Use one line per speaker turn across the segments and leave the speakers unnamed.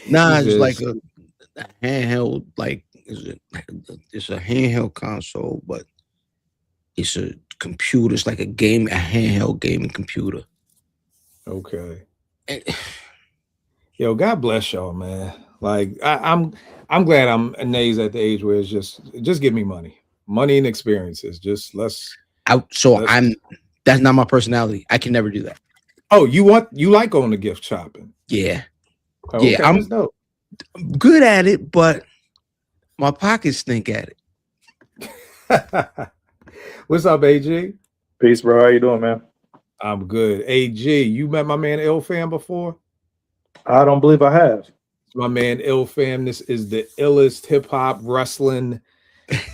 Nah,
He
it's like
says,
a handheld, like it's a handheld console, but it's a computer. It's like a handheld gaming computer.
okay.
And
Yo, God bless y'all, man. Like I'm glad I'm Nays at the age where it's just give me money. Money and experiences. Just let's
I'm that's not my personality. I can never do that.
oh, you like going to gift shopping.
Yeah, yeah,
Okay, that's
I'm
dope.
good at it, but my pockets stink at it.
What's up, AG?
Peace, bro. How you doing, man?
I'm good. AG, you met my man Ilfam before?
I don't believe I have.
My man Ilfam. This is the illest hip hop wrestling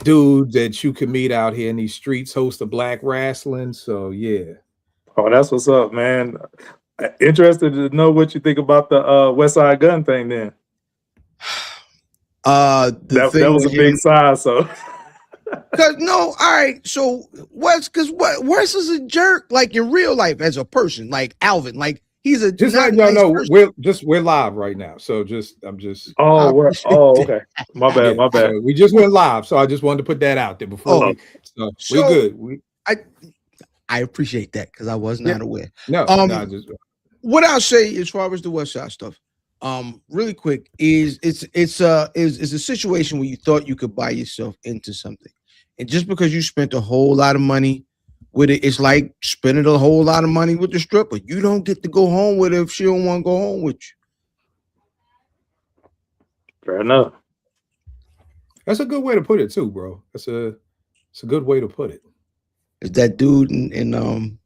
dude that you can meet out here in these streets, host of Black Wrestling. So yeah.
Oh, that's what's up, man. Interested to know what you think about the West Side Gun thing. Then
The
that
thing
was a
with
big
him,
sigh. So
cause no, all right. So Wes is a jerk, like in real life as a person, like Alvin, like he's a
Just
not
letting
a
y'all
nice
know
person.
we're live right now. So I'm just
I appreciate that.
okay. My
yeah.
bad. My bad.
So we just went live. So I just wanted to put that out there before
Oh,
we so we
so
good.
I appreciate that because I was
Yeah.
not aware.
No, just
What I'll say as far as the West Side stuff, really quick is it's a situation where you thought you could buy yourself into something, and just because you spent a whole lot of money with it, it's like spending a whole lot of money with the stripper. You don't get to go home with her if she don't want to go home with you.
Fair enough.
that's a good way to put it too, bro. It's a good way to put it.
It's that dude in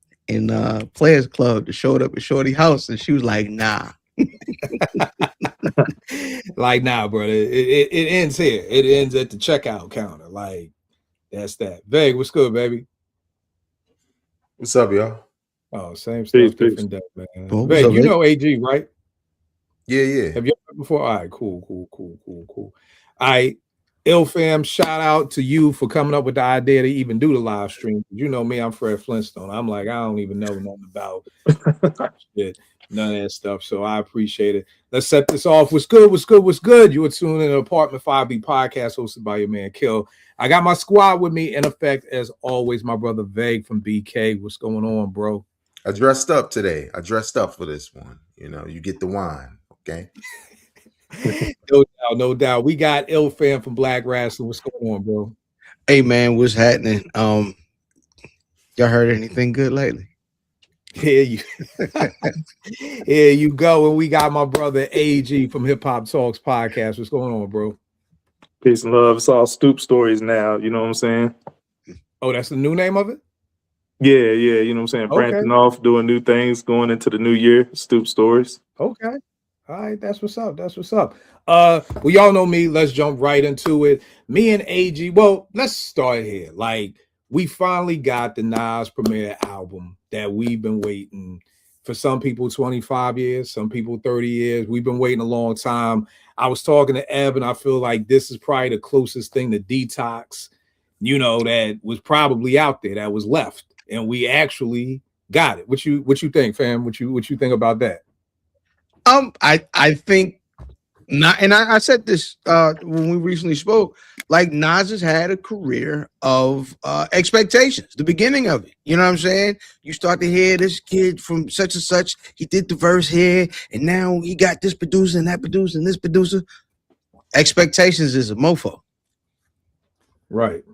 Players Club that showed up at Shorty house, and she was like, "Nah."
Like nah, brother. It ends here. It ends at the checkout counter. Like that's that. Veg, what's good, baby?
What's up, y'all?
Oh, same
Peace,
stuff,
peace.
different day, man.
Bro, what's
Veg,
up,
you
Vic?
know AG, right?
Yeah, yeah.
Have you ever met before? All right, cool. All right. Ilfam, shout out to you for coming up with the idea to even do the live stream. You know me, I'm Fred Flintstone. I'm like, I don't even know nothing about shit, none of that stuff. So I appreciate it. Let's set this off. What's good? What's good? What's good? You are tuned in to Apartment 5B podcast hosted by your man Kill. I got my squad with me in effect as always. My brother Vague from BK. What's going on, bro?
I dressed up today. I dressed up for this one. You know, you get the wine, okay?
No doubt. We got Ilfam from Black Wrestling. What's going on, bro?
Hey man, what's happening? Y'all heard anything good lately?
Here you, here you go. And we got my brother AG from Hip Hop Talks podcast. What's going on, bro?
Peace and love. It's all Stoop Stories now. You know what I'm saying?
Oh, that's the new name of it?
Yeah. You know what I'm saying?
Okay.
Branching off, doing new things, going into the new year. Stoop Stories.
Okay. All right, that's what's up. That's what's up. Well, y'all know me. Let's jump right into it. Me and AG. Well, let's start here. Like, we finally got the Nas premiere album that we've been waiting for. Some people 25 years, some people 30 years. We've been waiting a long time. I was talking to Eb, and I feel like this is probably the closest thing to Detox, you know, that was probably out there that was left, and we actually got it. What you think, fam? What you think about that?
I think not, and I said this when we recently spoke. Like Nas has had a career of expectations. The beginning of it, you know what I'm saying? You start to hear this kid from such and such. He did the verse here, and now he got this producer and that producer and this producer. Expectations is a mofo.
Right.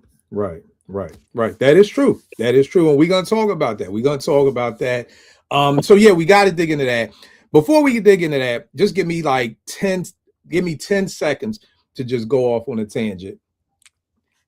That is true. And we're gonna talk about that. So yeah, we got to dig into that. Before we dig into that, just give me 10 seconds to just go off on a tangent.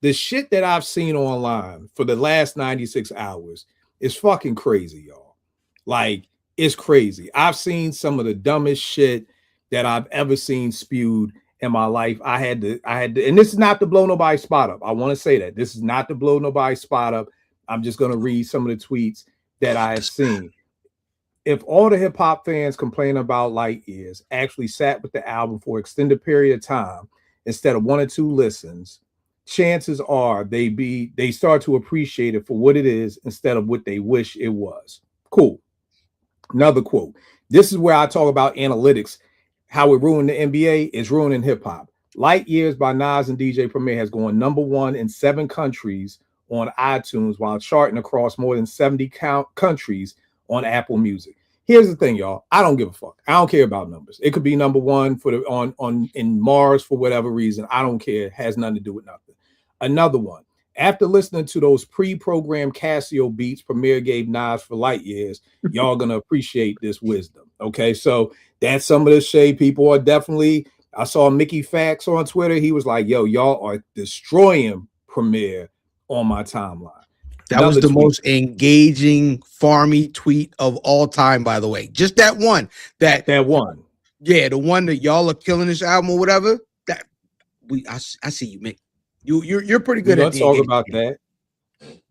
The shit that I've seen online for the last 96 hours is fucking crazy, y'all. Like, it's crazy. I've seen some of the dumbest shit that I've ever seen spewed in my life. I had to, and this is not to blow nobody's spot up. I want to say that this is not to blow nobody's spot up. I'm just going to read some of the tweets that I have seen. If all the hip hop fans complaining about Light Years actually sat with the album for an extended period of time instead of 1 or 2 listens, chances are they start to appreciate it for what it is instead of what they wish it was. Cool. Another quote. This is where I talk about analytics, how it ruined the NBA is ruining hip hop. Light Years by Nas and DJ Premier has gone #1 in 7 countries on iTunes while charting across more than 70 countries on Apple Music. Here's the thing, y'all. I don't give a fuck. I don't care about numbers. It could be #1 for the on in Mars for whatever reason. I don't care. It has nothing to do with nothing. Another one. After listening to those pre-programmed Casio beats Premier gave Nas for Light Years, y'all gonna appreciate this wisdom. Okay, so that's some of the shade people are definitely. I saw Mickey Fax on Twitter. He was like, "Yo, y'all are destroying Premier on my timeline."
That was the most engaging Farmy tweet of all time, by the way. Just that one. That
one.
Yeah, the one that y'all are killing this album or whatever. That I see you, Mick. You're pretty good at
talk about that.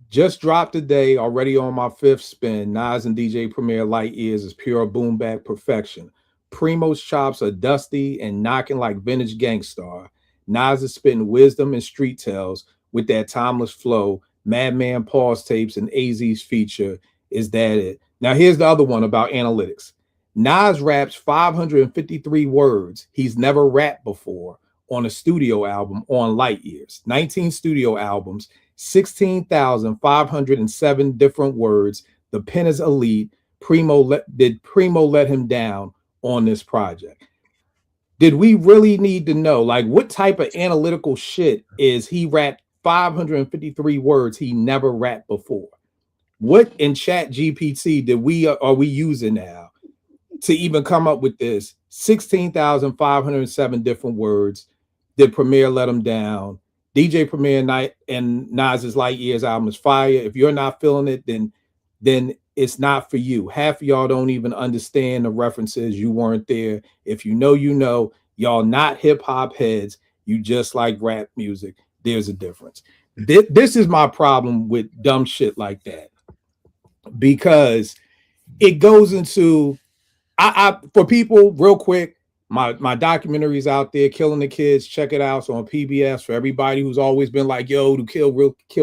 Just dropped today, already on my 5th spin. Nas and DJ Premier Light Years is pure boom bap perfection. Primo's chops are dusty and knocking like vintage Gangstar. Nas is spitting wisdom and street tales with that timeless flow. Madman pause tapes and AZ's feature. Is that it? Now here's the other one about analytics. Nas raps 553 words he's never rapped before on a studio album on Light Years. 19 studio albums, 16,507 different words. The pen is elite. Did Primo let him down on this project? Did we really need to know, like, what type of analytical shit is he rapped 553 words he never rapped before? What in Chat GPT are we using now to even come up with this? 16,507 different words. Did Premier let him down? DJ Premier and Nas's Light Years album is fire. If you're not feeling it, then it's not for you. Half of y'all don't even understand the references. You weren't there. If you know, you know. Y'all not hip hop heads. You just like rap music. There's a difference. This is my problem with dumb shit like that, because it goes into I for people real quick. My documentary's out there, Killing the Kids. Check it out. So on PBS, for everybody who's always been like, yo, do kill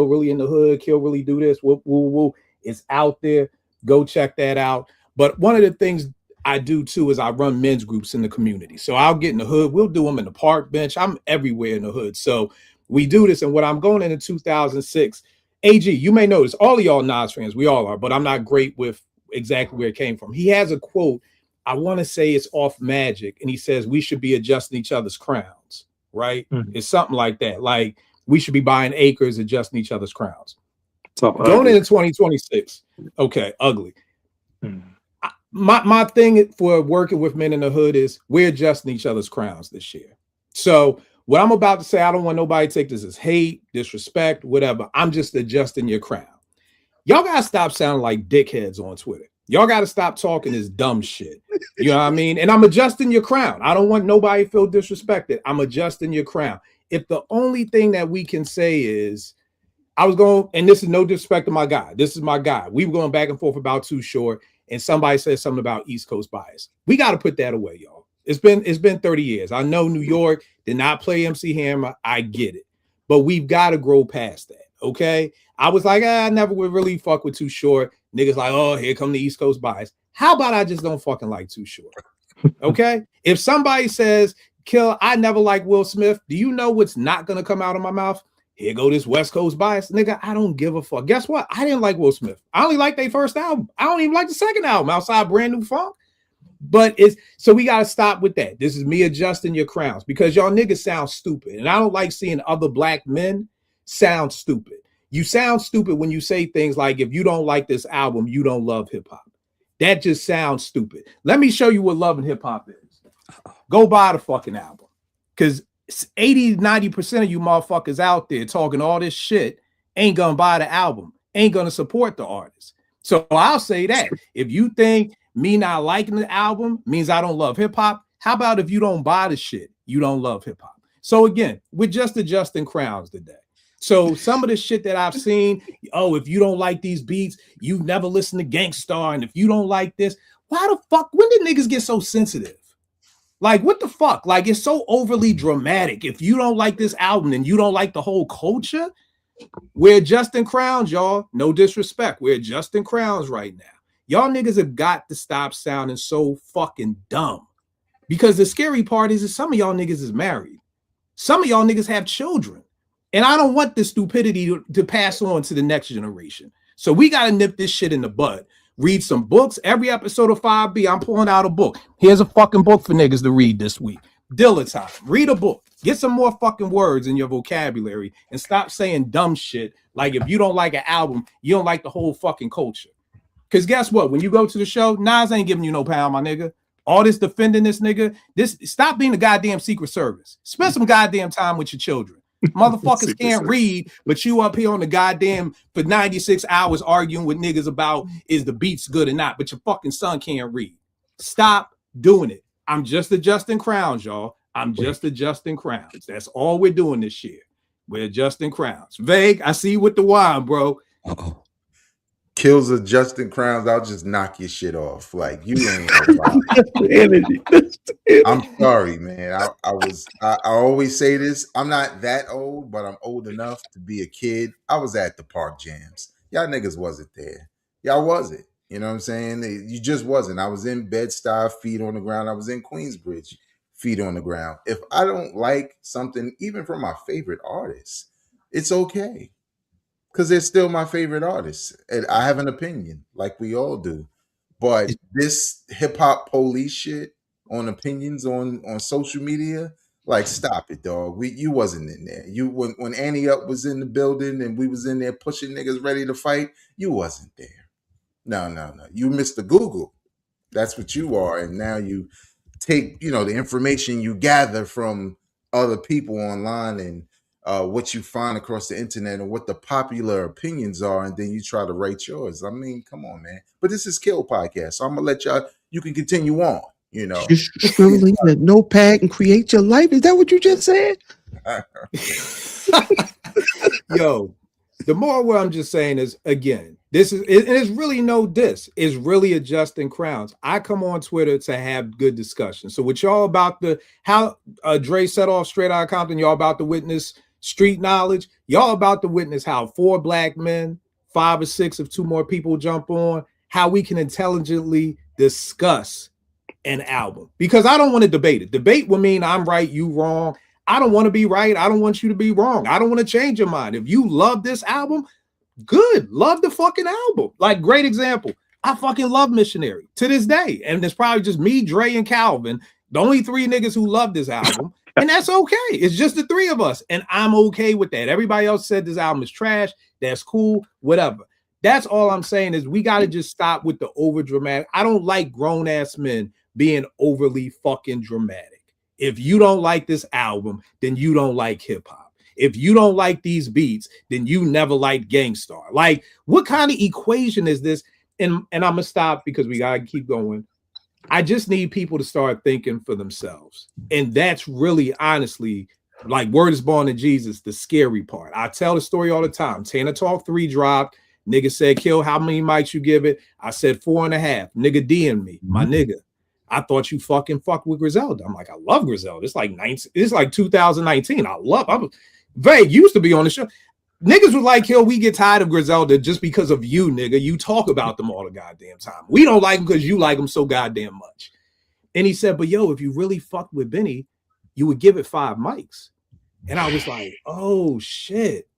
really in the hood, kill really do this, woo, woo, woo. It's out there. Go check that out. But one of the things I do too is I run men's groups in the community. So I'll get in the hood. We'll do them in the park bench. I'm everywhere in the hood. So we do this. And what I'm going into 2006, AG, you may notice all of y'all Nas fans, we all are, but I'm not great with exactly where it came from. He has a quote. I want to say it's off Magic, and he says we should be adjusting each other's crowns, right? Mm-hmm. It's something like that. Like we should be buying acres, adjusting each other's crowns. Going into 2026, okay, ugly. Mm-hmm. My thing for working with men in the hood is we're adjusting each other's crowns this year. So what I'm about to say, I don't want nobody to take this as hate, disrespect, whatever. I'm just adjusting your crown. Y'all gotta stop sounding like dickheads on Twitter. Y'all got to stop talking this dumb shit. You know what I mean? And I'm adjusting your crown. I don't want nobody to feel disrespected. I'm adjusting your crown. If the only thing that we can say is, and this is no disrespect to my guy. This is my guy. We were going back and forth about Too Short, and somebody said something about East Coast bias. We got to put that away, y'all. It's been 30 years. I know New York did not play MC Hammer. I get it. But we've got to grow past that, okay? I was like, I never would really fuck with Too Short. Niggas like, oh, here come the East Coast bias. How about I just don't fucking like Too Short? Okay? If somebody says, Kill, I never like Will Smith, do you know what's not going to come out of my mouth? Here go this West Coast bias. Nigga, I don't give a fuck. Guess what? I didn't like Will Smith. I only like their first album. I don't even like the second album outside Brand New Funk. But so we got to stop with that. This is me adjusting your crowns because y'all niggas sound stupid. And I don't like seeing other black men sound stupid. You sound stupid when you say things like, if you don't like this album, you don't love hip hop. That just sounds stupid. Let me show you what loving hip hop is. Go buy the fucking album. Because 80-90% of you motherfuckers out there talking all this shit ain't gonna buy the album, ain't gonna support the artist. So I'll say that. If you think me not liking the album means I don't love hip hop, how about if you don't buy the shit, you don't love hip hop? So again, we're just adjusting crowns today. So some of the shit that I've seen, oh, if you don't like these beats, you've never listened to Gangstar. And if you don't like this, why the fuck, when did niggas get so sensitive? Like, what the fuck? Like, it's so overly dramatic. If you don't like this album and you don't like the whole culture, we're adjusting crowns, y'all. No disrespect. We're adjusting crowns right now. Y'all niggas have got to stop sounding so fucking dumb. Because the scary part is that some of y'all niggas is married. Some of y'all niggas have children. And I don't want this stupidity to pass on to the next generation. So we got to nip this shit in the bud. Read some books. Every episode of 5B, I'm pulling out a book. Here's a fucking book for niggas to read this week. Dilla time. Read a book. Get some more fucking words in your vocabulary and stop saying dumb shit like if you don't like an album, you don't like the whole fucking culture. Because guess what? When you go to the show, Nas ain't giving you no pound, my nigga. All this defending this nigga. Stop being the goddamn Secret Service. Spend some goddamn time with your children. Motherfuckers can't read, but you up here on the goddamn for 96 hours arguing with niggas about is the beats good or not, but your fucking son can't read. Stop doing it. I'm just adjusting crowns, y'all. I'm just adjusting crowns. That's all we're doing this year. We're adjusting crowns. Vague, I see you with the wine, bro.
Uh-oh. Kills adjusting crowns. I'll just knock your shit off. Like you ain't no I'm sorry, man. I always say this. I'm not that old, but I'm old enough to be a kid. I was at the park jams. Y'all niggas wasn't there. Y'all wasn't. You know what I'm saying? You just wasn't. I was in Bed-Stuy, feet on the ground. I was in Queensbridge, feet on the ground. If I don't like something, even from my favorite artists, it's okay. Because they're still my favorite artists. And I have an opinion, like we all do. But this hip-hop police shit on opinions on social media, like, stop it, dog. You wasn't in there. You when Annie Up was in the building and we was in there pushing niggas ready to fight, you wasn't there. No. You Mr. Google. That's what you are. And now you take, the information you gather from other people online and what you find across the internet and what the popular opinions are, and then you try to write yours. I mean, come on, man. But this is Kill Podcast, so I'm gonna let you can continue on,
Just scribbling a notepad and create your life. Is that what you just said?
Yo, the more what I'm just saying is, again, it's really no diss. It's really adjusting crowns. I come on Twitter to have good discussion. So with y'all about how Dre set off Straight Outta Compton, y'all about to witness street knowledge. Y'all about to witness how 4 black men, 5 or 6 if 2 more people jump on, how we can intelligently discuss an album. Because I don't want to debate it. Debate would mean I'm right, you wrong. I don't want to be right. I don't want you to be wrong. I don't want to change your mind. If you love this album, good. Love the fucking album. Like, great example. I fucking love Missionary to this day. And it's probably just me, Dre, and Calvin, the only 3 niggas who love this album. And that's okay. It's just the 3 of us. And I'm okay with that. Everybody else said this album is trash. That's cool. Whatever. That's all I'm saying is we got to just stop with the over dramatic. I don't like grown ass men being overly fucking dramatic. If you don't like this album, then you don't like hip hop. If you don't like these beats, then you never liked Gang Starr. Like, what kind of equation is this? And I'm gonna stop because we gotta keep going. I just need people to start thinking for themselves. And that's really, honestly, like Word is Born to Jesus, the scary part. I tell the story all the time. Tana Talk 3 dropped. Nigga said, Kill, how many mics you give it? I said 4.5. Nigga DM me, my nigga. I thought you fuck with Griselda. I'm like, I love Griselda. It's like 2019. Vague used to be on the show. Niggas was like, Kill, we get tired of Griselda just because of you, nigga. You talk about them all the goddamn time. We don't like them because you like them so goddamn much. And he said, but yo, if you really fucked with Benny, you would give it 5 mics. And I was like, oh shit.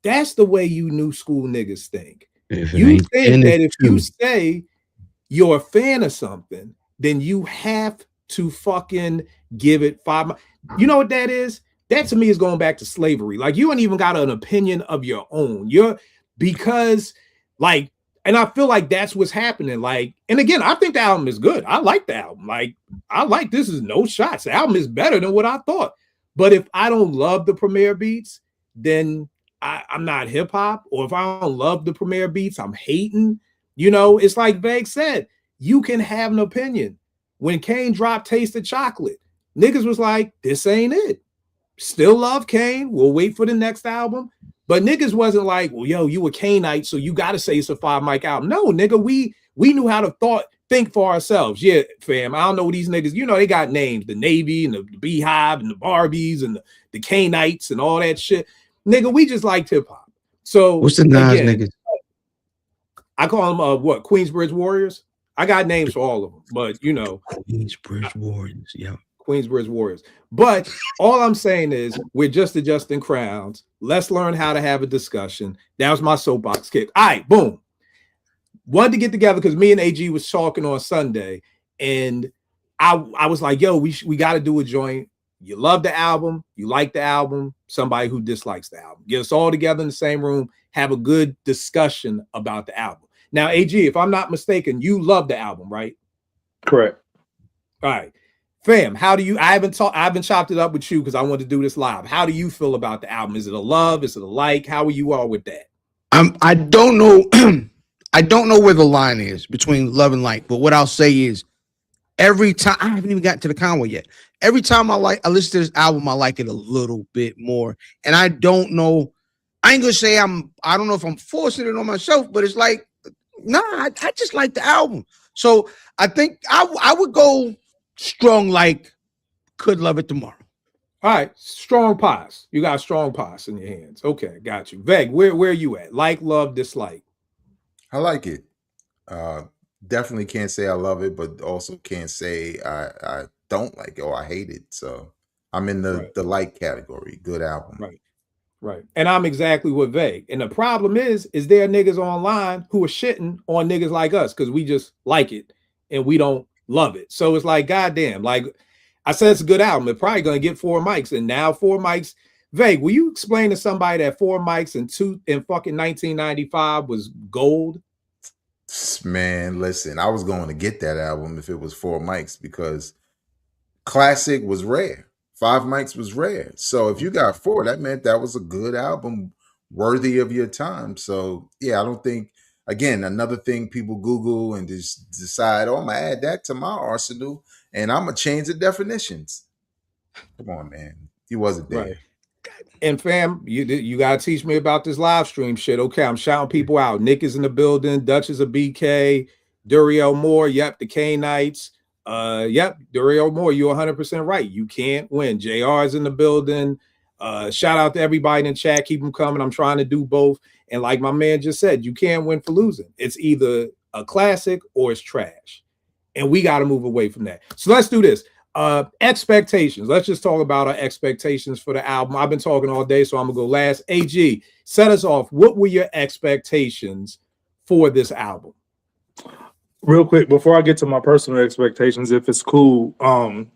That's the way you new school niggas think. You think that if you say you're a fan of something, then you have to fucking give it 5 mics. You know what that is? That to me is going back to slavery. Like, you ain't even got an opinion of your own. And I feel like that's what's happening. Like, and again, I think the album is good. I like the album. Like, I like This Is No Shots. The album is better than what I thought. But if I don't love the Premier beats, then I'm not hip hop. Or if I don't love the Premier beats, I'm hating. It's like Vague said, you can have an opinion. When Kane dropped Taste of Chocolate, niggas was like, this ain't it. Still love Kane. We'll wait for the next album. But niggas wasn't like, well, yo, you a Kaneite, so you got to say it's a 5 mic album. No, nigga, we knew how to think for ourselves. Yeah, fam, I don't know these niggas. They got names, the Navy and the Beehive and the Barbies and the Kaneites and all that shit. Nigga, we just liked hip hop. So
what's the Nas niggas?
I call them, Queensbridge Warriors. I got names for all of them, but you know,
Queensbridge Warriors. Yeah.
Queensbridge Warriors. But all I'm saying is we're just adjusting crowns. Let's learn how to have a discussion. That was my soapbox kick. All right, boom. Wanted to get together because me and AG was talking on Sunday, and I was like, yo, we got to do a joint. You love the album, you like the album, somebody who dislikes the album. Get us all together in the same room, have a good discussion about the album. Now, AG, if I'm not mistaken, you love the album, right?
Correct.
All right. Fam, how do you? I haven't chopped it up with you because I want to do this live. How do you feel about the album? Is it a love? Is it a like? How are you all with that?
I don't know. I don't know where the line is between love and like, but what I'll say is every time I haven't even gotten to the Conway yet. Every time I listen to this album, I like it a little bit more. And I don't know. I ain't gonna say I don't know if I'm forcing it on myself, but it's like, nah, I just like the album. So I think I would go strong, like could love it tomorrow.
All right, strong pass. You got strong pass in your hands. Okay, got you. Veg, where are you at? Like, love, dislike.
I like it. Definitely can't say I love it, but also can't say I don't like it or I hate it. So I'm in the like category. Good album.
Right. And I'm exactly what Veg. And the problem is there are niggas online who are shitting on niggas like us because we just like it and we don't love it. So it's like, goddamn, like I said, it's a good album. It's probably going to get 4 mics. And now 4 mics. Veg, will you explain to somebody that 4 mics in fucking 1995 was gold?
Man, listen, I was going to get that album if it was 4 mics because classic was rare. 5 mics was rare. So if you got 4, that meant that was a good album worthy of your time. So yeah, I don't think, again, another thing people Google and just decide, oh, I'm gonna add that to my arsenal and I'm gonna change the definitions. Come on, man. He wasn't there.
Right. And fam, you gotta teach me about this live stream shit. Okay, I'm shouting people out. Nick is in the building, Dutch is a BK, Duriel Moore, yep, the K Knights. Yep, Duriel Moore, you're 100% right. You can't win. JR is in the building. Shout out to everybody in the chat. Keep them coming. I'm trying to do both. And like my man just said, you can't win for losing. It's either a classic or it's trash. And we got to move away from that. So let's do this. Expectations. Let's just talk about our expectations for the album. I've been talking all day, so I'm gonna go last. AG, set us off. What were your expectations for this album?
Real quick, before I get to my personal expectations, if it's cool,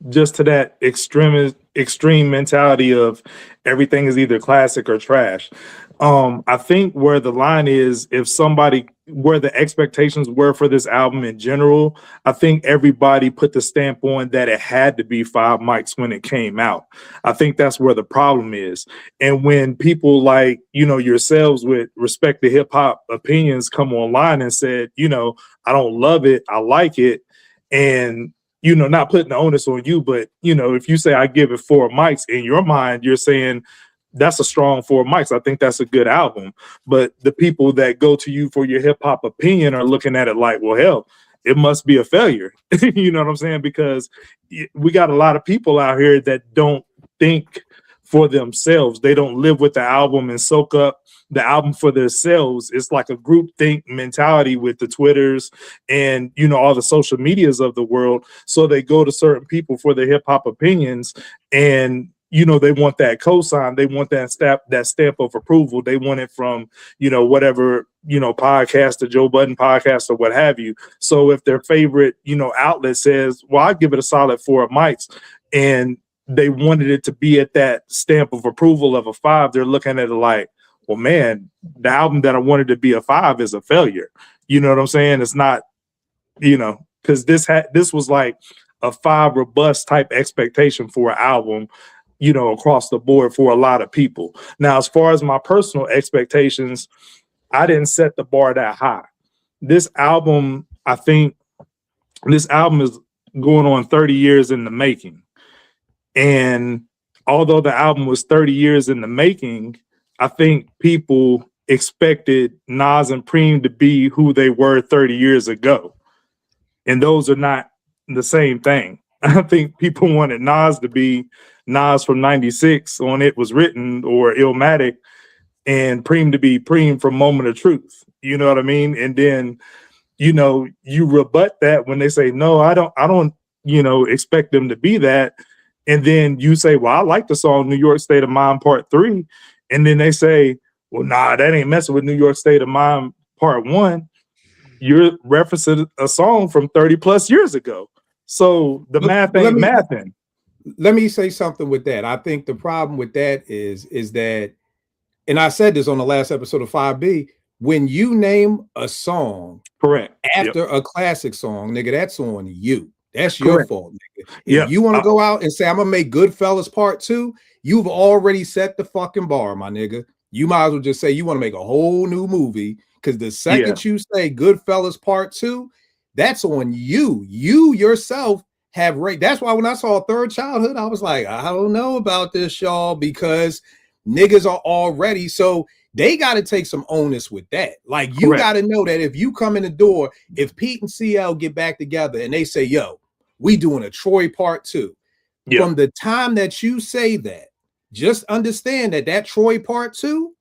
just to that extreme mentality of everything is either classic or trash. I think where the line is, if somebody, where the expectations were for this album in general, I think everybody put the stamp on that it had to be 5 mics when it came out. I think that's where the problem is. And when people like, yourselves with respect to hip hop opinions come online and said, I don't love it, I like it, and not putting the onus on you, but if you say I give it 4 mics, in your mind, you're saying that's a strong 4 mics. I think that's a good album. But the people that go to you for your hip hop opinion are looking at it like, well, hell, it must be a failure. You know what I'm saying? Because we got a lot of people out here that don't think for themselves. They don't live with the album and soak up the album for themselves. It's like a group think mentality with the Twitters and, all the social medias of the world. So they go to certain people for their hip hop opinions and, they want that cosign. They want that stamp of approval. They want it from, whatever, podcast, the Joe Budden podcast or what have you. So if their favorite, outlet says, well, I'd give it a solid 4 mics, and they wanted it to be at that stamp of approval of a 5, they're looking at it like, well, man, the album that I wanted to be a 5 is a failure. You know what I'm saying? It's not, because this was like a 5 robust type expectation for an album, across the board for a lot of people. Now, as far as my personal expectations, I didn't set the bar that high. This album, I think this album is going on 30 years in the making. And although the album was 30 years in the making, I think people expected Nas and Preem to be who they were 30 years ago. And those are not the same thing. I think people wanted Nas to be Nas from 96 on It Was Written or Illmatic, and Preem to be Preem from Moment of Truth. You know what I mean? And then you know, you rebut that when they say, no, I don't, you know, expect them to be that. And then you say, well, I like the song New York State of Mind Part 3. And then they say, well, nah, that ain't messing with New York State of Mind Part 1. You're referencing a song from 30 plus years ago. So the math ain't mathing.
Let me say something with that. I think the problem with that is that, and I said this on the last episode of 5B, when you name a song
correct
after a classic song, nigga, that's on you. That's your
correct.
fault, nigga. If you want to go out and say, I'm gonna make Goodfellas Part 2, you've already set the fucking bar, my nigga. You might as well just say you want to make a whole new movie, because the second you say Goodfellas Part 2, that's on you. You yourself have rate. That's why when I saw Third Childhood, I was like, I don't know about this, y'all, because niggas are already, so they got to take some onus with that. Like, you got to know that if you come in the door, if Pete and CL get back together and they say, yo, we doing a Troy Part 2, from the time that you say that, just understand that that Troy Part 2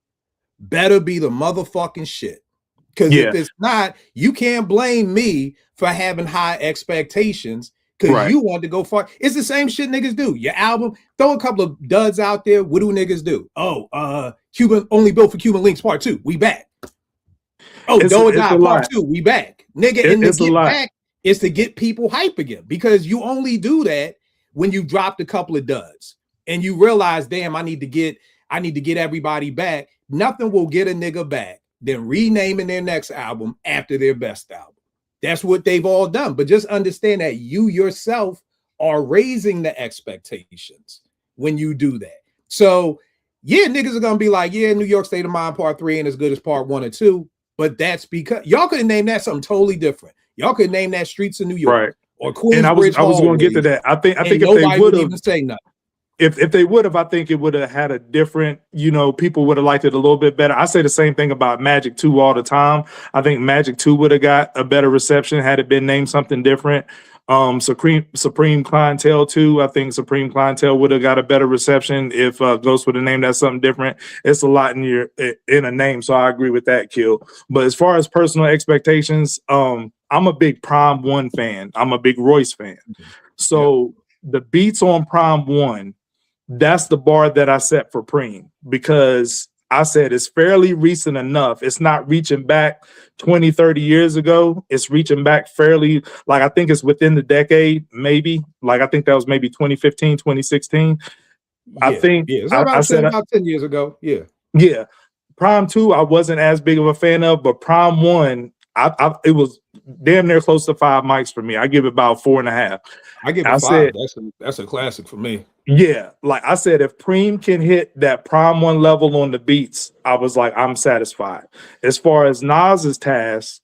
better be the motherfucking shit. Because if it's not, you can't blame me for having high expectations, because you want to go far. It's the same shit niggas do. Your album, throw a couple of duds out there. What do niggas do? Oh, Cuban Only Built for Cuban Links Part 2. We back. Oh, Do or Die Part 2. We back. Nigga, and the get back is to get people hype again, because you only do that when you dropped a couple of duds and you realize, damn, I need to get everybody back. Nothing will get a nigga back than renaming their next album after their best album. That's what they've all done. But just understand that you yourself are raising the expectations when you do that. So yeah, niggas are gonna be like, yeah, New York State of Mind Part 3 ain't as good as Part 1 or 2, but that's because y'all could name that something totally different. Y'all could name that Streets of New York or Queensbridge.
And I was going to get to that. I think if they would have
even say nothing.
If they would have, I think it would have had a different, you know, people would have liked it a little bit better. I say the same thing about Magic 2 all the time. I think Magic 2 would have got a better reception had it been named something different. Supreme Clientele 2, I think Supreme Clientele would have got a better reception if Ghost would have named that something different. It's a lot in a name, so I agree with that, Kill. But as far as personal expectations, I'm a big Prime 1 fan. I'm a big Royce fan. So the beats on Prime 1, that's the bar that I set for Preem, because I said it's fairly recent enough. It's not reaching back 20, 30 years ago. It's reaching back fairly, like, I think it's within the decade, maybe. Like, I think that was maybe 2015, 2016. I think
I said about 10 years ago.
Yeah. Prime 2, I wasn't as big of a fan of, but Prime 1, it was damn near close to 5 mics for me. I give it about 4.5.
I give it 5. That's a classic for me.
Yeah, like I said, if Preem can hit that Prime 1 level on the beats, I was like, I'm satisfied. As far as Nas's task,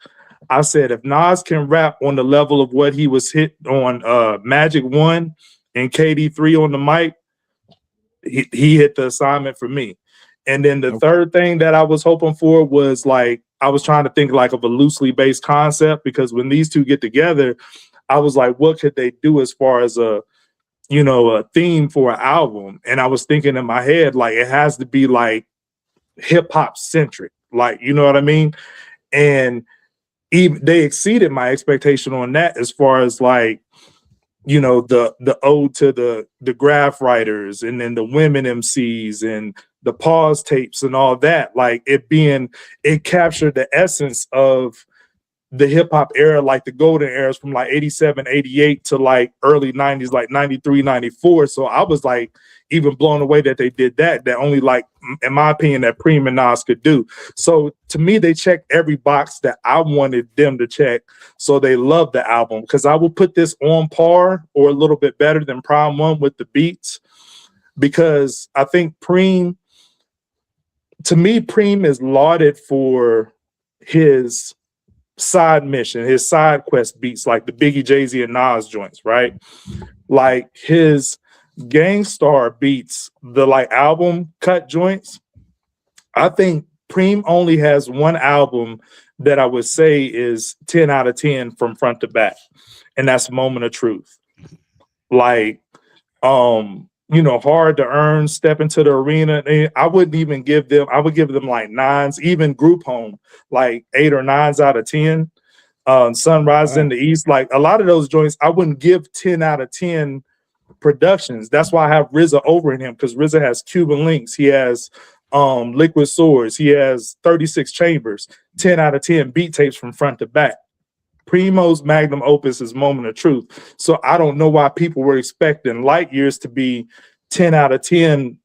I said if Nas can rap on the level of what he was hit on Magic 1 and KD3 on the mic, he hit the assignment for me. And then the third thing that I was hoping for was, like, I was trying to think like of a loosely based concept, because when these two get together, I was like, what could they do as far as a theme for an album? And I was thinking in my head, like, it has to be like hip hop centric, like, you know what I mean? And even they exceeded my expectation on that, as far as, like, you know, the ode to the graph writers, and then the women MCs and the pause tapes and all that. Like, it captured the essence of the hip hop era, like the golden eras from like 87, 88 to like early 90s, like 93, 94. So I was like even blown away that they did that only, like, in my opinion, that Preem and Nas could do. So to me, they checked every box that I wanted them to check. So they loved the album, because I will put this on par or a little bit better than Prime 1 with the beats, because I think Preem is lauded for his side mission, his side quest beats, like the Biggie, Jay-Z, and Nas joints, right? Like his Gangstar beats, the like album cut joints. I think Preem only has one album that I would say is 10 out of 10 from front to back, and that's Moment of Truth. Like, Hard to Earn, Step Into the Arena. I would give them like 9s, even Group Home, like 8 or 9s out of 10. Sunrise in the East. Like a lot of those joints, I wouldn't give 10 out of 10 productions. That's why I have RZA over in him, because RZA has Cuban Links, he has Liquid Swords, he has 36 Chambers, 10 out of 10 beat tapes from front to back. Primo's magnum opus is Moment of Truth. So I don't know why people were expecting Light Years to be 10 out of 10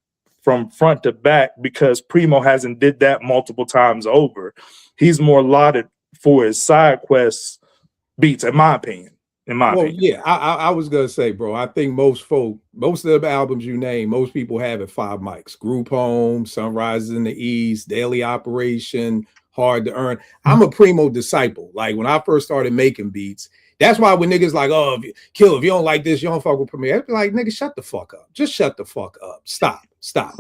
from front to back, because Primo hasn't did that multiple times over. He's more lauded for his side quests beats, in my opinion.
Yeah, I was gonna say, bro, I think most of the albums you name, most people have it 5 mics. Group Home, Sunrises in the East, Daily Operation, Hard to Earn. I'm a Primo disciple. Like when I first started making beats, that's why when niggas like, oh, if you don't like this, you don't fuck with Premier. I'd be like, nigga, shut the fuck up. Just shut the fuck up. Stop.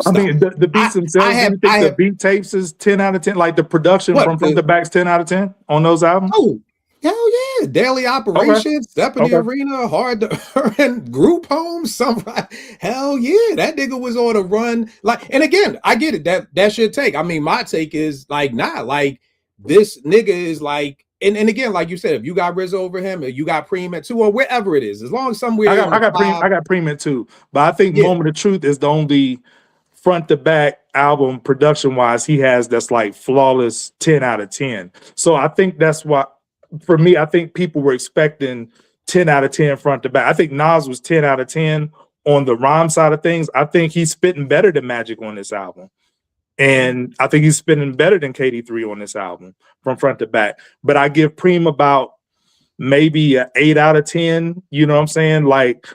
I mean, the beats themselves, the beat tapes is 10 out of 10? Like the production from the back's 10 out of 10 on those albums?
Oh, hell yeah. Daily Operations, Step in the Arena, Hard to Earn, Group Home, Sunrise. Hell yeah. That nigga was on a run. Like, and again, I get it. That's your take. I mean, my take is like, nah, like this nigga is like, and again, like you said, if you got RZA over him, or you got Preem at 2, or wherever it is, as long as somewhere
I got Preem at 2, but I think Moment of Truth is the only front to back album production wise he has that's like flawless 10 out of 10. So I think that's why, for me, I think people were expecting 10 out of 10 front to back. I think Nas was 10 out of 10 on the rhyme side of things. I think he's spitting better than Magic on this album. And I think he's spitting better than KD3 on this album from front to back. But I give Preem about maybe an 8 out of 10. You know what I'm saying? Like,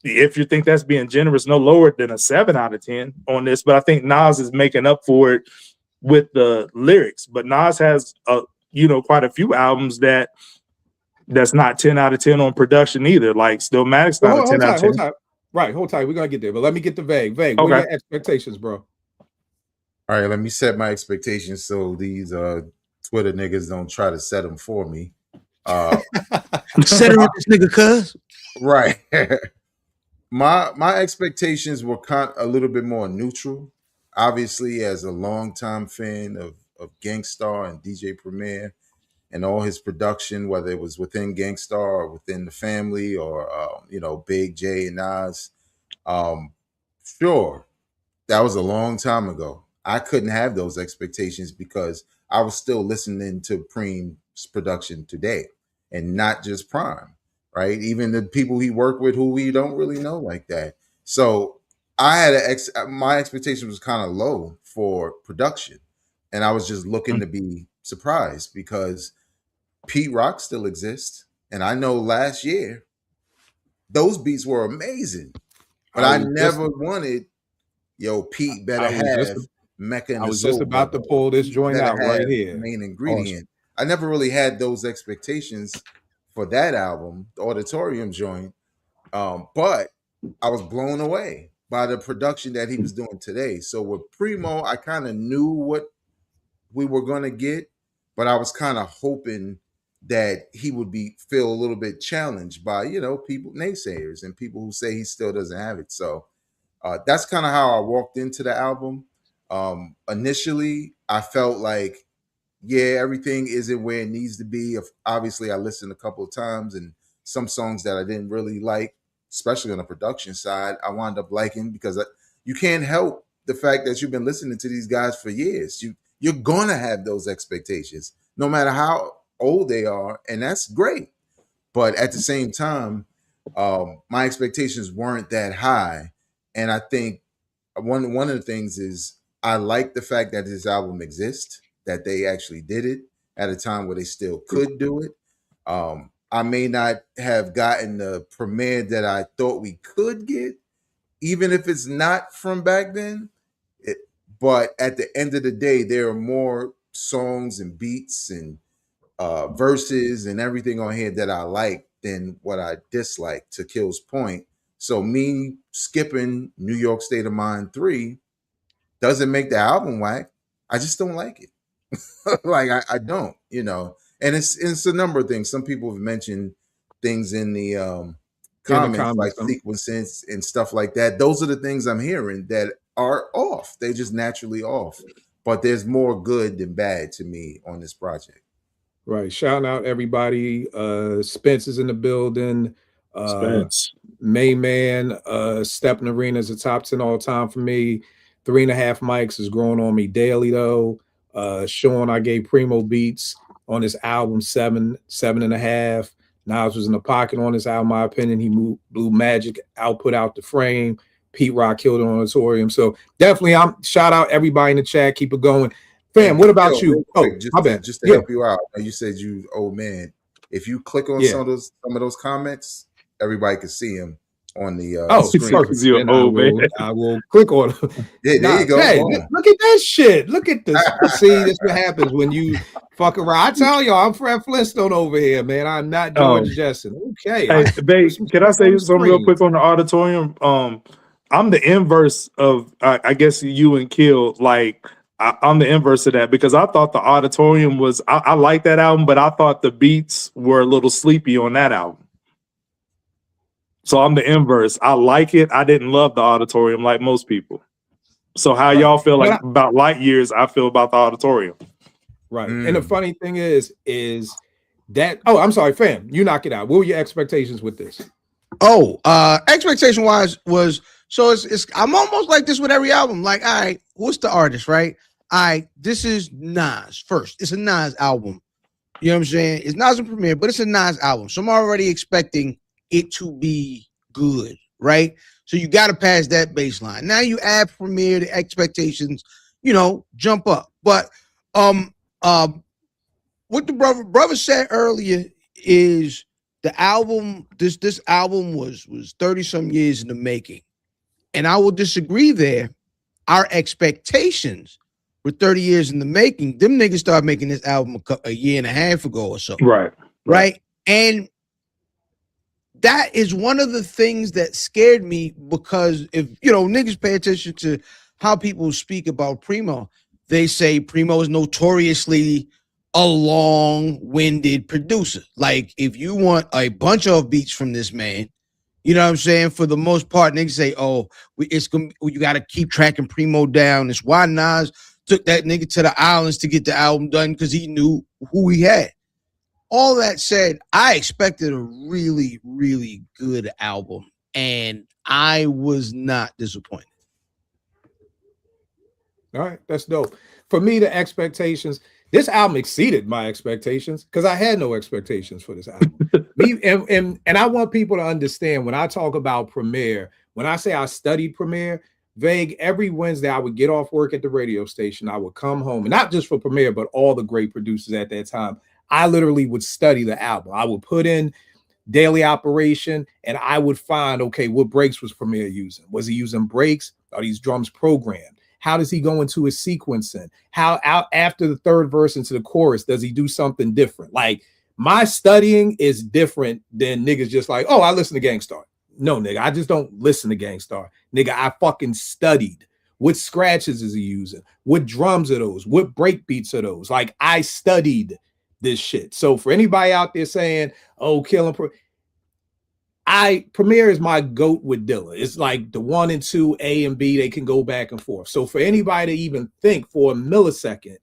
if you think that's being generous, no lower than a 7 out of 10 on this. But I think Nas is making up for it with the lyrics. But Nas has quite a few albums that's not 10 out of 10 on production either. Like Stillmatic's not a 10 out of 10.
Hold tight. We're gonna get there, but let me get the vague. What are your expectations, bro?
All right, let me set my expectations so these Twitter niggas don't try to set them for me.
Set her up, this nigga, cuz.
Right. My expectations were a little bit more neutral. Obviously, as a longtime fan of Gang Starr and DJ Premier and all his production, whether it was within Gang Starr or within the family or Big J and Nas, sure, that was a long time ago. I couldn't have those expectations because I was still listening to Preem's production today, and not just Prime, right? Even the people he worked with who we don't really know like that. So I had my expectation was kind of low for production, and I was just looking to be surprised because Pete Rock still exists, and I know last year those beats were amazing, but I never wanted Pete better have Mecca and
I was just about to pull this joint out right here.
Main ingredient. I never really had those expectations for that album, the Auditorium joint, but I was blown away by the production that he was doing today. So with Primo, I kind of knew what we were going to get, but I was kind of hoping that he would feel a little bit challenged by people, naysayers, and people who say he still doesn't have it. So that's kind of how I walked into the album. Initially, I felt like, everything isn't where it needs to be. Obviously, I listened a couple of times, and some songs that I didn't really like, especially on the production side, I wound up liking because you can't help the fact that you've been listening to these guys for years. You're gonna have those expectations, no matter how old they are, and that's great. But at the same time, my expectations weren't that high, and I think one of the things is I like the fact that this album exists, that they actually did it at a time where they still could do it. I may not have gotten the premiere that I thought we could get, even if it's not from back then. But at the end of the day, there are more songs and beats and verses and everything on here that I like than what I dislike, to Kill's point. So me skipping New York State of Mind 3 doesn't make the album whack. I just don't like it. Like I don't, and it's a number of things. Some people have mentioned things in the comments like sequences and stuff like that. Those are the things I'm hearing that are off. They're just naturally off. But there's more good than bad to me on this project.
Right. Shouting out everybody. Spence is in the building.
Spence.
Mayman, Stephen Arena is a top 10 all time for me. 3.5 mics is growing on me daily though. Sean, I gave Primo beats on his album 7.5. Nas was in the pocket on this album, my opinion. He blew magic output out the frame. Pete Rock killed it on Auditorium. So definitely, I'm shout out everybody in the chat. Keep it going. Fam, what about you?
Quick,
My bad.
Just to help you out. You said you old man. If you click on some of those comments, everybody can see them on the screen.
I will click on them.
Yeah, there you go.
Hey, look at that shit. Look at this. See, this is what happens when you fuck around. I tell y'all, I'm Fred Flintstone over here, man. I'm not George Jetson. Okay.
Hey, babe, can I say something real quick on the Auditorium? I'm the inverse of, I guess, you and Kill. Like, I'm the inverse of that because I thought the Auditorium was, I like that album, but I thought the beats were a little sleepy on that album. So I'm the inverse. I like it. I didn't love the Auditorium like most people. So how y'all feel like about Light Years, I feel about the Auditorium.
Right. And the funny thing is that, oh, I'm sorry, fam, you knock it out. What were your expectations with this?
Expectation wise was, so it's I'm almost like this with every album. Like, all right, what's the artist, right? All right, this is Nas first. It's a Nas album. You know what I'm saying? It's Nas and Premier, but it's a Nas album. So I'm already expecting it to be good, right? So you got to pass that baseline. Now you add Premier, the expectations, jump up. But what the brother said earlier is the album, this album was 30 some years in the making. And I will disagree there. Our expectations were 30 years in the making. Them niggas started making this album a year and a half ago or so. Right. And that is one of the things that scared me because if, niggas pay attention to how people speak about Primo, they say Primo is notoriously a long-winded producer. Like, if you want a bunch of beats from this man, you know what I'm saying? For the most part, niggas say, you got to keep tracking Primo down. It's why Nas took that nigga to the islands to get the album done because he knew who he had. All that said, I expected a really, really good album, and I was not disappointed.
All right, that's dope. For me, the expectations, this album exceeded my expectations because I had no expectations for this album. And I want people to understand when I talk about Premier, when I say I studied Premier, Vague, every Wednesday I would get off work at the radio station. I would come home, and not just for Premier, but all the great producers at that time. I literally would study the album. I would put in daily operation and I would find, okay, what breaks was Premier using? Was he using breaks? Are these drums programmed? How does he go into his sequencing? How out after the third verse into the chorus, does he do something different? Like, my studying is different than niggas just like, oh, I listen to Gang Starr. No, nigga, I just don't listen to Gang Starr. Nigga, I fucking studied. What scratches is he using? What drums are those? What break beats are those? Like, I studied this shit. So for anybody out there saying, oh, killing Premier is my GOAT with Dilla. It's like the 1 and 2, A and B, they can go back and forth. So for anybody to even think for a millisecond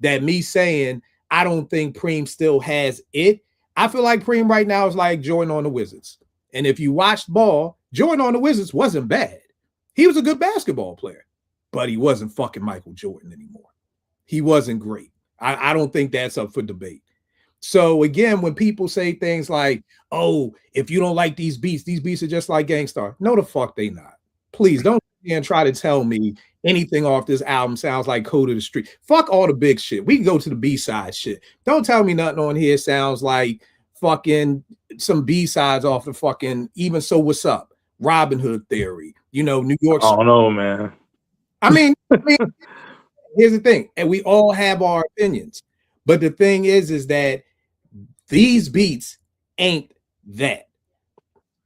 that me saying I don't think Preem still has it, I feel like Preem right now is like Jordan on the Wizards. And if you watched ball, Jordan on the Wizards wasn't bad. He was a good basketball player, but he wasn't fucking Michael Jordan anymore. He wasn't great. I don't think that's up for debate. So again, when people say things like, oh, if you don't like these beats are just like Gang Starr. No, the fuck they not. Please don't try to tell me anything off this album sounds like Code of the Street. Fuck all the big shit. We can go to the B-side shit. Don't tell me nothing on here sounds like fucking some B-sides off the fucking Even So What's Up, Robin Hood Theory, New York.
I don't know, man.
I mean, here's the thing, and we all have our opinions. But the thing is that these beats ain't that.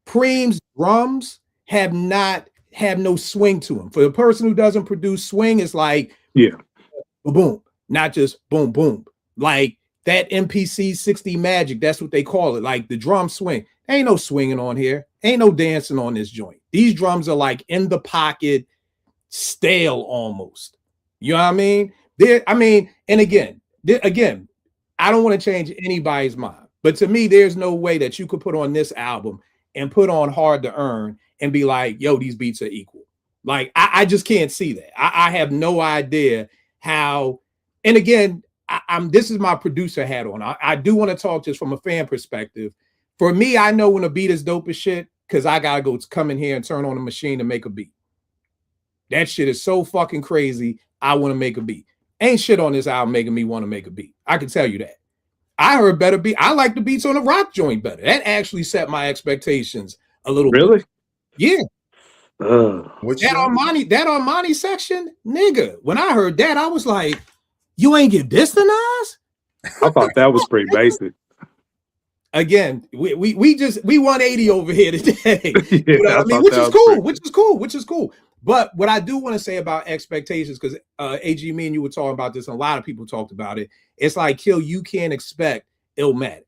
Preem's drums have no swing to them. For the person who doesn't produce swing, it's like boom, not just boom, boom. Like that MPC 60 Magic, that's what they call it. Like the drum swing. Ain't no swinging on here. Ain't no dancing on this joint. These drums are like in the pocket, stale almost. You know what I mean? And again, I don't want to change anybody's mind. But to me, there's no way that you could put on this album and put on Hard to Earn and be like, yo, these beats are equal. Like, I just can't see that. I have no idea how. And again, this is my producer hat on. I do want to talk just from a fan perspective. For me, I know when a beat is dope as shit because I gotta go come in here and turn on a machine to make a beat. That shit is so fucking crazy. I want to make a beat. Ain't shit on this album making me want to make a beat. I can tell you that. I heard better beat. I like the beats on the Rock joint better. That actually set my expectations a little bit.
Really?
Yeah.
Which
That Armani section, nigga. When I heard that, I was like, you ain't give this to Nas?
I thought that was pretty basic.
Again, we 180 over here today.
Yeah,
You know what I mean?
thought that was pretty-
Which is cool. But what I do want to say about expectations, because AG, me and you were talking about this, and a lot of people talked about it. It's like, Kill, you can't expect Illmatic.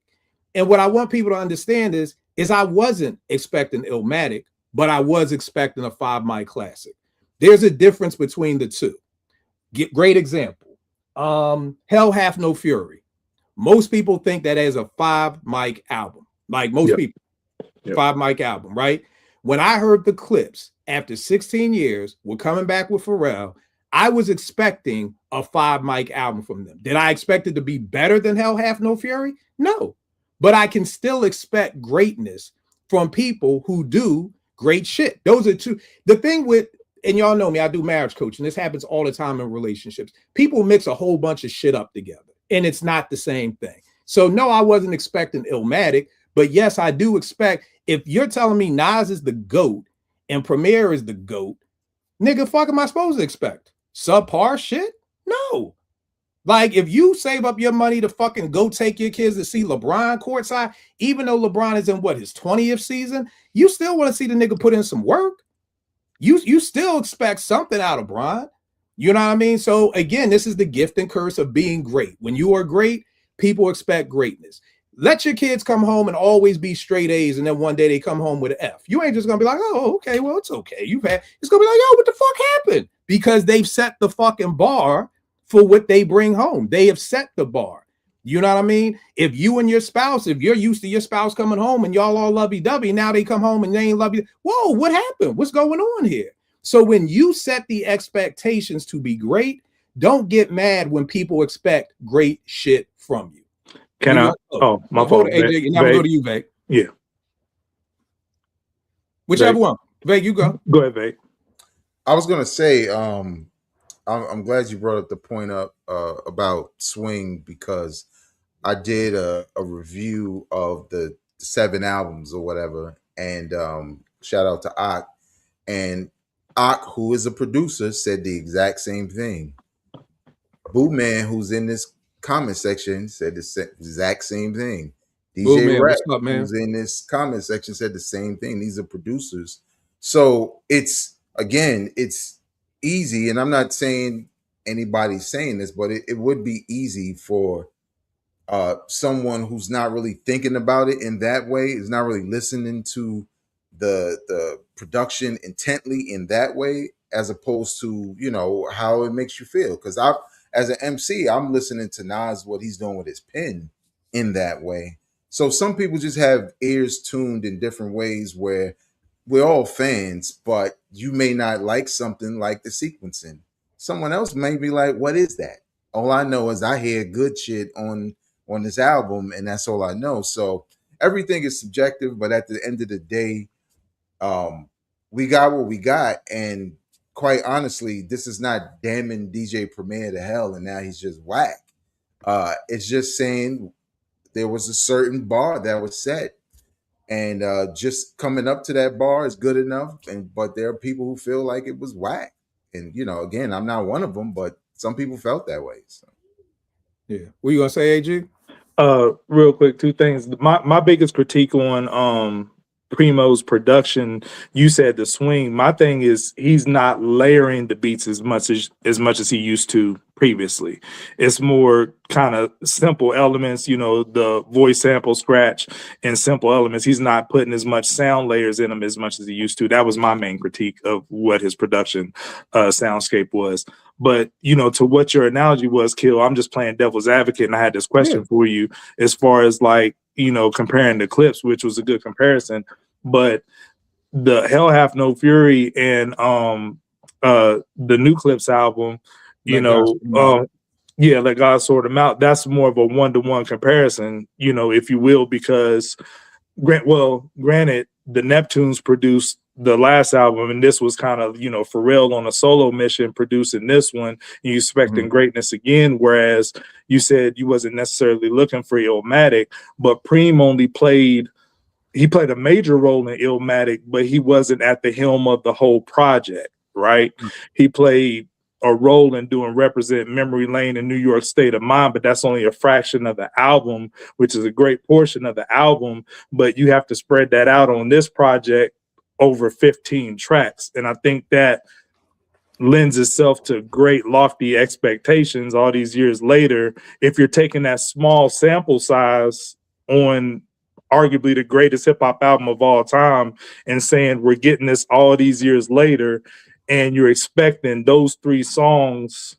And what I want people to understand is I wasn't expecting Illmatic, but I was expecting a 5 mic classic. There's a difference between the two. Great example. Hell Hath No Fury. Most people think that as a 5 mic album. Like most people. 5 mic album, right? When I heard the Clips after 16 years, we're coming back with Pharrell, I was expecting a 5 mic album from them. Did I expect it to be better than Hell Hath No Fury? No. But I can still expect greatness from people who do great shit. Those are two. The thing with, and y'all know me, I do marriage coaching. This happens all the time in relationships. People mix a whole bunch of shit up together, and it's not the same thing. So no, I wasn't expecting Illmatic, but yes, I do expect, if you're telling me Nas is the GOAT and Premier is the GOAT, nigga, fuck am I supposed to expect? Subpar shit? No. Like, if you save up your money to fucking go take your kids to see LeBron courtside, even though LeBron is in his 20th season, you still want to see the nigga put in some work. You still expect something out of Bron. You know what I mean? So again, this is the gift and curse of being great. When you are great, people expect greatness. Let your kids come home and always be straight A's, and then one day they come home with an F. You ain't just gonna be like, oh, okay, well, it's okay. It's gonna be like, yo, what the fuck happened? Because they've set the fucking bar for what they bring home. They have set the bar. You know what I mean? If you and your spouse, if you're used to your spouse coming home and y'all all lovey-dovey, now they come home and they ain't lovey. Whoa, what happened? What's going on here? So when you set the expectations to be great, don't get mad when people expect great shit from you.
Can I? Oh, my fault.
AJ, now we go to you, Veg.
Yeah.
Whichever one. Veg, you go.
Go ahead, Veg.
I was gonna say, I'm glad you brought up the point about Swing, because I did a review of the 7 albums or whatever, and shout out to Ak. And Ak, who is a producer, said the exact same thing. Boo Man, who's in this comment section, said the exact same thing. DJ Rap, who's in this comment section, said the same thing. These are producers. So it's easy, and I'm not saying anybody's saying this, but it would be easy for someone who's not really thinking about it in that way, is not really listening to the production intently in that way, as opposed to, you know, how it makes you feel. Because as an MC, I'm listening to Nas, what he's doing with his pen in that way. So some people just have ears tuned in different ways, where we're all fans, but you may not like something like the sequencing. Someone else may be like, what is that? All I know is I hear good shit on this album, and that's all I know. So everything is subjective, but at the end of the day, we got what we got. And quite honestly, this is not damning DJ Premier to hell and now he's just whack. It's just saying there was a certain bar that was set, and just coming up to that bar is good enough. But there are people who feel like it was whack. And, you know, again, I'm not one of them, but some people felt that way. So.
Yeah. What you gonna say, AG?
Real quick, 2 things. My biggest critique on Primo's production, you said the swing. My thing is he's not layering the beats as much as he used to previously. It's more kind of simple elements, you know, the voice sample, scratch, and simple elements. He's not putting as much sound layers in them as much as he used to. That was my main critique of what his production soundscape was. But to what your analogy was, Kill, I'm just playing devil's advocate, and I had this question for you as far as like comparing the clips, which was a good comparison. But the Hell Hath No Fury and the New Clips album, Let God Sort Them Out. That's more of a 1-to-1 comparison, if you will, because granted, the Neptunes produced the last album, and this was kind of Pharrell on a solo mission producing this one, and you expecting greatness again. Whereas you said you wasn't necessarily looking for Illmatic, but Preem only played a major role in Illmatic, but he wasn't at the helm of the whole project, right? He played a role in doing Represent Memory Lane and New York State of Mind, but that's only a fraction of the album, which is a great portion of the album. But you have to spread that out on this project over 15 tracks. And I think that lends itself to great lofty expectations all these years later. If you're taking that small sample size on arguably the greatest hip hop album of all time and saying we're getting this all these years later, and you're expecting those 3 songs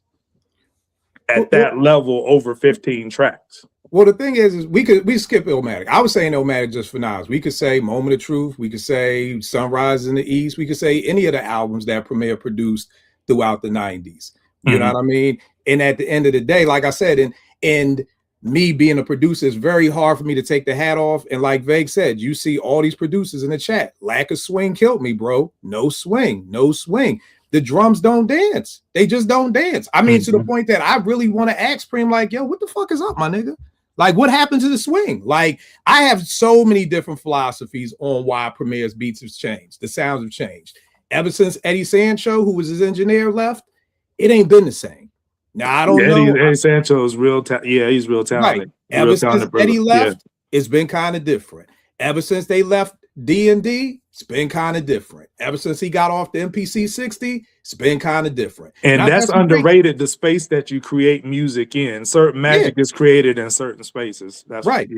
at that level over 15 tracks.
Well, the thing is we skip Illmatic. I was saying Illmatic just for now. We could say Moment of Truth. We could say Sunrise in the East. We could say any of the albums that Premier produced throughout the 90s. You know what I mean? And at the end of the day, like I said, and me being a producer, it's very hard for me to take the hat off. And like Vague said, you see all these producers in the chat. Lack of swing killed me, bro. No swing, no swing. The drums don't dance. They just don't dance. I mean, to the point that I really want to ask Preem, like, yo, what the fuck is up, my nigga? Like, what happened to the swing? Like, I have so many different philosophies on why Premier's beats have changed. The sounds have changed. Ever since Eddie Sancho, who was his engineer, left, it ain't been the same. Now, I don't know.
Eddie Sancho is real. He's real talented.
Right. Ever since Eddie left, it's been kind of different. Ever since they left D&D, it's been kind of different. Ever since he got off the MPC 60, it's been kind of different.
And that's underrated, the space that you create music in. Certain magic is created in certain spaces. That's
right.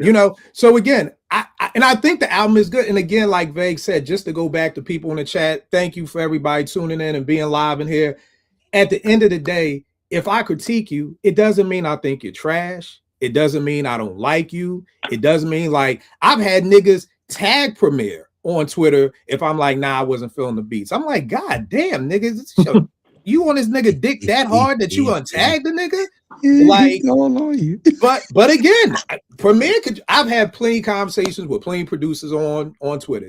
So again, I think the album is good. And again, like Vague said, just to go back to people in the chat, thank you for everybody tuning in and being live in here. At the end of the day, if I critique you, it doesn't mean I think you're trash. It doesn't mean I don't like you. It doesn't mean like I've had niggas tag Premier on Twitter if I'm like, nah, I wasn't feeling the beats. I'm like, God damn, niggas, you want this nigga dick that hard that you untag the nigga? Like, but again, Premier I've had plenty of conversations with plenty of producers on Twitter.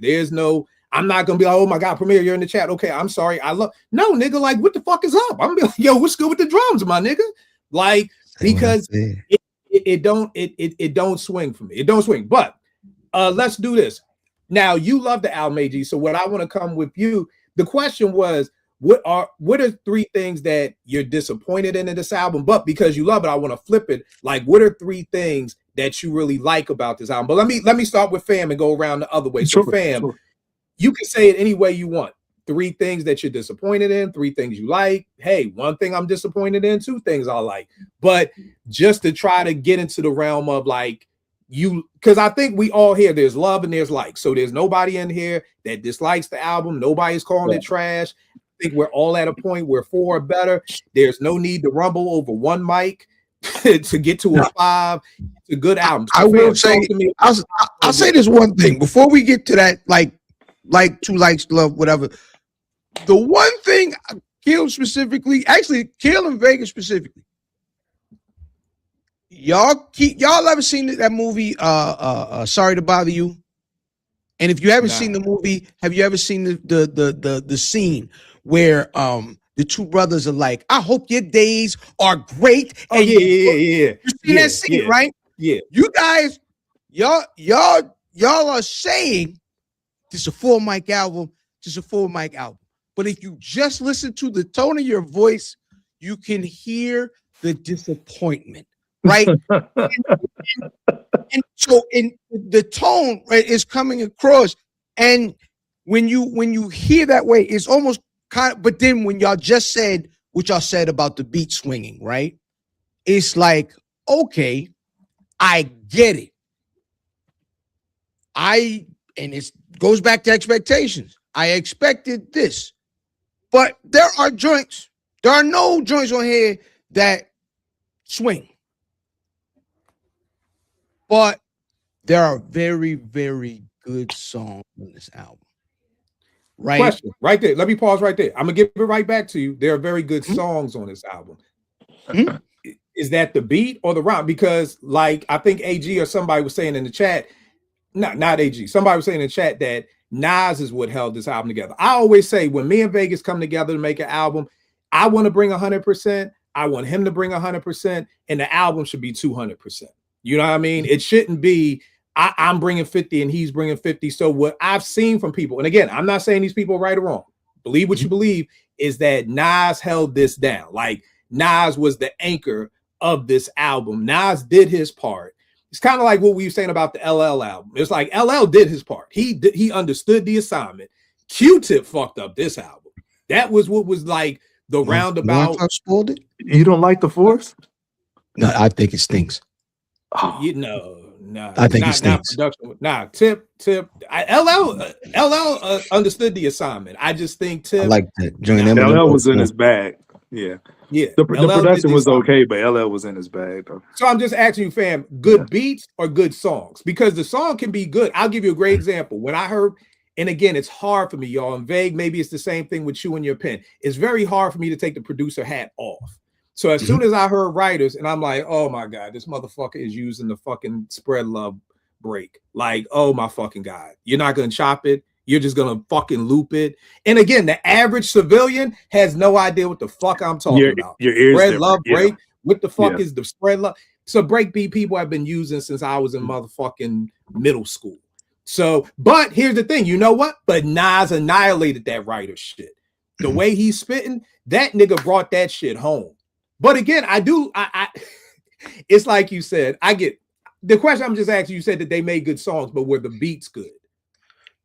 I'm not gonna be like, oh my God, Premier, you're in the chat. Okay, I'm sorry. No, nigga, like, what the fuck is up? I'm gonna be like, yo, what's good with the drums, my nigga? Like, because it don't swing for me. It don't swing. But let's do this. Now, you love the album, AG. So what I want to come with you, the question was, what are 3 things that you're disappointed in this album? But because you love it, I want to flip it. Like, what are 3 things that you really like about this album? But let me start with Fam and go around the other way. So Fam, you can say it any way you want. 3 things that you're disappointed in, 3 things you like. Hey, 1 thing I'm disappointed in, 2 things I like. But just to try to get into the realm of like, because I think we all here, there's love and there's like. So there's nobody in here that dislikes the album. Nobody's calling it trash. I think we're all at a point where 4 are better. There's no need to rumble over 1 mic to get to a 5. It's a good album. So
I will say, I'll say this one thing before we get to that, like 2 likes, love, whatever. The one thing, Kill specifically, actually, Kill and Vegas specifically, y'all ever seen that movie Sorry to Bother You? And if you haven't seen the movie, have you ever seen the scene where the 2 brothers are like, I hope your days are great?
Oh, yeah.
You seen that scene, right?
Yeah.
You guys, y'all are saying this is a full mic album. But if you just listen to the tone of your voice, you can hear the disappointment, right? and so the tone, right, is coming across. And when you hear that way, it's almost kind of, but then when y'all just said what y'all said about the beat swinging, right? It's like, okay, I get it. And it goes back to expectations. I expected this. But there are joints There are no joints on here that swing. But there are very, very good songs on this album. Right?
Question right there. Let me pause right there. I'm gonna give it right back to you. There are very good
Mhm.
songs on this album.
Mhm.
Is that the beat or the rhyme? Because, like, I think AG or somebody was saying in the chat, not AG, somebody was saying in the chat that Nas is what held this album together. I always say when me and Vegas come together to make an album, I want to bring 100%. I want him to bring 100%, and the album should be 200%. You know what I mean? It shouldn't be I'm bringing 50 and he's bringing 50. So what I've seen from people, and again, I'm not saying these people are right or wrong. Believe what you believe, is that Nas held this down. Like, Nas was the anchor of this album. Nas did his part. It's kind of like what we were saying about the LL album. It's like LL did his part. He understood the assignment. Q-Tip fucked up this album. That was what was like the roundabout.
I spoiled it?
You don't like The Force?
No, I think it stinks.
Oh,
You know, no,
I think it
not
stinks.
production. Nah, Tip. LL understood the assignment. I just think Tip.
I like that. Join
Nah,
them.
LL was in his bag. Yeah.
Yeah,
The
LL did
production
the
was
assignment.
okay, but LL was in his bag, though.
So I'm just asking you, fam, good beats or good songs? Because the song can be good. I'll give you a great example. When I heard, and again, it's hard for me, y'all. And Vague, maybe it's the same thing with you and your pen. It's very hard for me to take the producer hat off. So as soon as I heard Writers, and I'm like, oh my God, this motherfucker is using the fucking Spread Love break. Like, oh my fucking God. You're not going to chop it. You're just going to fucking loop it. And again, the average civilian has no idea what the fuck I'm talking about.
Your ears
Spread
different.
Love
Yeah.
break. What the fuck
Yeah.
is the Spread Love? So breakbeat people have been using since I was in motherfucking middle school. So, but here's the thing, you know what? But Nas annihilated that writer shit. The way he's spitting, that nigga brought that shit home. But again, I it's like you said, I get the question I'm just asking. You said that they made good songs, but were the beats good?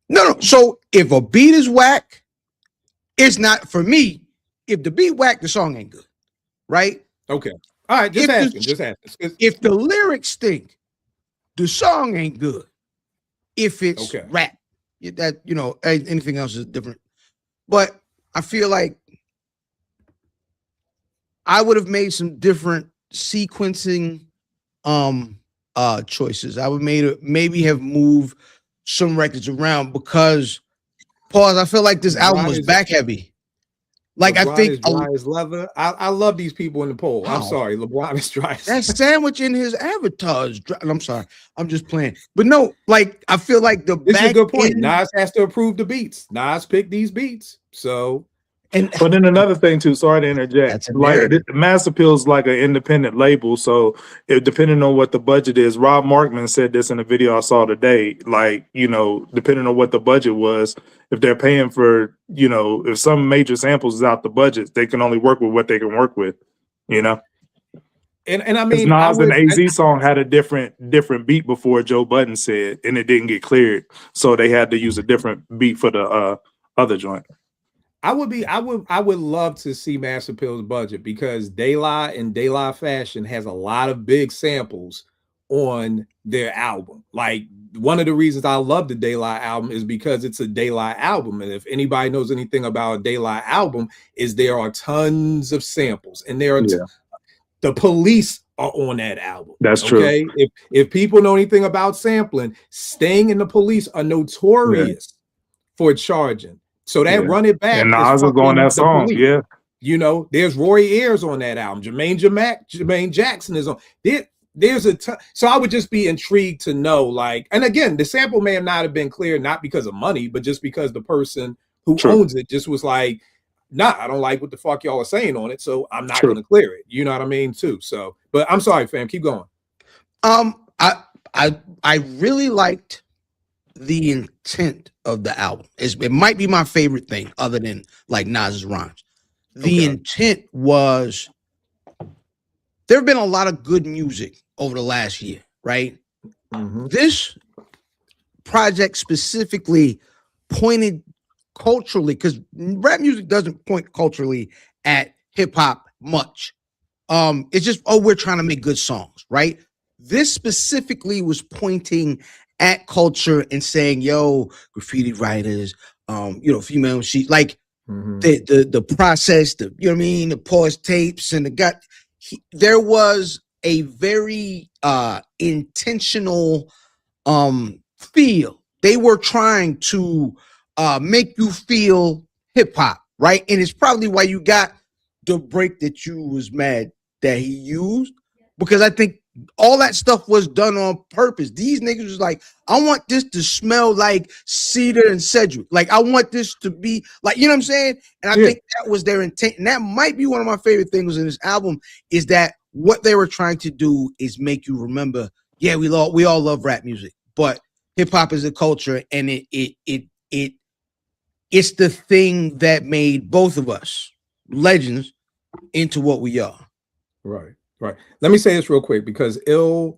No. So if a beat is whack, it's not for me. If the beat whack, the song ain't good. Right?
Okay. All right, just
If
asking,
the-
just asking.
If the lyrics stink, the song ain't good. If it's
Okay.
rap, that anything else is different. But I feel like I would have made some different sequencing choices. I would maybe have moved some records around because pause. I feel like this album was back heavy. Like I
LeBron
think
is dry as leather. I love these people in the poll. I'm
Wow.
sorry, LeBron is dry. as
that sandwich in his avatar is dry. I'm sorry. I'm just playing. But no, like I feel like the
This is a
back
good point.
end-
Nas has to approve the beats. Nas picked these beats. So
and
But then another thing too, sorry to interject.
That's a
Like
narrative.
Mass Appeal is like an independent label, so it depending on what the budget is. Rob Markman said this in a video I saw today. Like, depending on what the budget was, if they're paying for, if some major samples is out the budget, they can only work with what they can work with.
and I
Because
mean,
Nas and AZ song had a different beat before Joe Budden said, and it didn't get cleared, so they had to use a different beat for the other joint.
I would love to see Mass Appeal's budget because De La and De La Fashion has a lot of big samples on their album. Like one of the reasons I love the De La album is because it's a De La album. And if anybody knows anything about a De La album, is there are tons of samples and there are the Police are on that album.
That's true.
Okay. If people know anything about sampling, Sting and the Police are notorious for charging. So that Run It Back.
And Nas is on that song.
Police.
Yeah.
There's Roy Ayers on that album. Jermaine Jackson is on. There's a ton. So I would just be intrigued to know, like, and again, the sample may not have been clear, not because of money, but just because the person who owns it just was like, nah, I don't like what the fuck y'all are saying on it, so I'm not going to clear it. You know what I mean, too. So, but I'm sorry, fam, keep going.
I really liked the intent of the album. It might be my favorite thing other than like Nas's rhymes. The intent was there have been a lot of good music over the last year, right? This project specifically pointed culturally, because rap music doesn't point culturally at hip hop much. It's just, we're trying to make good songs, right? This specifically was pointing at culture and saying, yo, graffiti writers, female, she like the process, you know what I mean, the pause tapes and there was a very intentional feel. They were trying to make you feel hip hop, right? And it's probably why you got the break that you was mad that he used, because I think all that stuff was done on purpose. These niggas was like, I want this to smell like cedar and Cedric. Like, I want this to be like, you know what I'm saying? And I think that was their intent. And that might be one of my favorite things in this album, is that what they were trying to do is make you remember, yeah, we all love rap music, but hip hop is a culture, and it's the thing that made both of us legends into what we are.
Right. Right. Let me say this real quick, because Will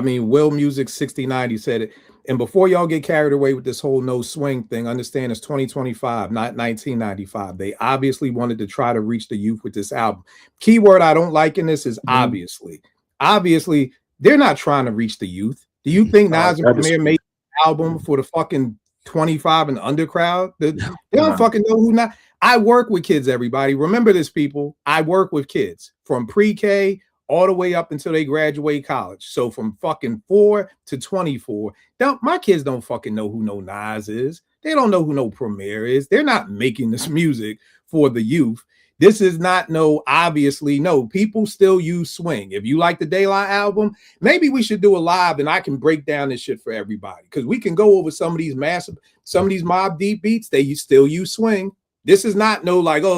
Music 6090 said it. And before y'all get carried away with this whole no swing thing, understand it's 2025, not 1995. They obviously wanted to try to reach the youth with this album. Keyword I don't like in this is obviously. Obviously, they're not trying to reach the youth. Do you think Nas and Premier made an album for the fucking 25 and under crowd? They don't fucking know who not. I work with kids, everybody. Remember this, people. I work with kids from pre-K all the way up until they graduate college. So from fucking 4 to 24. My kids don't fucking know who no Nas is. They don't know who no Premier is. They're not making this music for the youth. This is not obviously, people still use swing. If you like the De La album, maybe we should do a live and I can break down this shit for everybody. Because we can go over some of these Mobb Deep beats. They still use swing. This is not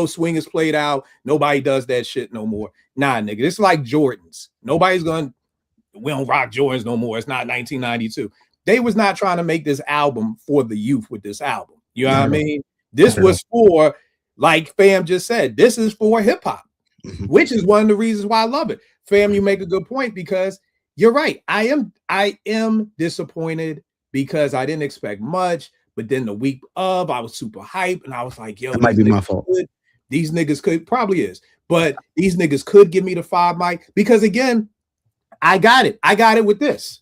swing is played out. Nobody does that shit no more. Nah, nigga. It's like Jordans. We don't rock Jordans no more. It's not 1992. They was not trying to make this album for the youth with this album. You know what I mean? This was for, like Fam just said, this is for hip hop, which is one of the reasons why I love it. Fam, you make a good point, because you're right. I am disappointed because I didn't expect much. But then the week of, I was super hyped, and I was like, yo,
that might be my fault.
These niggas but these niggas could give me the 5 mic, because again, I got it with this.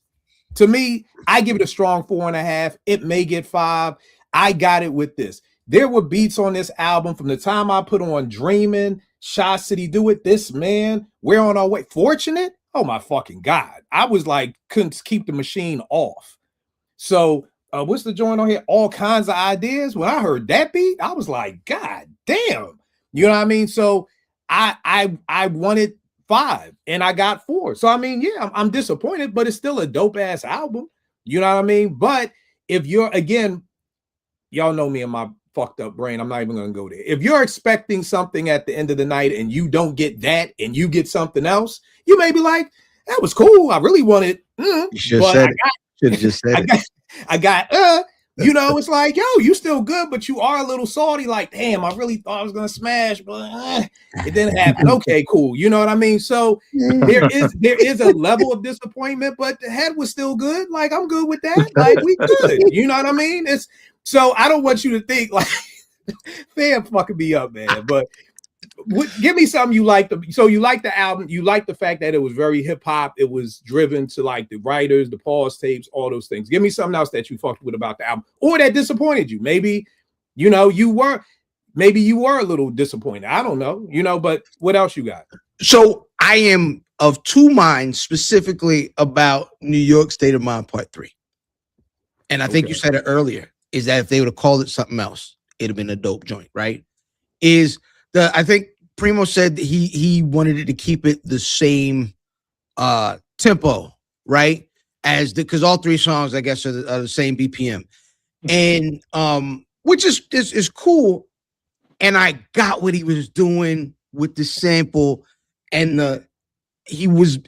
To me, I give it a strong 4.5. It may get 5. I got it with this. There were beats on this album from the time I put on Dreamin', Shy City Do It, This Man, We're on Our Way, Fortunate. Oh my fucking God. I was like, couldn't keep the machine off. So what's the joint on here? All Kinds of Ideas. When I heard that beat, I was like, God damn. You know what I mean? So I wanted 5 and I got 4. So I mean, yeah, I'm disappointed, but it's still a dope ass album. You know what I mean? But if you're, again, y'all know me and my fucked up brain, I'm not even gonna go there. If you're expecting something at the end of the night and you don't get that and you get something else, you may be like, that was cool. I really wanted.
You should have just said it.
I got, you know, it's like, yo, you still good, but you are a little salty. Like, damn, I really thought I was gonna smash, but it didn't happen. Okay, cool. You know what I mean? So there is a level of disappointment, but the head was still good. Like, I'm good with that. Like, we good. You know what I mean? It's so I don't want you to think like, Fam fucking me up, man. But give me something you like. So you like the album. You like the fact that it was very hip hop. It was driven to like the writers, the pause tapes, all those things. Give me something else that you fucked with about the album, or that disappointed you. Maybe, you know, you were a little disappointed. I don't know, you know, but what else you got?
So I am of two minds specifically about New York State of Mind Part 3. And I think you said it earlier, is that if they would have called it something else, it'd have been a dope joint, right? I think Primo said that he wanted it to keep it the same tempo, right? Because all 3 songs, I guess, are the same BPM. And which is cool. And I got what he was doing with the sample, and he was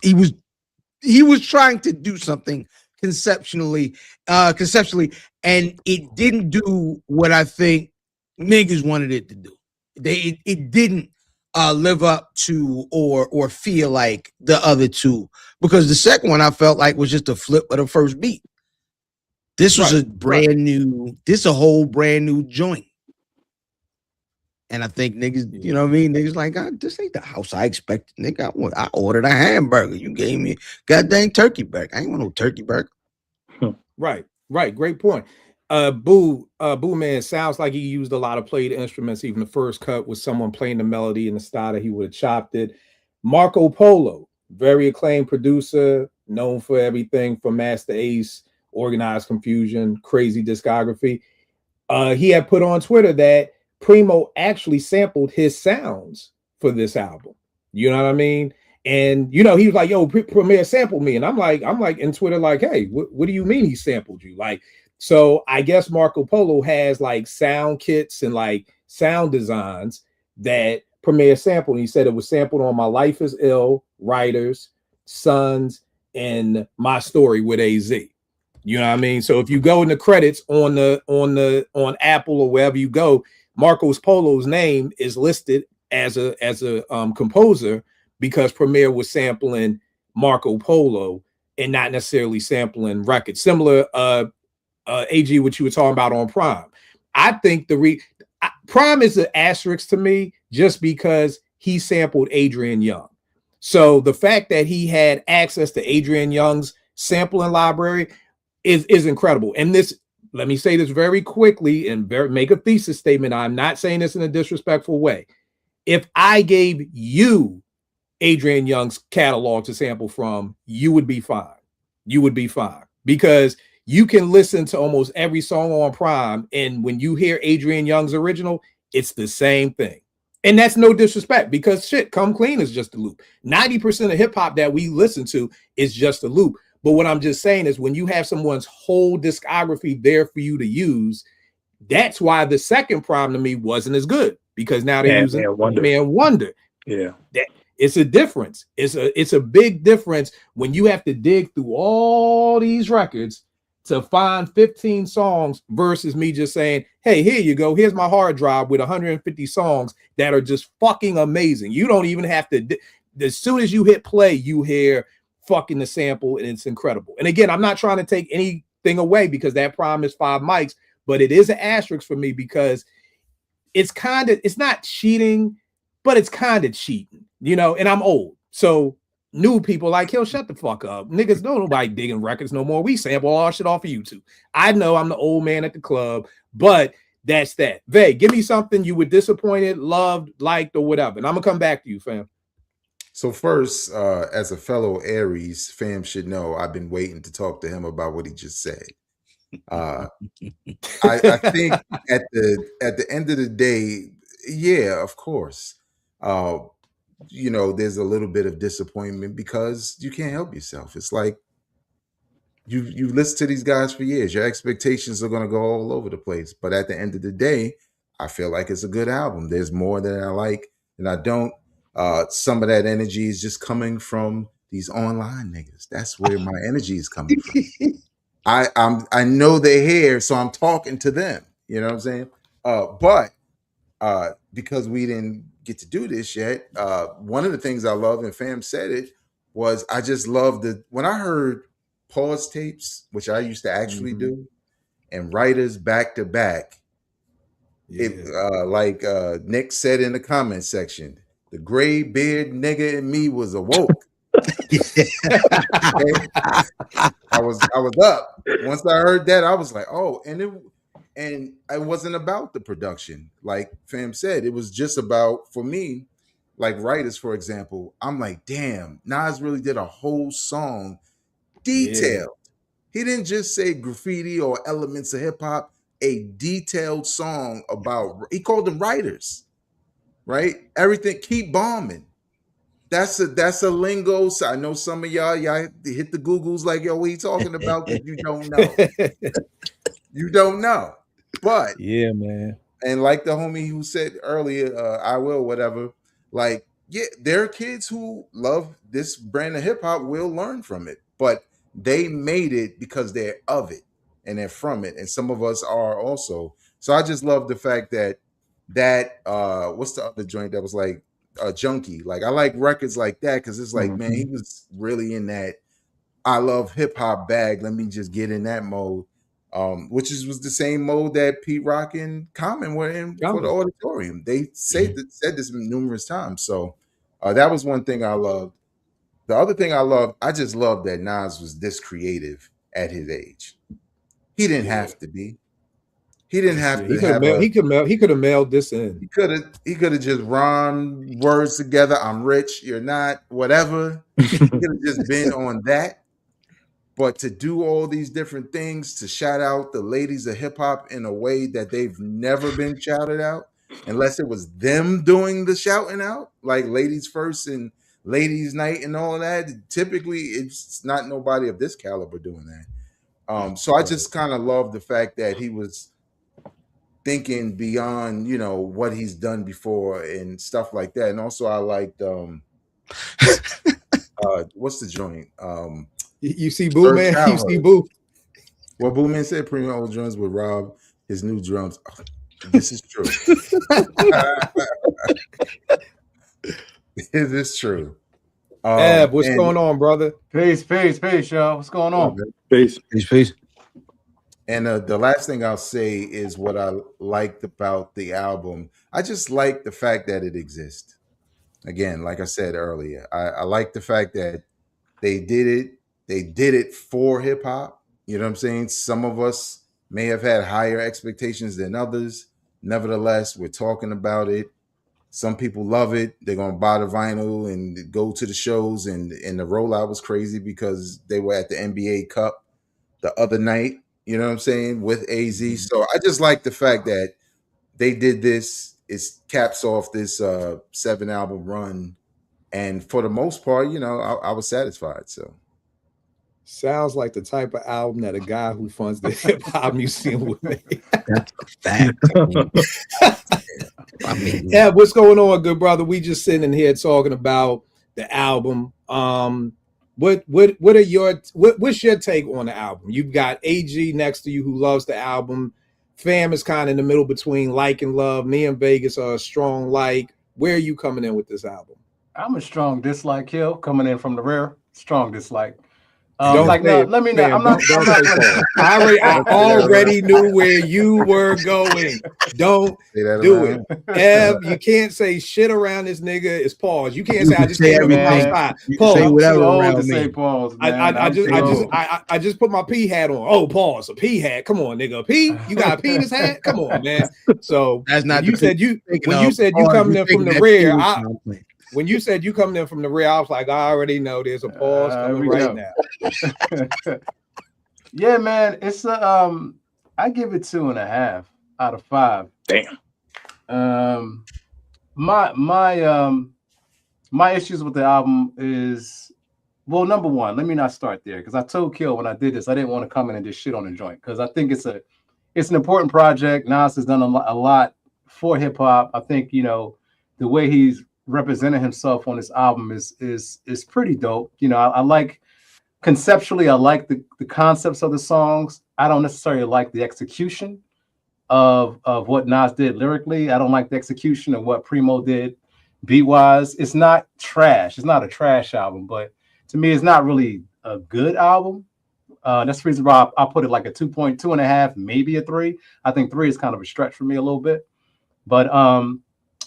trying to do something conceptually, and it didn't do what I think niggas wanted it to do. It didn't live up to or feel like the other two, because the second one I felt like was just a flip of the first beat. This was a whole brand new joint. And I think niggas, you know what I mean? Niggas like, this ain't the house I expected. Nigga, I ordered a hamburger. You gave me a goddamn turkey burger. I ain't want no turkey burger.
Right. Great point. Boo Man sounds like he used a lot of played instruments. Even the first cut was someone playing the melody in the style that he would have chopped it. Marco Polo, very acclaimed producer, known for everything from Master Ace, Organized Confusion, crazy discography. He had put on Twitter that Primo actually sampled his sounds for this album. You know what I mean? And he was like, "Yo, Premier sampled me," and I'm like in Twitter, like, "Hey, what do you mean he sampled you?" Like, so I guess Marco Polo has like sound kits and like sound designs that Premier sampled. And he said it was sampled on My Life Is Ill, Writers, Sons, and My Story with AZ. You know what I mean? So if you go in the credits on Apple or wherever you go, Marcos Polo's name is listed as a composer because Premier was sampling Marco Polo and not necessarily sampling records. Similar, AG, what you were talking about on Prime. I think Prime is an asterisk to me just because he sampled Adrian Young. So the fact that he had access to Adrian Young's sampling library is incredible. And this, let me say this very quickly and make a thesis statement. I'm not saying this in a disrespectful way. If I gave you Adrian Young's catalog to sample from, you would be fine. You would be fine because you can listen to almost every song on Prime, and when you hear Adrian Young's original, it's the same thing. And that's no disrespect because shit, Come Clean is just a loop. 90% of hip hop that we listen to is just a loop. But what I'm just saying is when you have someone's whole discography there for you to use, that's why the second Prime to me wasn't as good because now they're using Man Wonder.
Yeah.
It's a difference. It's a big difference when you have to dig through all these records to find 15 songs versus me just saying, hey, here you go. Here's my hard drive with 150 songs that are just fucking amazing. You don't even have to, as soon as you hit play, you hear fucking the sample and it's incredible. And again, I'm not trying to take anything away because that Prime is 5 mics, but it is an asterisk for me because it's not cheating, but it's kind of cheating, and I'm old. So new people like, he'll shut the fuck up. Niggas, don't nobody digging records no more. We sample all our shit off of YouTube. I know I'm the old man at the club, but that's that. Vay, give me something you were disappointed, loved, liked, or whatever. And I'm gonna come back to you, fam.
So first, as a fellow Aries, fam should know I've been waiting to talk to him about what he just said. I think at the end of the day, yeah, of course, there's a little bit of disappointment because you can't help yourself. It's like you listen to these guys for years. Your expectations are going to go all over the place. But at the end of the day, I feel like it's a good album. There's more that I like and I don't. Some of that energy is just coming from these online niggas. That's where my energy is coming from. I know they're here, so I'm talking to them. You know what I'm saying? But because we didn't get to do this yet, one of the things I love, and fam said it, was I just love when I heard pause tapes, which I used to actually do, and writers back to back. Like Nick said in the comment section, the gray beard nigga in me was awoke. I was up. Once I heard that, I was like, oh, and it wasn't about the production. Like fam said, it was just about, for me, like writers, for example, I'm like, damn, Nas really did a whole song detailed. He didn't just say graffiti or elements of hip hop, a detailed song about, he called them writers, right? Everything, keep bombing. That's a lingo. So I know some of y'all hit the Googles like, yo, what you talking about? Because you don't know. You don't know. But
yeah, man.
And like the homie who said earlier, I will, whatever. Like, yeah, there are kids who love this brand of hip hop, will learn from it, but they made it because they're of it and they're from it. And some of us are also. So I just love the fact that what's the other joint that was like Junkie? Like, I like records like that because it's like, man, he was really in that I love hip hop bag. Let me just get in that mode. Which was the same mode that Pete Rock and Common were in for the auditorium. They said this numerous times. So that was one thing I loved. The other thing I loved, I just loved that Nas was this creative at his age. He didn't have to be. He didn't have to have
he could have mailed this in.
He could have just rhymed words together. I'm rich, you're not, whatever. He could have just been on that. But to do all these different things, to shout out the ladies of hip hop in a way that they've never been shouted out, unless it was them doing the shouting out, like Ladies First and Ladies Night and all of that. Typically, it's not nobody of this caliber doing that. So I just kind of love the fact that he was thinking beyond, what he's done before and stuff like that. And also I liked what's the joint?
You see Boo, man. You see Boo.
Well, Boo Man said Primo drums would rob his new drums. Oh, this is true. This is true.
Ab, what's going on, brother?
Peace, y'all. What's going on?
Peace.
And the last thing I'll say is what I liked about the album. I just like the fact that it exists. Again, like I said earlier, I like the fact that they did it. They did it for hip hop. You know what I'm saying? Some of us may have had higher expectations than others. Nevertheless, we're talking about it. Some people love it. They're going to buy the vinyl and go to the shows. And the rollout was crazy because they were at the NBA Cup the other night. You know what I'm saying? With AZ. So I just like the fact that they did this. It caps off this 7-album run. And for the most part, I was satisfied. So
sounds like the type of album that a guy who funds the hip hop museum would make.
That's a fact. I mean,
yeah, what's going on, good brother? We just sitting here talking about the album. What's your take on the album? You've got AG next to you who loves the album. Fam is kind of in the middle between like and love. Me and Vegas are a strong like. Where are you coming in with this album?
I'm a strong dislike Hill coming in from the rear. Strong dislike.
Don't
like,
say
no,
it,
let me
fam.
know. I'm not.
Don't say that. I already knew where you were going. Don't do it. Ev, you can't say shit around this nigga. It's pause. You can't say I just came from outside. Pause.
Say whatever around
to
me.
say pause, man.
I just put my P hat on. Oh, pause. A P hat. Come on, nigga. P? You got a penis hat? Come on, man. So
That's not
you
the
said you when you said you coming in from the rear. When you said you coming in from the rear, I was like, I already know there's a pause coming right now.
Yeah, man, it's I give it 2.5 out of 5.
Damn.
My issues with the album is, well, number one, let me not start there because I told Kill when I did this I didn't want to come in and just shit on the joint because I think it's an important project. Nas has done a lot for hip hop. I think the way he's represented himself on this album is pretty dope. I like conceptually, I like the concepts of the songs. I don't necessarily like the execution of what Nas did lyrically. I don't like the execution of what Primo did beat-wise. It's not trash. It's not a trash album, but to me, it's not really a good album. That's the reason why I put it like a 2.5, maybe a 3. I think 3 is kind of a stretch for me a little bit. But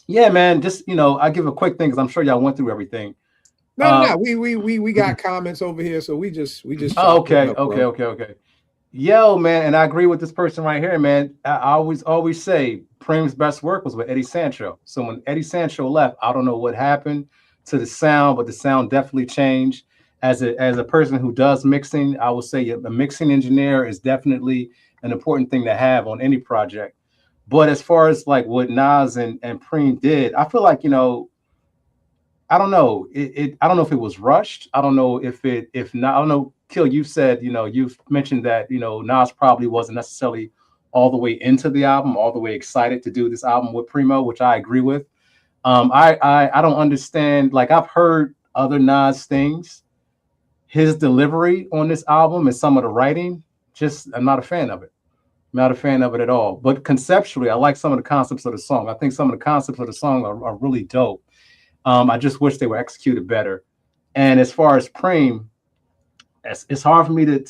yeah, man, just I give a quick thing because I'm sure y'all went through everything.
No, we got comments over here, so we just.
Oh, okay. Yo, man, and I agree with this person right here, man. I always say Preem's best work was with Eddie Sancho. So when Eddie Sancho left, I don't know what happened to the sound, but the sound definitely changed. As a person who does mixing, I will say a mixing engineer is definitely an important thing to have on any project. But as far as like what Nas and Preem did, I feel like, I don't know. I don't know if it was rushed. I don't know if not. I don't know. Kill, you said, you've mentioned that, Nas probably wasn't necessarily all the way into the album, all the way excited to do this album with Primo, which I agree with. I don't understand. Like I've heard other Nas things. His delivery on this album and some of the writing, I'm not a fan of it. Not a fan of it at all. But conceptually, I like some of the concepts of the song. I think some of the concepts of the song are really dope. I just wish they were executed better. And as far as Preem, it's hard for me to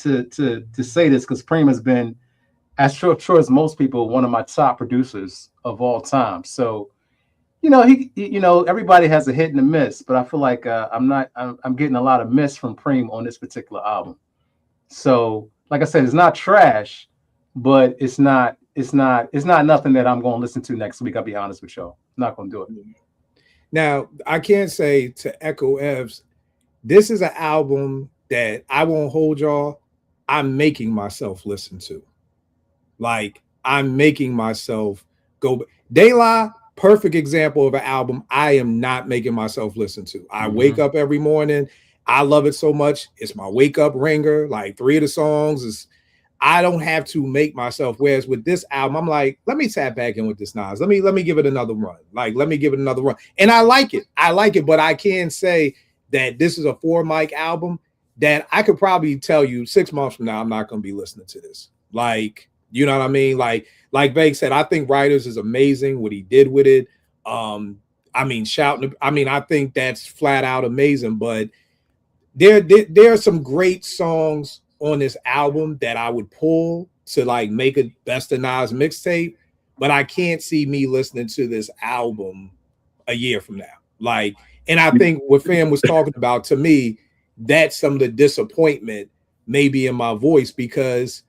say this because Preem has been, as sure as most people, one of my top producers of all time. So, everybody has a hit and a miss, but I feel like I'm getting a lot of miss from Preem on this particular album. So, like I said, it's not trash, but it's not it's not nothing that I'm going to listen to next week. I'll be honest with y'all. I'm not going to do it.
Now, I can't say to echo Ev's, this is an album that I won't hold y'all. I'm making myself listen to. Like, I'm making myself go. De La, perfect example of an album I am not making myself listen to. I wake up every morning. I love it so much. It's my wake up ringer. Like 3 of the songs is, I don't have to make myself. Whereas with this album, I'm like, let me tap back in with this Nas. Let me give it another run. Like, let me give it another run. And I like it. But I can say that this is a 4 mic album that I could probably tell you 6 months from now, I'm not going to be listening to this. Like, you know what I mean? Like Vague said, I think Writers is amazing, what he did with it. I think that's flat out amazing, but there are some great songs on this album that I would pull to like make a best of Nas mixtape, but I can't see me listening to this album a year from now. Like, and I think what Fam was talking about, to me, that's some of the disappointment maybe in my voice, because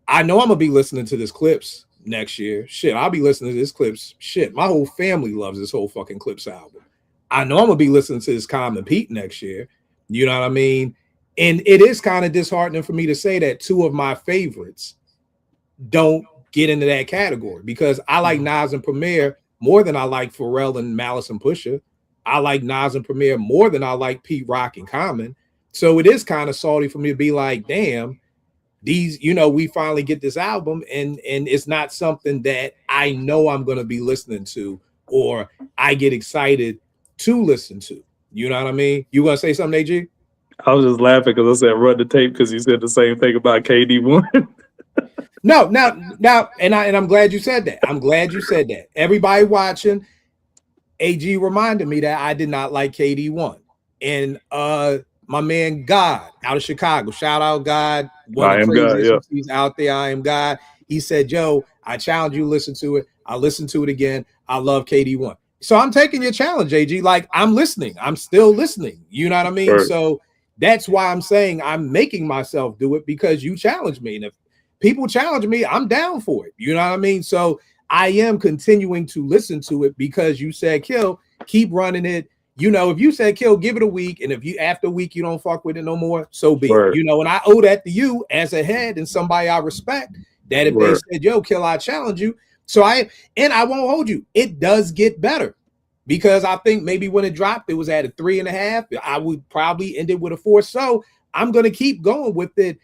I know I'm gonna be listening to this Clips next year. Shit, I'll be listening to this Clips. Shit, my whole family loves this whole fucking Clips album. I know I'm gonna be listening to this Common Pete next year. You know what I mean? And it is kind of disheartening for me to say that 2 of my favorites don't get into that category, because I like Nas and Premier more than I like Pharrell and Malice and Pusha. I like Nas and Premier more than I like Pete Rock and Common. So it is kind of salty for me to be like, damn, these, you know, we finally get this album and it's not something that I know I'm going to be listening to or I get excited to listen to. You know what I mean? You want to say something, AG?
I was just laughing because I said run the tape because you said the same thing about KD1.
No, now, and I'm glad you said that. I'm glad you said that. Everybody watching, AG reminded me that I did not like KD1. And my man God out of Chicago, shout out God.
I Am God, yeah.
He's out there. I Am God. He said, Joe, I challenge you to listen to it. I listened to it again. I love KD1. So I'm taking your challenge, AG. Like, I'm listening. I'm still listening. You know what I mean?
Sure.
So that's why I'm saying I'm making myself do it, because you challenged me. And if people challenge me, I'm down for it. You know what I mean? So I am continuing to listen to it because you said, Kill, keep running it. You know, if you said, Kill, give it a week. And if you, after a week, you don't fuck with it no more, so be it. You know, and I owe that to you as a head and somebody I respect, that if they said, yo, Kill, I challenge you. So I won't hold you. It does get better, because I think maybe when it dropped, it was at a 3.5. I would probably end it with a 4. So I'm going to keep going with it.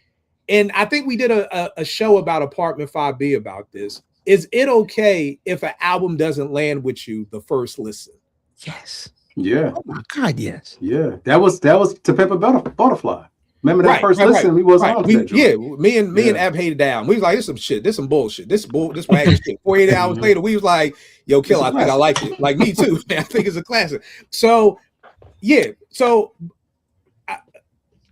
And I think we did a show about Apartment 5B about this. Is it okay if an album doesn't land with you the first listen?
Yes.
Yeah.
Oh my God, yes.
Yeah. That was To Pimp a Butterfly. Remember that first listen? We wasn't on that joint.
Yeah, me and Ab hated down. We was like, this some shit. This some bullshit. This wagon shit. 48 hours later, we was like, yo, Kill, I think I like it. Like, me too. I think it's a classic. So, yeah. So,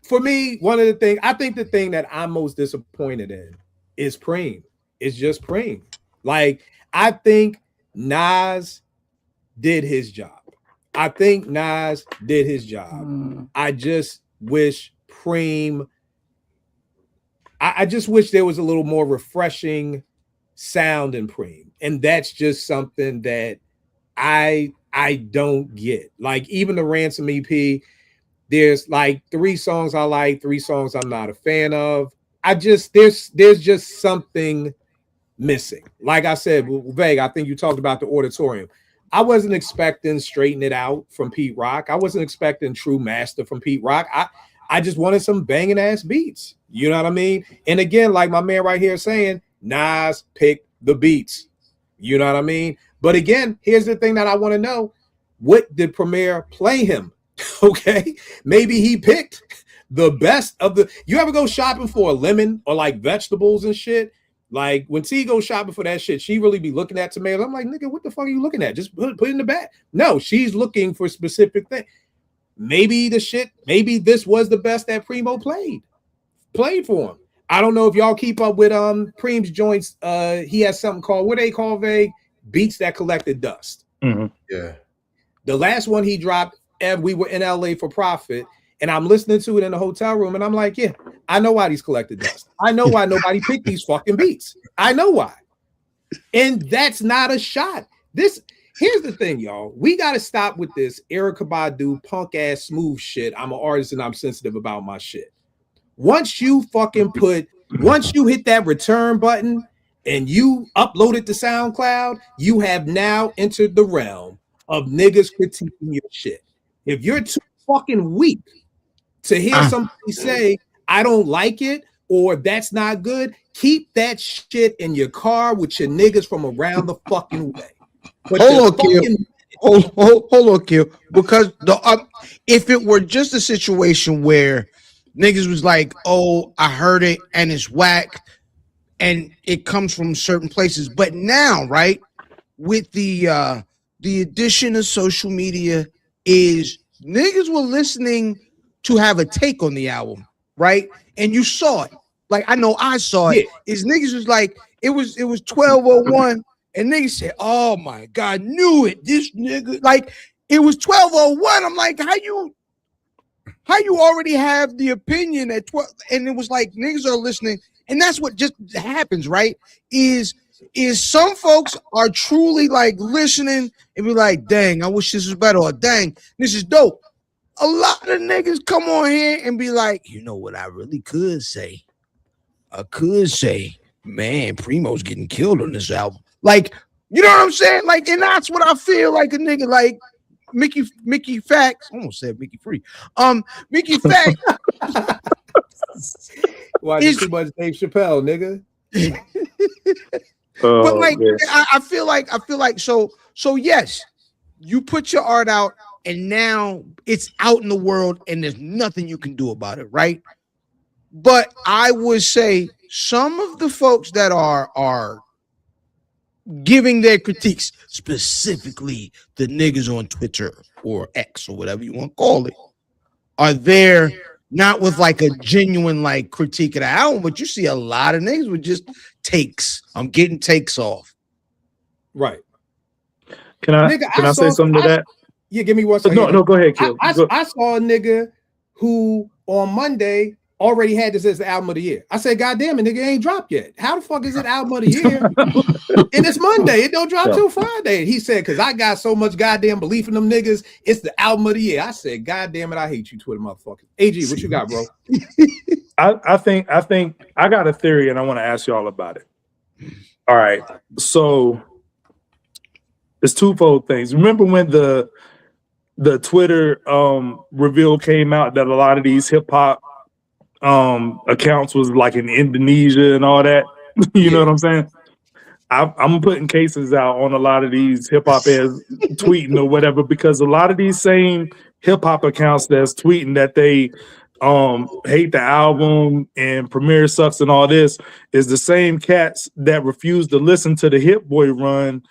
for me, one of the things, I think the thing that I'm most disappointed in is Preem. It's just Preem. Like, I think Nas did his job. I just wish Preem, I just wish there was a little more refreshing sound in Preem. And that's just something that I don't get. Like, even the Ransom EP, there's like 3 songs I like, 3 songs I'm not a fan of. There's just something missing. Like I said, Vague, I think you talked about the Auditorium. I wasn't expecting Straighten It Out from Pete Rock. I wasn't expecting True Master from Pete Rock. I just wanted some banging ass beats. You know what I mean? And again, like my man right here saying, Nas picked the beats. You know what I mean? But again, here's the thing that I want to know. What did Premier play him? Okay. Maybe he picked the best of the. You ever go shopping for a lemon or like vegetables and shit? Like when T goes shopping for that shit, she really be looking at tomatoes. I'm like, nigga, what the fuck are you looking at? Just put it in the bag. No, she's looking for specific things. Maybe this was the best that Primo played for him. I don't know if y'all keep up with Preem's joints. He has something called, what they call, Vague, Beats That Collected Dust.
Mm-hmm.
Yeah.
The last one he dropped, and we were in LA for Profit, and I'm listening to it in the hotel room, and I'm like, yeah, I know why these collected dust. I know why nobody picked these fucking beats. I know why. And that's not a shot. Here's the thing, y'all. We got to stop with this Erykah Badu punk ass smooth shit. I'm an artist and I'm sensitive about my shit. Once you hit that return button and you upload it to SoundCloud, you have now entered the realm of niggas critiquing your shit. If you're too fucking weak to hear somebody say, I don't like it, or that's not good, keep that shit in your car with your niggas from around the fucking way. But
hold on, Kill. Because if it were just a situation where niggas was like, oh, I heard it and it's whack and it comes from certain places. But now, right, with the addition of social media, is niggas were listening to have a take on the album, right? And you saw it. Like, I know I saw it. Is niggas was like, it was 12:01, and niggas said, oh my God, knew it. This nigga, like, it was 12:01. I'm like, how you already have the opinion at 12? And it was like niggas are listening, and that's what just happens, right? Is some folks are truly like listening and be like, dang, I wish this was better, or dang, this is dope. A lot of niggas come on here and be like, you know what I really could say? I could say, man, Primo's getting killed on this album. Like, you know what I'm saying? Like, and that's what I feel like a nigga like Mickey Facts. I almost said Mickey Free. Mickey Facts.
Watching too much Dave Chappelle, nigga.
But like, I feel like so yes, you put your art out and now it's out in the world and there's nothing you can do about it, right? But I would say some of the folks that are giving their critiques, specifically the niggas on Twitter or X or whatever you want to call it, are there not with like a genuine like critique of the album, but you see a lot of niggas with just takes. I'm getting takes off.
Right.
Can I say something to that?
Yeah, give me one second.
No, go ahead, Kill.
I saw a nigga who on Monday already had this as the album of the year. I said, God damn it, nigga ain't dropped yet. How the fuck is it album of the year? And it's Monday. It don't drop till Friday. He said, because I got so much goddamn belief in them niggas, it's the album of the year. I said, God damn it, I hate you, Twitter motherfuckers. AG, what you got, bro?
I think I got a theory and I want to ask y'all about it. All right. So it's twofold things. Remember when the Twitter reveal came out that a lot of these hip hop accounts was like in Indonesia and all that? You know what I'm saying? I'm putting cases out on a lot of these hip hop ass tweeting or whatever, because a lot of these same hip hop accounts that's tweeting that they hate the album and Premier sucks and all this is the same cats that refused to listen to the Hit Boy run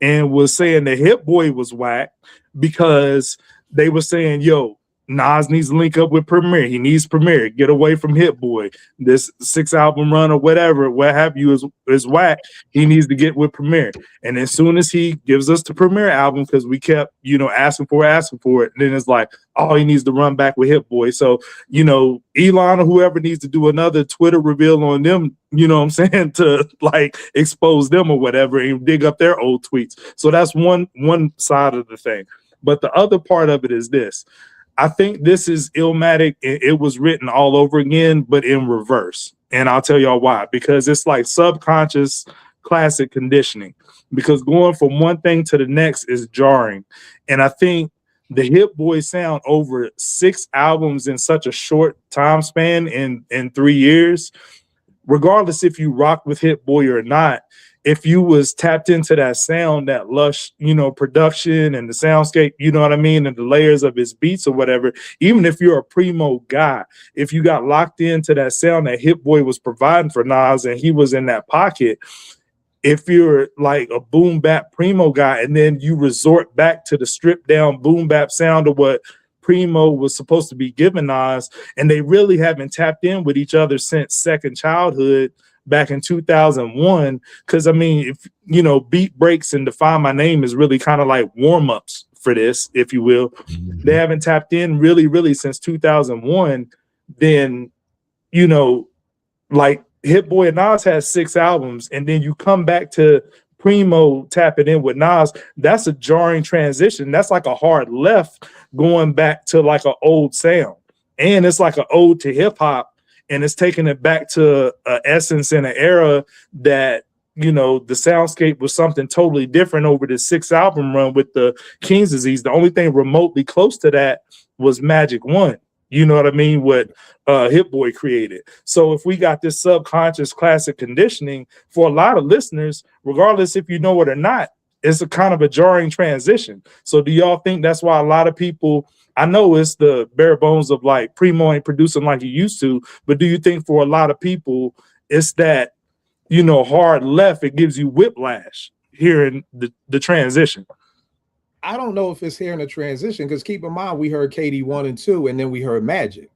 and was saying the Hit Boy was whack because they were saying, yo, Nas needs to link up with Premier. He needs Premier. Get away from Hit Boy. This 6 album run or whatever, what have you, is whack. He needs to get with Premier. And as soon as he gives us the Premier album, because we kept, asking for it, then it's like, oh, he needs to run back with Hit Boy. So, Elon or whoever needs to do another Twitter reveal on them, you know what I'm saying, to like expose them or whatever and dig up their old tweets. So that's one side of the thing. But the other part of it is this. I think this is Illmatic. It was written all over again, but in reverse. And I'll tell y'all why. Because it's like subconscious classic conditioning. Because going from one thing to the next is jarring. And I think the Hit Boy sound over 6 albums in such a short time span in 3 years, regardless if you rock with Hit Boy or not, if you was tapped into that sound, that lush, production and the soundscape, you know what I mean, and the layers of his beats or whatever, even if you're a Primo guy, if you got locked into that sound that Hit Boy was providing for Nas and he was in that pocket, if you're like a boom bap Primo guy and then you resort back to the stripped down boom bap sound of what Primo was supposed to be giving Nas, and they really haven't tapped in with each other since Second Childhood, back in 2001, because I mean, if Beat Breaks and Define My Name is really kind of like warm-ups for this, if you will. They haven't tapped in really since 2001. Then, like Hit Boy and Nas has 6 albums, and then you come back to Primo tapping in with Nas, that's a jarring transition. That's like a hard left going back to like an old sound. And it's like an ode to hip hop. And it's taking it back to an essence and an era that, you know, the soundscape was something totally different over the 6 album run with the King's Disease. The only thing remotely close to that was Magic One. You know what I mean? What Hit Boy created. So if we got this subconscious classic conditioning, for a lot of listeners, regardless if you know it or not, it's a kind of a jarring transition. So do y'all think that's why a lot of people, I know it's the bare bones of like Primo ain't producing like he used to, but do you think for a lot of people it's that, you know, hard left, it gives you whiplash hearing the transition?
I don't know if it's here in the transition, because keep in mind we heard KD 1 and 2, and then we heard Magic.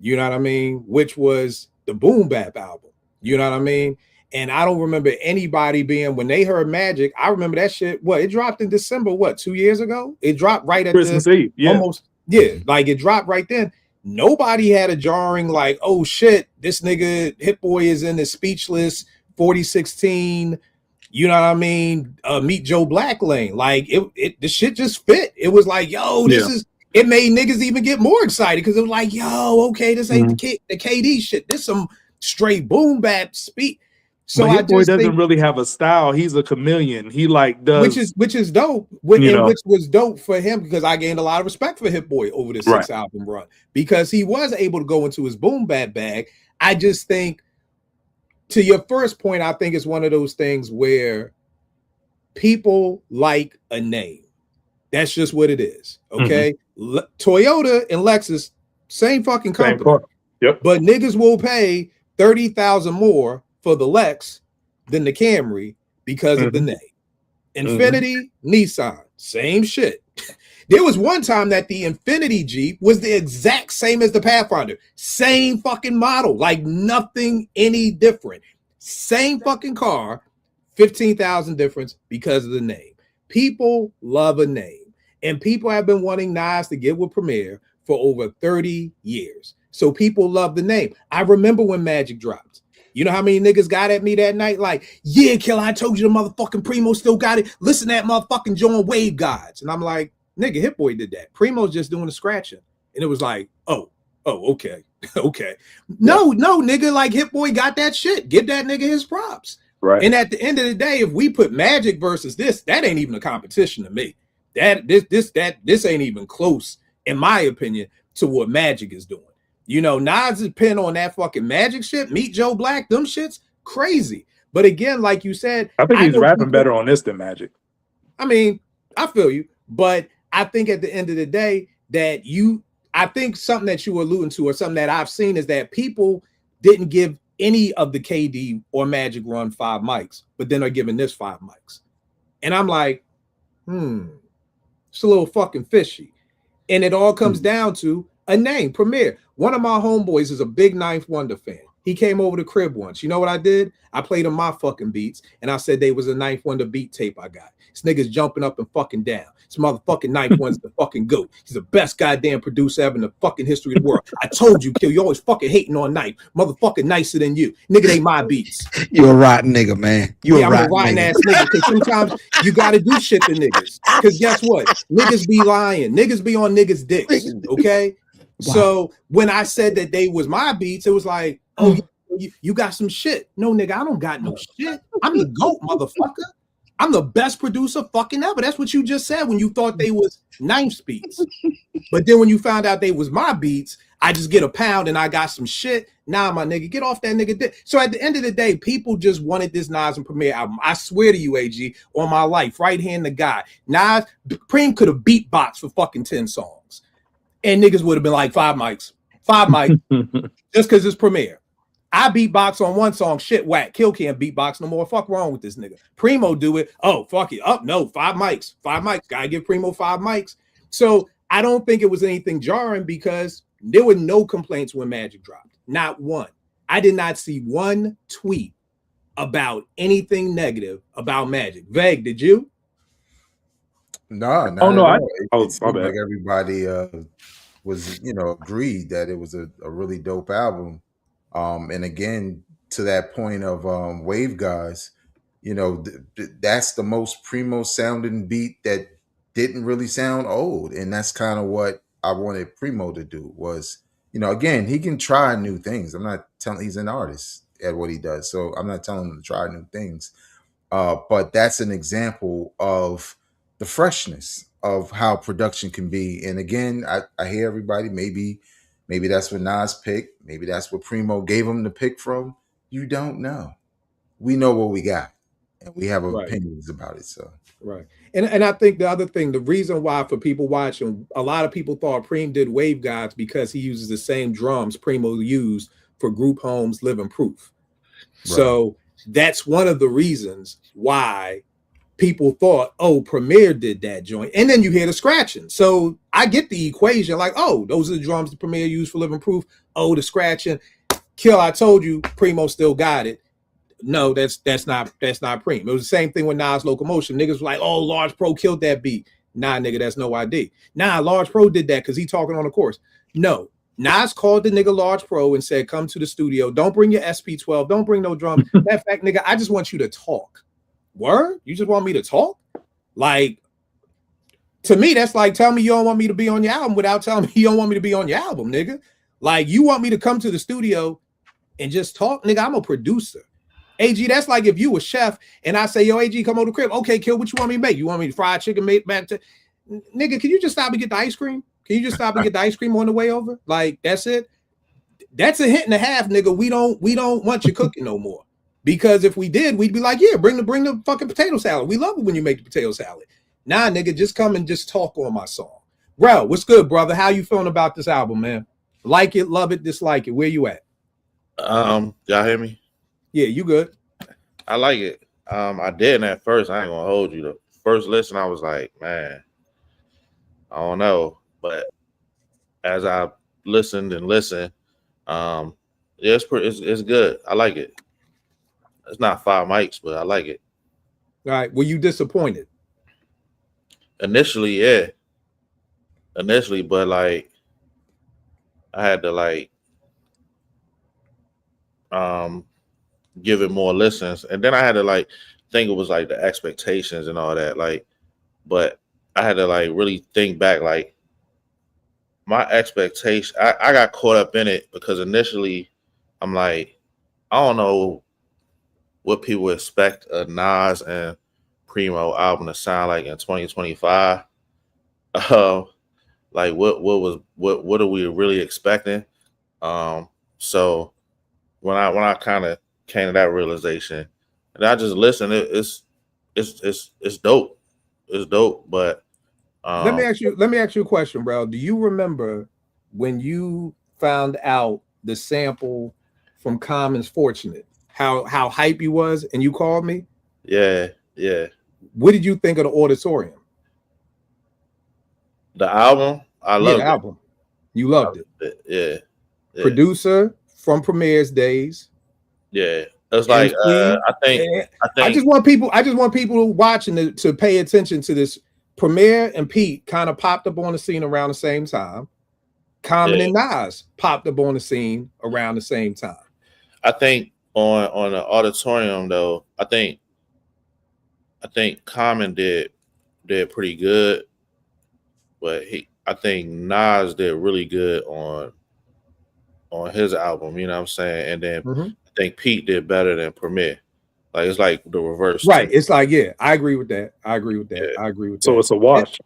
You know what I mean? Which was the Boom Bap album. You know what I mean? And I don't remember anybody being, when they heard Magic, I remember that shit. What, it dropped in December, 2 years ago? It dropped right at
Christmas Eve. Yeah.
Almost, yeah, like it dropped right then. Nobody had a jarring like, oh shit, this nigga Hit Boy is in the Speechless 4016. You know what I mean? Meet Joe Black lane. Like the shit just fit. It was like, yo, this is. It made niggas even get more excited because it was like, yo, okay, this ain't the KD shit. This some straight boom bap speak. So
Hit Boy doesn't really have a style. He's a chameleon. He like does,
which is dope. Which was dope for him, because I gained a lot of respect for Hit Boy over the 6 album run, because he was able to go into his boom bap bag. I just think, to your first point, I think it's one of those things where people like a name. That's just what it is. Okay. Toyota and Lexus, same fucking company.
Yep.
But niggas will pay $30,000 more for the Lex than the Camry because of the name. Infiniti, Nissan, same shit. There was one time that the Infiniti Jeep was the exact same as the Pathfinder. Same fucking model, like nothing any different. Same fucking car, 15,000 difference because of the name. People love a name. And people have been wanting Nas to get with Premier for over 30 years. So people love the name. I remember when Magic dropped. You know how many niggas got at me that night? Like, yeah, Killer, I told you the motherfucking Primo still got it. Listen to that motherfucking John Wave Gods. And I'm like, nigga, Hit Boy did that. Primo's just doing the scratching. And it was like, oh, okay. Okay. No, nigga, like Hit Boy got that shit. Give that nigga his props.
Right.
And at the end of the day, if we put Magic versus this, that ain't even a competition to me. This ain't even close, in my opinion, to what Magic is doing. You know, Nas' pin on that fucking Magic shit, Meet Joe Black, them shit's crazy. But again, like you said,
I think he's rapping better on this than Magic.
I mean, I feel you, but I think at the end of the day I think something that you were alluding to, or something that I've seen, is that people didn't give any of the KD or Magic run 5 mics, but then are giving this 5 mics. And I'm like, it's a little fucking fishy. And it all comes down to a name, Premier. One of my homeboys is a big Ninth Wonder fan. He came over to crib once. You know what I did? I played him my fucking beats, and I said they was a Ninth Wonder beat tape I got. This nigga's jumping up and fucking down. This motherfucking Ninth Wonder's the fucking GOAT. He's the best goddamn producer ever in the fucking history of the world. I told you, Kill, you always fucking hating on Knife. Motherfucking nicer than you. Nigga, they my beats.
You a rotten nigga, man. You a rotten
ass nigga, because sometimes you gotta do shit to niggas. Because guess what? Niggas be lying. Niggas be on niggas' dicks. Okay? Wow. So when I said that they was my beats, it was like, oh, you got some shit. No, nigga, I don't got no shit. I'm the GOAT, motherfucker. I'm the best producer fucking ever. That's what you just said when you thought they was Ninth's beats. But then when you found out they was my beats, I just get a pound and I got some shit. Nah, my nigga, get off that nigga dick. So at the end of the day, people just wanted this Nas and Premier album. I swear to you, AG, on my life, right hand to God, Nas, Preem could have beatboxed for fucking 10 songs. And niggas would have been like 5 mics, just because it's Premier. I beatbox on one song, shit whack. Kill can't beatbox no more. Fuck wrong with this nigga. Primo do it. Oh, fuck it. Up, no, 5 mics. Gotta give Primo 5 mics. So I don't think it was anything jarring, because there were no complaints when Magic dropped. Not one. I did not see one tweet about anything negative about Magic. Vague, did you?
No. It seemed like everybody was, agreed that it was a really dope album. And again, to that point of Wave Guys, You know, that's the most primo sounding beat that didn't really sound old, and that's kind of what I wanted Primo to do. Was, you know, again, he can try new things. I'm not telling he's an artist at what he does, so I'm not telling him to try new things. But that's an example of the freshness of how production can be. And again, I hear everybody. Maybe that's what Nas picked. Maybe that's what Primo gave him to pick from. You don't know. We know what we got, and we have
Right.
opinions about it. So
Right. And I think the other thing, the reason why for people watching, a lot of people thought Preem did Wave Gods because he uses the same drums Primo used for Group Home's Living Proof.
Right.
So that's one of the reasons why people thought, oh, Premier did that joint. And then you hear the scratching. So I get the equation, like, oh, those are the drums the Premier used for Living Proof. Oh, the scratching. Kill, I told you, Primo still got it. No, that's not Preem. It was the same thing with Nas Locomotion. Niggas were like, oh, Large Pro killed that beat. Nah, nigga, that's no ID. Nah, Large Pro did that because he talking on the course. No, Nas called the nigga Large Pro and said, come to the studio. Don't bring your SP12. Don't bring no drums. Matter of fact, nigga, I just want you to talk. Word? You just want me to talk? Like, to me, that's like, tell me you don't want me to be on your album without telling me you don't want me to be on your album, nigga. Like, you want me to come to the studio and just talk? Nigga, I'm a producer. AG, that's like if you a chef and I say, yo, AG, come on the crib. Okay, Kill, what you want me to make? You want me to fried chicken made back to nigga? Can you just stop and get the ice cream? Can you just stop and get the ice cream on the way over? Like, that's it. That's a hint and a half, nigga. We don't want you cooking no more. Because if we did, we'd be like, yeah, bring the fucking potato salad. We love it when you make the potato salad. Nah, nigga, just come and just talk on my song. Bro, what's good, brother? How you feeling about this album, man? Like it, love it, dislike it. Where you at?
Y'all hear me?
Yeah, you good.
I like it. I didn't at first. I ain't gonna hold you. The first listen, I was like, man, I don't know. But as I listened, yeah, it's good. I like it. It's not 5 mics, but I like it.
All right. Were you disappointed?
Initially, yeah. But like, I had to like give it more listens, and then I had to like think it was like the expectations and all that, like, but I had to like really think back, like my expectation. I got caught up in it because initially I'm like, I don't know what people expect a Nas and Primo album to sound like in 2025. Like what are we really expecting? So when I kind of came to that realization, and I just listened, it's dope. It's dope. But
let me ask you a question, bro. Do you remember when you found out the sample from Common's Fortunate, how hype he was, and you called me?
Yeah.
What did you think of the Auditorium?
The album, I loved
the album. You loved it.
Yeah.
Producer from Premier's days.
Yeah. It's like I think
I just want people watching to pay attention to this. Premier and Pete kind of popped up on the scene around the same time. Common and Nas popped up on the scene around the same time.
I think on the Auditorium though, I think Common did pretty good, but I think Nas did really good on his album, you know what I'm saying? And then I think Pete did better than Premier. Like, it's like the reverse.
Right. It's like, yeah, I agree with that.
Yeah.
I agree with that.
So it's a wash.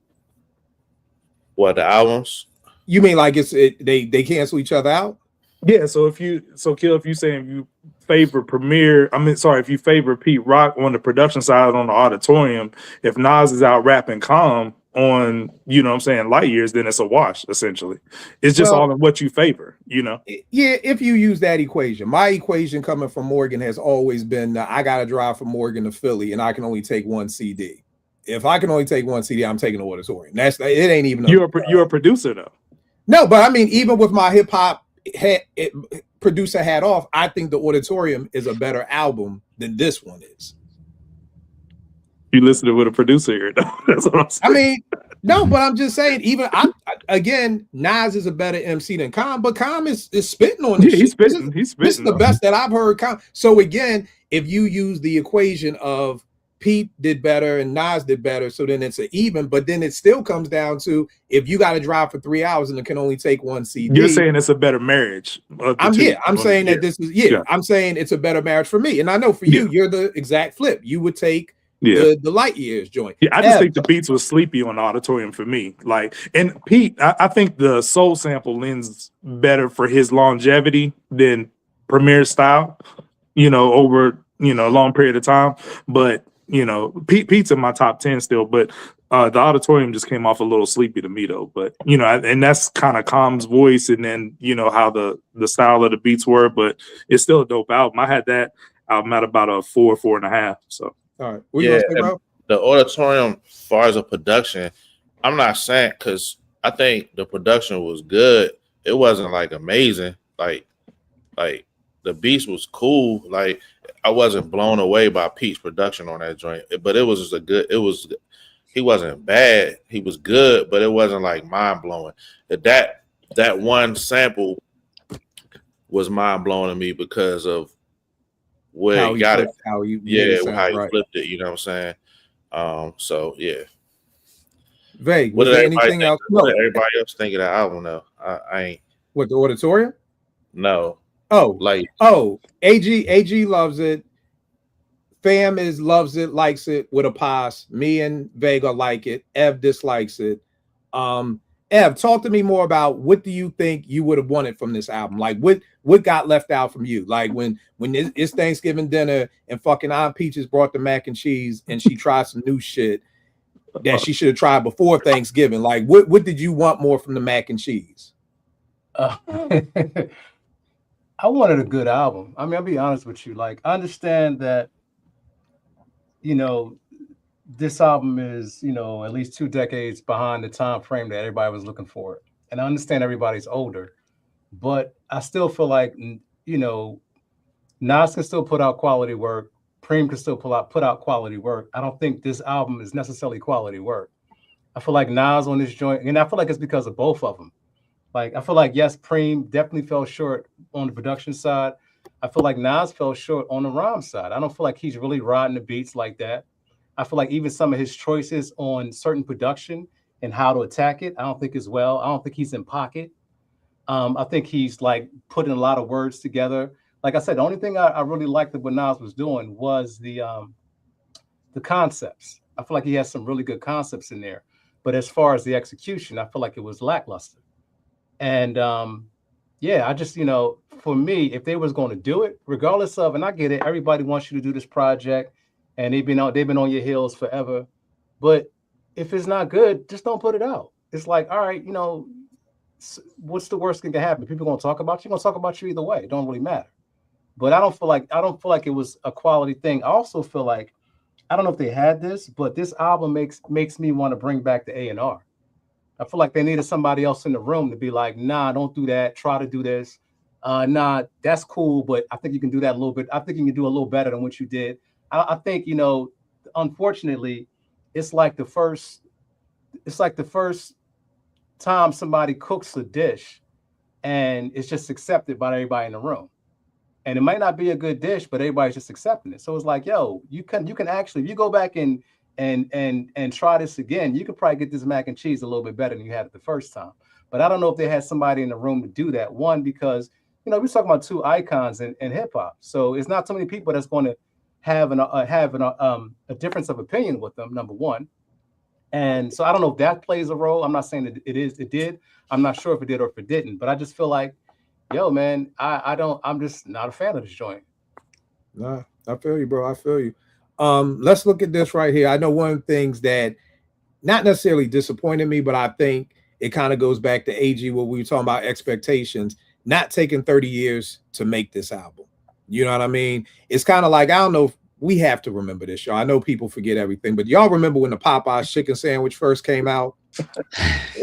What, the albums?
You mean like they cancel each other out?
Yeah. So Kill, if you saying you favor if you favor Pete Rock on the production side on the Auditorium, if Nas is out rapping Calm on, you know what I'm saying, Light Years, then it's a wash, essentially. It's just all in what you favor, you know?
Yeah, if you use that equation. My equation coming from Morgan has always been, I got to drive from Morgan to Philly, and I can only take one CD. If I can only take one CD, I'm taking the Auditorium. It ain't even...
You're a producer, though.
No, but I mean, even with my hip-hop producer hat off, I think the Auditorium is a better album than this one is.
You listen to what a producer here, though. That's what I'm saying.
I mean, No, but I'm just saying, even again, Nas is a better MC than Common, but Common is spitting on this.
Yeah, he's spitting. He's
This is
spitting.
the
though.
best that I've heard. So again, if you use the equation of Pete did better and Nas did better, so then it's an even. But then it still comes down to if you got to drive for 3 hours and it can only take one CD.
You're saying it's a better marriage.
I'm saying that this is I'm saying it's a better marriage for me, and I know for you, you're the exact flip. You would take the light years joint.
Yeah, I just think the beats was sleepy on the Auditorium for me. Like, and Pete, I think the soul sample lends better for his longevity than Premier style, over a long period of time. But Pete's in my top 10 still, but the Auditorium just came off a little sleepy to me though. But and that's kind of Com's voice, and then how the style of the beats were, but it's still a dope album. I had that album at about a 4.5. So.
All right. What you gonna say, bro?
The Auditorium, as far as a production, I'm not saying, because I think the production was good. It wasn't like amazing. Like the beats was cool. Like I wasn't blown away by Pete's production on that joint, but it was just he wasn't bad. He was good, but it wasn't like mind blowing. That one sample was mind blowing to me because of where he got it.
How he
flipped it, you know what I'm saying? So yeah.
Vague.
What
Was
did
there anything else?
What did everybody else think of that album though? I ain't.
What, the Auditorium?
No.
AG loves it. Fam loves it, likes it with a pass. Me and Vega like it. Ev dislikes it. Ev, talk to me more about what do you think you would have wanted from this album? Like what got left out from you? Like when it's Thanksgiving dinner and fucking Aunt Peaches brought the mac and cheese and she tried some new shit that she should have tried before Thanksgiving. Like what did you want more from the mac and cheese?
I wanted a good album. I mean, I'll be honest with you. Like, I understand that, this album is, at least 2 decades behind the time frame that everybody was looking for it. And I understand everybody's older, but I still feel like, Nas can still put out quality work. Preem can still put out quality work. I don't think this album is necessarily quality work. I feel like Nas on this joint, and I feel like it's because of both of them. Like, I feel like, yes, Preem definitely fell short on the production side. I feel like Nas fell short on the rhyme side. I don't feel like he's really riding the beats like that. I feel like even some of his choices on certain production and how to attack it, I don't think as well. I don't think he's in pocket. I think he's like putting a lot of words together. Like I said, the only thing I really liked that what Nas was doing was the concepts. I feel like he has some really good concepts in there. But as far as the execution, I feel like it was lackluster. And I just, for me, if they was going to do it, regardless of, and I get it, everybody wants you to do this project and they've been on your heels forever. But if it's not good, just don't put it out. It's like, all right, what's the worst thing that can happen? People going to talk about you. Going to talk about you either way. It don't really matter. But I don't feel like it was a quality thing. I also feel like, I don't know if they had this, but this album makes me want to bring back the A&R. I feel like they needed somebody else in the room to be like, nah, don't do that. Try to do this. Nah, that's cool, but I think you can do that a little bit. I think you can do a little better than what you did. I think, unfortunately, it's like the first time somebody cooks a dish and it's just accepted by everybody in the room. And it might not be a good dish, but everybody's just accepting it. So it's like, yo, you can actually, if you go back and try this again, you could probably get this mac and cheese a little bit better than you had it the first time. But I don't know if they had somebody in the room to do that. One, because we're talking about 2 icons in hip hop, so it's not too many people that's going to have a difference of opinion with them. Number one, and so I don't know if that plays a role. I'm not saying that it did. I'm not sure if it did or if it didn't. But I just feel like, yo, man, I'm just not a fan of this joint.
Nah, I feel you, bro. I feel you. Let's look at this right here. I know one of the things that not necessarily disappointed me, but I think it kind of goes back to AG, what we were talking about, expectations, not taking 30 years to make this album. You know what I mean? It's kind of like, I don't know if we have to remember this, y'all. I know people forget everything, but y'all remember when the Popeyes chicken sandwich first came out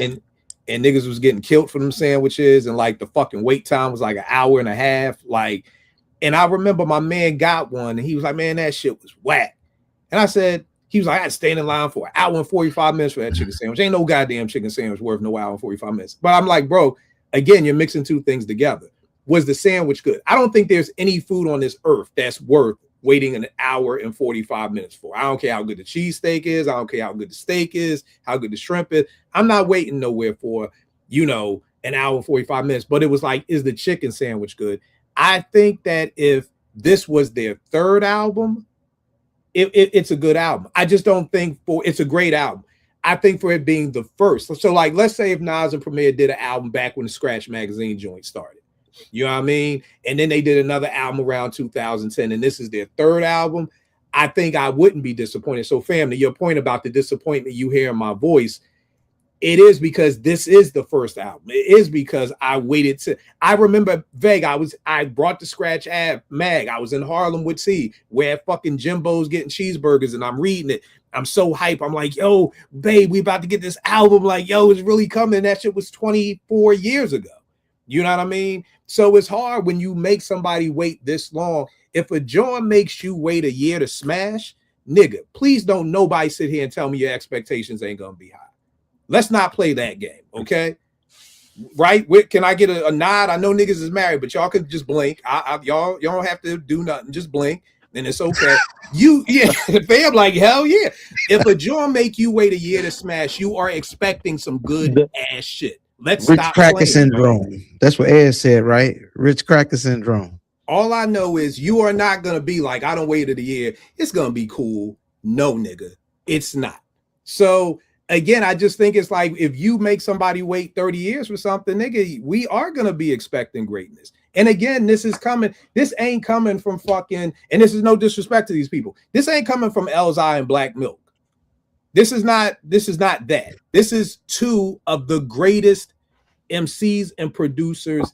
and niggas was getting killed for them sandwiches, and like the fucking wait time was like an hour and a half. And I remember my man got one and he was like, man, that shit was whack. And I said, He was like, I had to stand in line for an hour and 45 minutes for that chicken sandwich. Ain't no goddamn chicken sandwich worth no hour and 45 minutes. But I'm like, bro, again, you're mixing two things together. Was the sandwich good? I don't think there's any food on this earth that's worth waiting an hour and 45 minutes for. I don't care how good the cheesesteak is. I don't care how good the steak is, how good the shrimp is. I'm not waiting nowhere for, you know, an hour and 45 minutes. But it was like, is the chicken sandwich good? I think that if this was their third album, it's a good album. I just don't think it's a great album. I think for it being the first. So like, let's say if Nas and Premier did an album back when the Scratch Magazine joint started. You know what I mean? And then they did another album around 2010, and this is their third album. I think I wouldn't be disappointed. So family, your point about the disappointment you hear in my voice, it is because this is the first album. It is because I waited I remember Veg, I brought the Scratch mag. I was in Harlem with T, where fucking Jimbo's getting cheeseburgers, and I'm reading it. I'm so hype. I'm like, yo, babe, we about to get this album. Like, yo, it's really coming. That shit was 24 years ago. You know what I mean? So it's hard when you make somebody wait this long. If a joint makes you wait a year to smash, nigga, please don't nobody sit here and tell me your expectations ain't gonna be high. Let's not play that game, okay? Right? Can I get a nod? I know niggas is married, but y'all can just blink. Y'all don't have to do nothing. Just blink, then it's okay. Fam, like, hell yeah. If a joint make you wait a year to smash, you are expecting some good ass shit. Let's
Rich
stop
Cracker
playing.
Syndrome. That's what Ed said, right? Rich Cracker Syndrome.
All I know is you are not going to be like, I don't waited a year. It's going to be cool. No, nigga, it's not. So again, I just think it's like, if you make somebody wait 30 years for something, nigga, we are going to be expecting greatness. And again, this is coming. This ain't coming from fucking, and this is no disrespect to these people. This ain't coming from Elzhi and Black Milk. This is not that. This is two of the greatest MCs and producers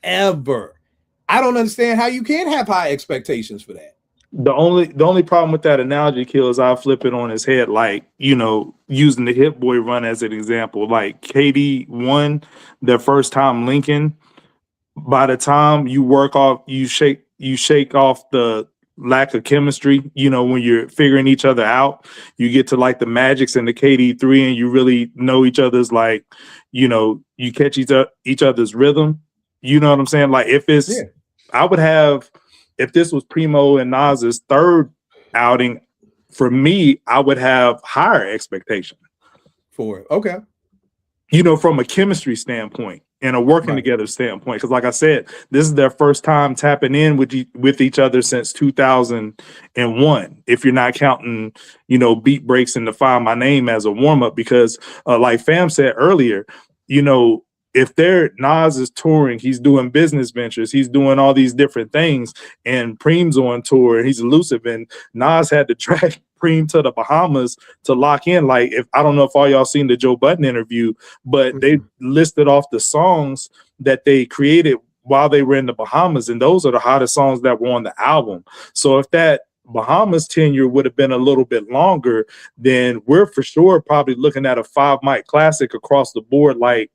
ever. I don't understand how you can't have high expectations for that.
The only problem with that analogy, Kill, is I'll flip it on his head, like, you know, using the Hit Boy run as an example. Like KD won their first time Lincoln. By the time you shake off the lack of chemistry, you know, when you're figuring each other out, you get to like the Magics and the KD3, and you really know each other's, like, you know, you catch each other's rhythm. You know what I'm saying? Like, if it's, I would have, if this was Primo and Nas's third outing, for me, I would have higher expectation
for it. Okay.
You know, from a chemistry standpoint and a working together standpoint. Because like I said, this is their first time tapping in with each other since 2001. If you're not counting, you know, beat breaks and Find My Name as a warm-up, because like Fam said earlier, you know, if Nas is touring, he's doing business ventures, he's doing all these different things, and Preem's on tour, and he's elusive, and Nas had to drag Preem to the Bahamas to lock in. Like, if I don't know if all y'all seen the Joe Budden interview, but they listed off the songs that they created while they were in the Bahamas, and those are the hottest songs that were on the album. So if that Bahamas tenure would have been a little bit longer, then we're for sure probably looking at a 5 mic classic across the board, like,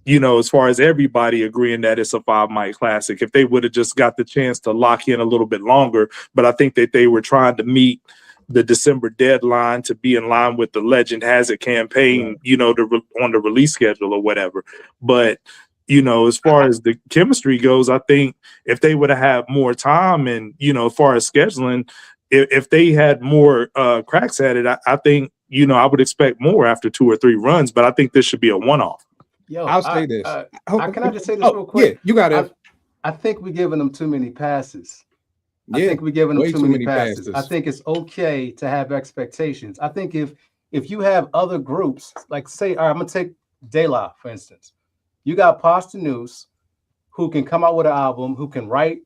you know, as far as everybody agreeing that it's a 5 mic classic, if they would have just got the chance to lock in a little bit longer. But I think that they were trying to meet the December deadline to be in line with the Legend Has It campaign, you know, on the release schedule or whatever. But, you know, as far as the chemistry goes, I think if they would have had more time, and, you know, as far as scheduling, if they had more cracks at it, I think, you know, I would expect more after 2 or 3 runs, but I think this should be a one-off.
Yo,
I'll say this.
Can I just say this real quick?
Yeah, you got it.
I think we're giving them too many passes.
Yeah,
I think we're giving them
way
too many passes. I think it's okay to have expectations. I think if you have other groups, like, say, all right, I'm gonna take De La, for instance. You got Posdnuos, who can come out with an album, who can write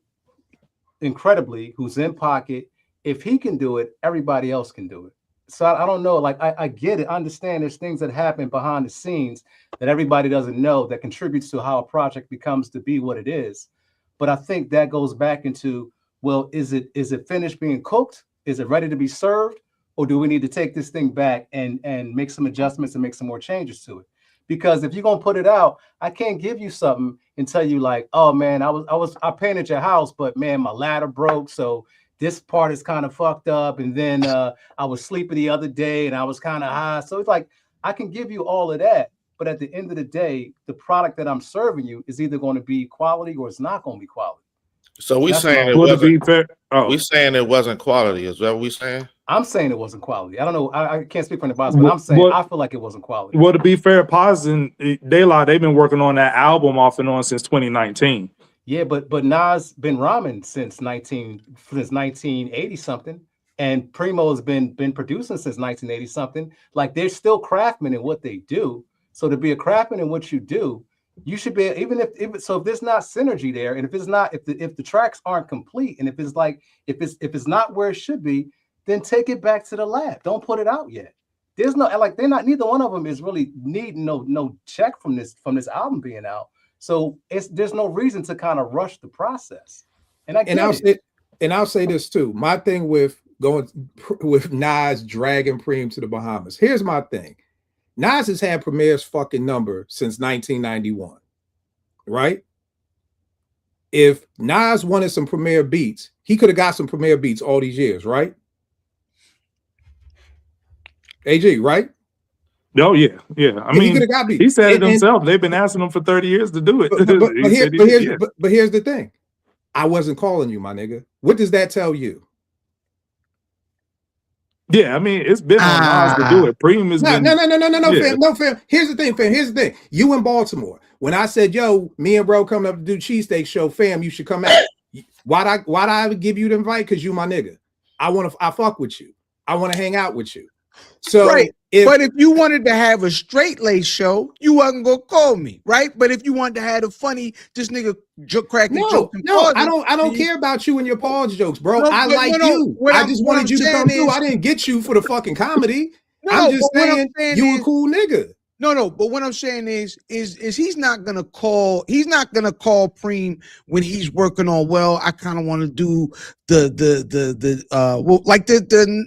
incredibly, who's in pocket. If he can do it, everybody else can do it. So I don't know. Like, I get it. I understand there's things that happen behind the scenes that everybody doesn't know that contributes to how a project becomes to be what it is. But I think that goes back into, well, is it finished being cooked? Is it ready to be served? Or do we need to take this thing back and make some adjustments and make some more changes to it? Because if you're gonna put it out, I can't give you something and tell you like, oh man, I painted your house, but man, my ladder broke, so this part is kind of fucked up, and then I was sleeping the other day and I was kind of high. So it's like I can give you all of that, but at the end of the day, the product that I'm serving you is either going to be quality or it's not going to be quality.
So we
That's
saying
what
it
I'm-
Would it be
wasn't.
fair? Oh,
We saying it wasn't quality. Is that what we saying?
I'm saying it wasn't quality. I don't know. I can't speak for the boss, but I'm saying
What-
I feel like it wasn't quality.
well, to be fair, Paz and De La, they've been working on that album off and on since 2019.
Yeah, but Nas been rhyming since 1980 something, and Primo's been producing since 1980 something. Like they're still craftsmen in what they do. So to be a craftsman in what you do, you should be, even if there's not synergy there, and if the tracks aren't complete, and if it's not where it should be, then take it back to the lab. Don't put it out yet. There's no, like, they're not, neither one of them is really needing no check from this album being out. So there's no reason to kind of rush the process. And
I'll say this too. My thing with Nas dragging Preem to the Bahamas. Here's my thing. Nas has had Premier's fucking number since 1991, right? If Nas wanted some Premier beats, he could have got some Premier beats all these years, right? AG, right?
Oh yeah. I
He
mean,
could have got beats.
he said it
And-
himself. They've been asking him for 30 years to do it.
But here's the thing. I wasn't calling you, my nigga. What does that tell you?
Yeah, I mean, it's been on Nas to do it. Preem has been.
No,
Yeah.
fam. Here's the thing. You in Baltimore. When I said, yo, me and bro coming up to do cheesesteak show, fam, you should come out. Why'd I give you the invite? Because you my nigga. I fuck with you. I want to hang out with you. So
Right. But if you wanted to have a straight lace show, you wasn't gonna call me, right? But if you wanted to have a funny, this nigga cracking jokes.
I don't care about you and your pause jokes, bro.
No,
I
but
like
what
you.
what
I
I'm-
just
what
wanted
I'm
you to come
saying
through.
is-
I didn't get you for the fucking comedy.
No,
I'm just
but what I'm
saying
saying
you a
is-
cool nigga.
No, but what I'm saying is he's not gonna call Preem when he's working on, well, I kind of want to do the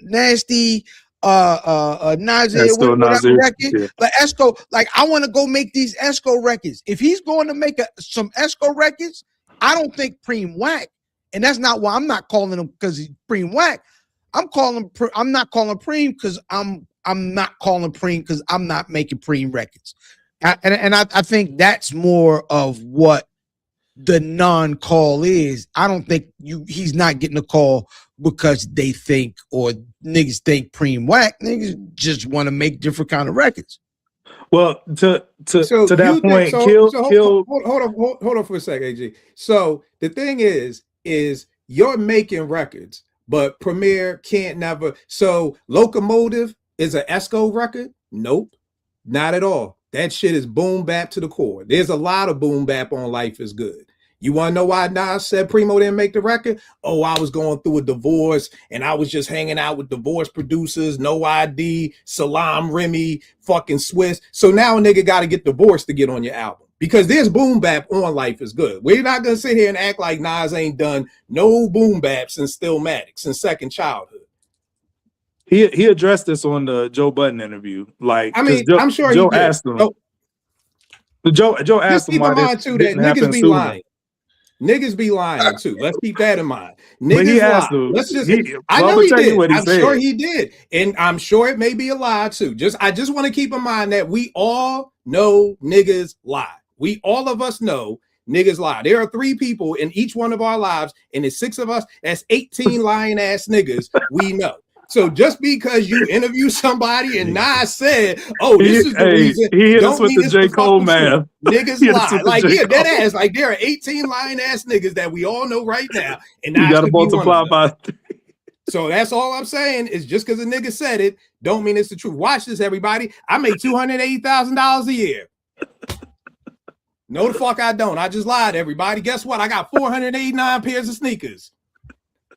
nasty Nasir,
Esco,
whatever
Nasir,
record,
yeah.
like Esco, like I want to go make these Esco records. If he's going to make some Esco records, I don't think Preem whack, and that's not why I'm not calling him because he's Preem whack. I'm not calling Preem because I'm not calling Preem because I'm not making Preem records, and I think that's more of what the non-call is. I don't think he's not getting a call because they think or niggas think Preem whack. Niggas just want to make different kind of records.
Well, to
So
that
you
point,
think-
kill.
Hold on for a second, AG. So the thing is you're making records, but Premier can't never. So Locomotive is an Esco record? Nope, not at all. That shit is boom bap to the core. There's a lot of boom bap on Life is Good. You want to know why Nas said Primo didn't make the record? Oh, I was going through a divorce and I was just hanging out with divorce producers, No ID, Salam Remy, fucking Swiss. So now a nigga got to get divorced to get on your album because there's boom bap on Life is Good. We're not going to sit here and act like Nas ain't done no boom bap since Stillmatic, since Second Childhood.
He addressed this on the Joe Budden interview. Like,
I mean,
Joe,
I'm sure
Joe
he did.
asked him.
No,
Joe
just
asked him
keep
why
in mind
this
too that
didn't happen
niggas be
sooner.
lying. Niggas be lying too. Let's keep that in mind.
But
Niggas
he asked
lie.
him.
Let's just.
He-
I
well,
know
I'ma
he
tell you
did.
what he
I'm sure
said.
he did, and I'm sure it may be a lie too. I just want to keep in mind that we all know niggas lie. We all of us know niggas lie. There are 3 people in each one of our lives, and it's 6 of us. That's 18 lying ass niggas. We know. So just because you interview somebody and Nas said, "Oh, this is the reason,"
he hit
don't
us with
mean
the
it's
J.
the
Cole
fucking
man.
truth. Niggas
He hit us
lie.
with the
Like,
J.
yeah, that
Cole.
ass. Like, there are 18 lying ass niggas that we all know right now, and
You
Nas
got to
could be one of
multiply
them.
by.
So that's all I'm saying is just because a nigga said it, don't mean it's the truth. Watch this, everybody. I make $280,000 a year. No, the fuck I don't. I just lied, everybody. Guess what? I got 489 pairs of sneakers.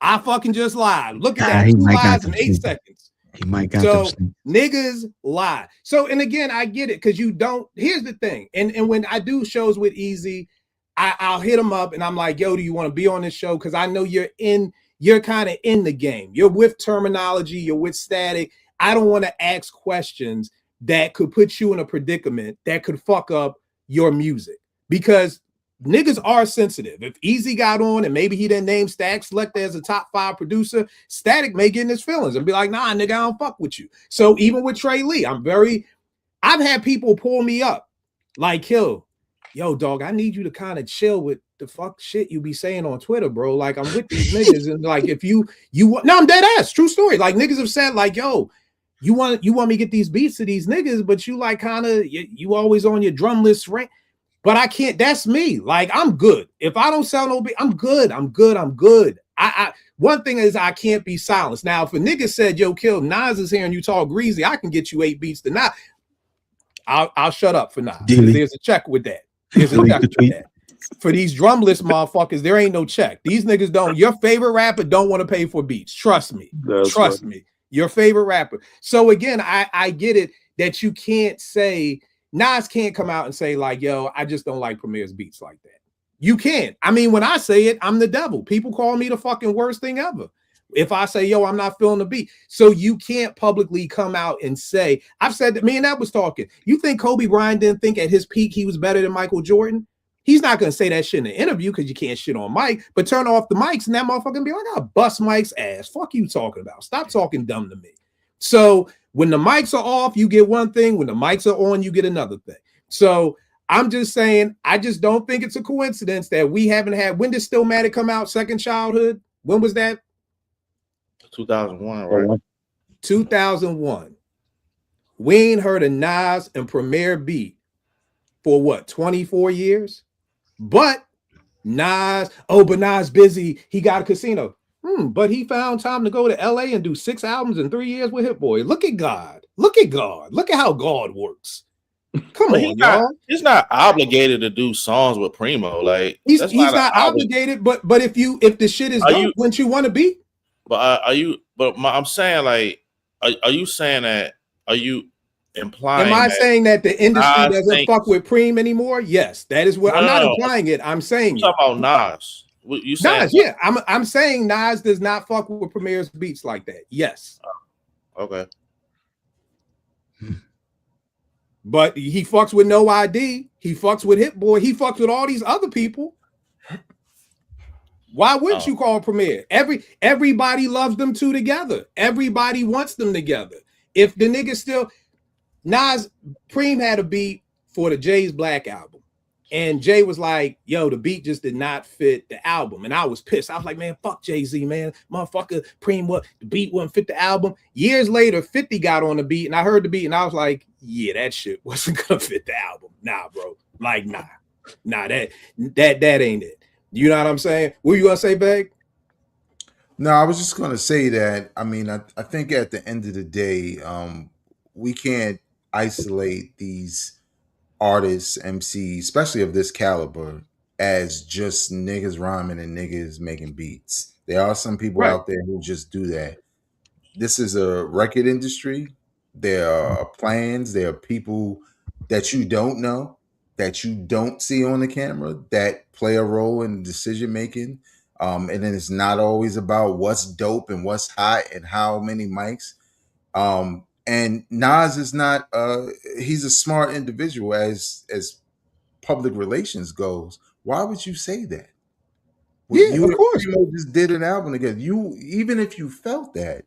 I fucking just lied. Look at that.
he
2
might got
lies
them
in 8
sneakers.
seconds.
He might got
So
them.
niggas lie. So, and again, I get it because you don't. Here's the thing, and when I do shows with Easy, I'll hit him up and I'm like, yo, do you want to be on this show? Because I know you're kind of in the game. You're with terminology. You're with static. I don't want to ask questions that could put you in a predicament that could fuck up your music because niggas are sensitive. If Easy got on and maybe he didn't name Static Selector as a top 5 producer, Static may get in his feelings and be like, nah, nigga, I don't fuck with you. So even with Trey Lee, I've had people pull me up like, yo, dog, I need you to kind of chill with the fuck shit you be saying on Twitter, bro. Like, I'm with these niggas, and like, if you want, no, I'm dead ass, true story. Like, niggas have said, like, yo, you want me to get these beats to these niggas, but you like kind of you always on your drum list rank. But I can't. That's me. Like, I'm good. If I don't sell no beat, I'm good. I'm good. I one thing is I can't be silenced. Now, if a nigga said, yo, Kill, Nas is here and you talk greasy, I can get you 8 beats to Nas. I'll shut up for Nas. There's a check with that. There's a check with that. For these drumless motherfuckers, there ain't no check. These niggas don't. Your favorite rapper don't want to pay for beats. Trust me. Trust me. Your favorite rapper. So again, I get it that you can't say, Nas can't come out and say like, yo, I just don't like Premier's beats like that. You can't. I mean, when I say it, I'm the devil. People call me the fucking worst thing ever if I say, yo, I'm not feeling the beat. So you can't publicly come out and say, I've said that, me and that was talking. You think Kobe Bryant didn't think at his peak he was better than Michael Jordan? He's not going to say that shit in an interview because you can't shit on Mike, but turn off the mics and that motherfucker be like, I'll bust Mike's ass. Fuck you talking about. Stop talking dumb to me. So when the mics are off, you get one thing. When the mics are on, you get another thing. So I'm just saying, I just don't think it's a coincidence that we haven't had. When did Stillmatic come out? Second Childhood? When was that?
2001, right?
2001. We ain't heard a Nas and Premier beat for what, 24 years? But Nas, but Nas busy. He got a casino. But he found time to go to LA and do 6 albums in 3 years with Hit Boy. Look at God. Look at God. Look at how God works. Come on, y'all.
He's not obligated to do songs with Primo. Like
he's not obligated, but if the shit is dope, wouldn't you want to be?
But I'm saying, like, are you saying that? Are you implying?
Am I saying that the industry doesn't fuck with Preem anymore? Yes, that is what I'm not implying it. I'm saying
talking about Nas. You saying
Nas? Yeah, I'm saying Nas does not fuck with Premier's beats like that. Yes.
Okay.
But he fucks with No ID. He fucks with Hit Boy. He fucks with all these other people. Why wouldn't you call Premier? Everybody loves them two together. Everybody wants them together. If the nigga still Nas Preem had a beat for the Jay's Black album, and Jay was like, "Yo, the beat just did not fit the album," and I was pissed. I was like, "Man, fuck Jay-Z, man, motherfucker, Preem, what the beat wouldn't fit the album." Years later, 50 got on the beat, and I heard the beat, and I was like, "Yeah, that shit wasn't gonna fit the album, nah, bro. Like, nah, that ain't it." You know what I'm saying? What were you gonna say, Beg?
No, I was just gonna say that. I mean, I think at the end of the day, we can't isolate these artists, MCs, especially of this caliber, as just niggas rhyming and niggas making beats. There are some people out there who just do that. This is a record industry. There are plans. There are people that you don't know, that you don't see on the camera, that play a role in decision making. And then it's not always about what's dope and what's hot and how many mics. And Nas is not he's a smart individual as public relations goes. Why would you say that?
Yeah, of course.
You just did an album together. You, even if you felt that,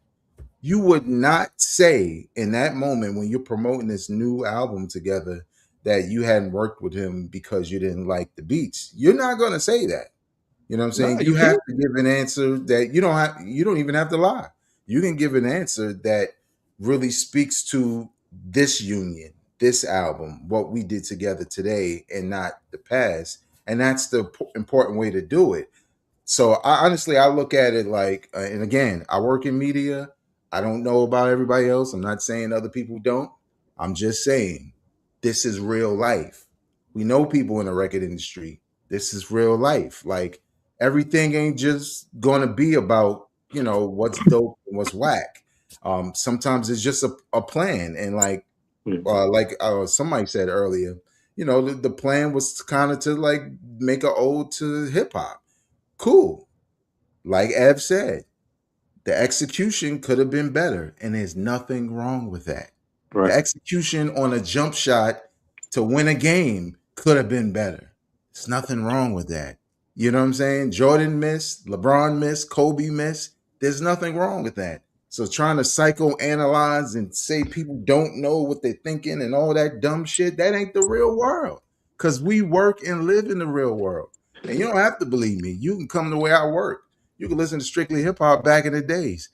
you would not say in that moment when you're promoting this new album together that you hadn't worked with him because you didn't like the beats. You're not going to say that. You know what I'm saying?
No,
you have to give an answer that you don't even have to lie. You can give an answer that really speaks to this union, this album, what we did together today and not the past. And that's the important way to do it. So I look at it like, and again, I work in media. I don't know about everybody else. I'm not saying other people don't. I'm just saying this is real life. We know people in the record industry. This is real life. Like, everything ain't just going to be about, what's dope and what's whack. Sometimes it's just a plan. And like somebody said earlier, the plan was kind of to like make an ode to hip hop. Cool. Like Ev said, the execution could have been better, and there's nothing wrong with that. Right. The execution on a jump shot to win a game could have been better. There's nothing wrong with that. You know what I'm saying? Jordan missed, LeBron missed, Kobe missed. There's nothing wrong with that. So trying to psychoanalyze and say people don't know what they're thinking and all that dumb shit, that ain't the real world. Because we work and live in the real world. And you don't have to believe me. You can come the way I work. You can listen to Strictly Hip Hop back in the days.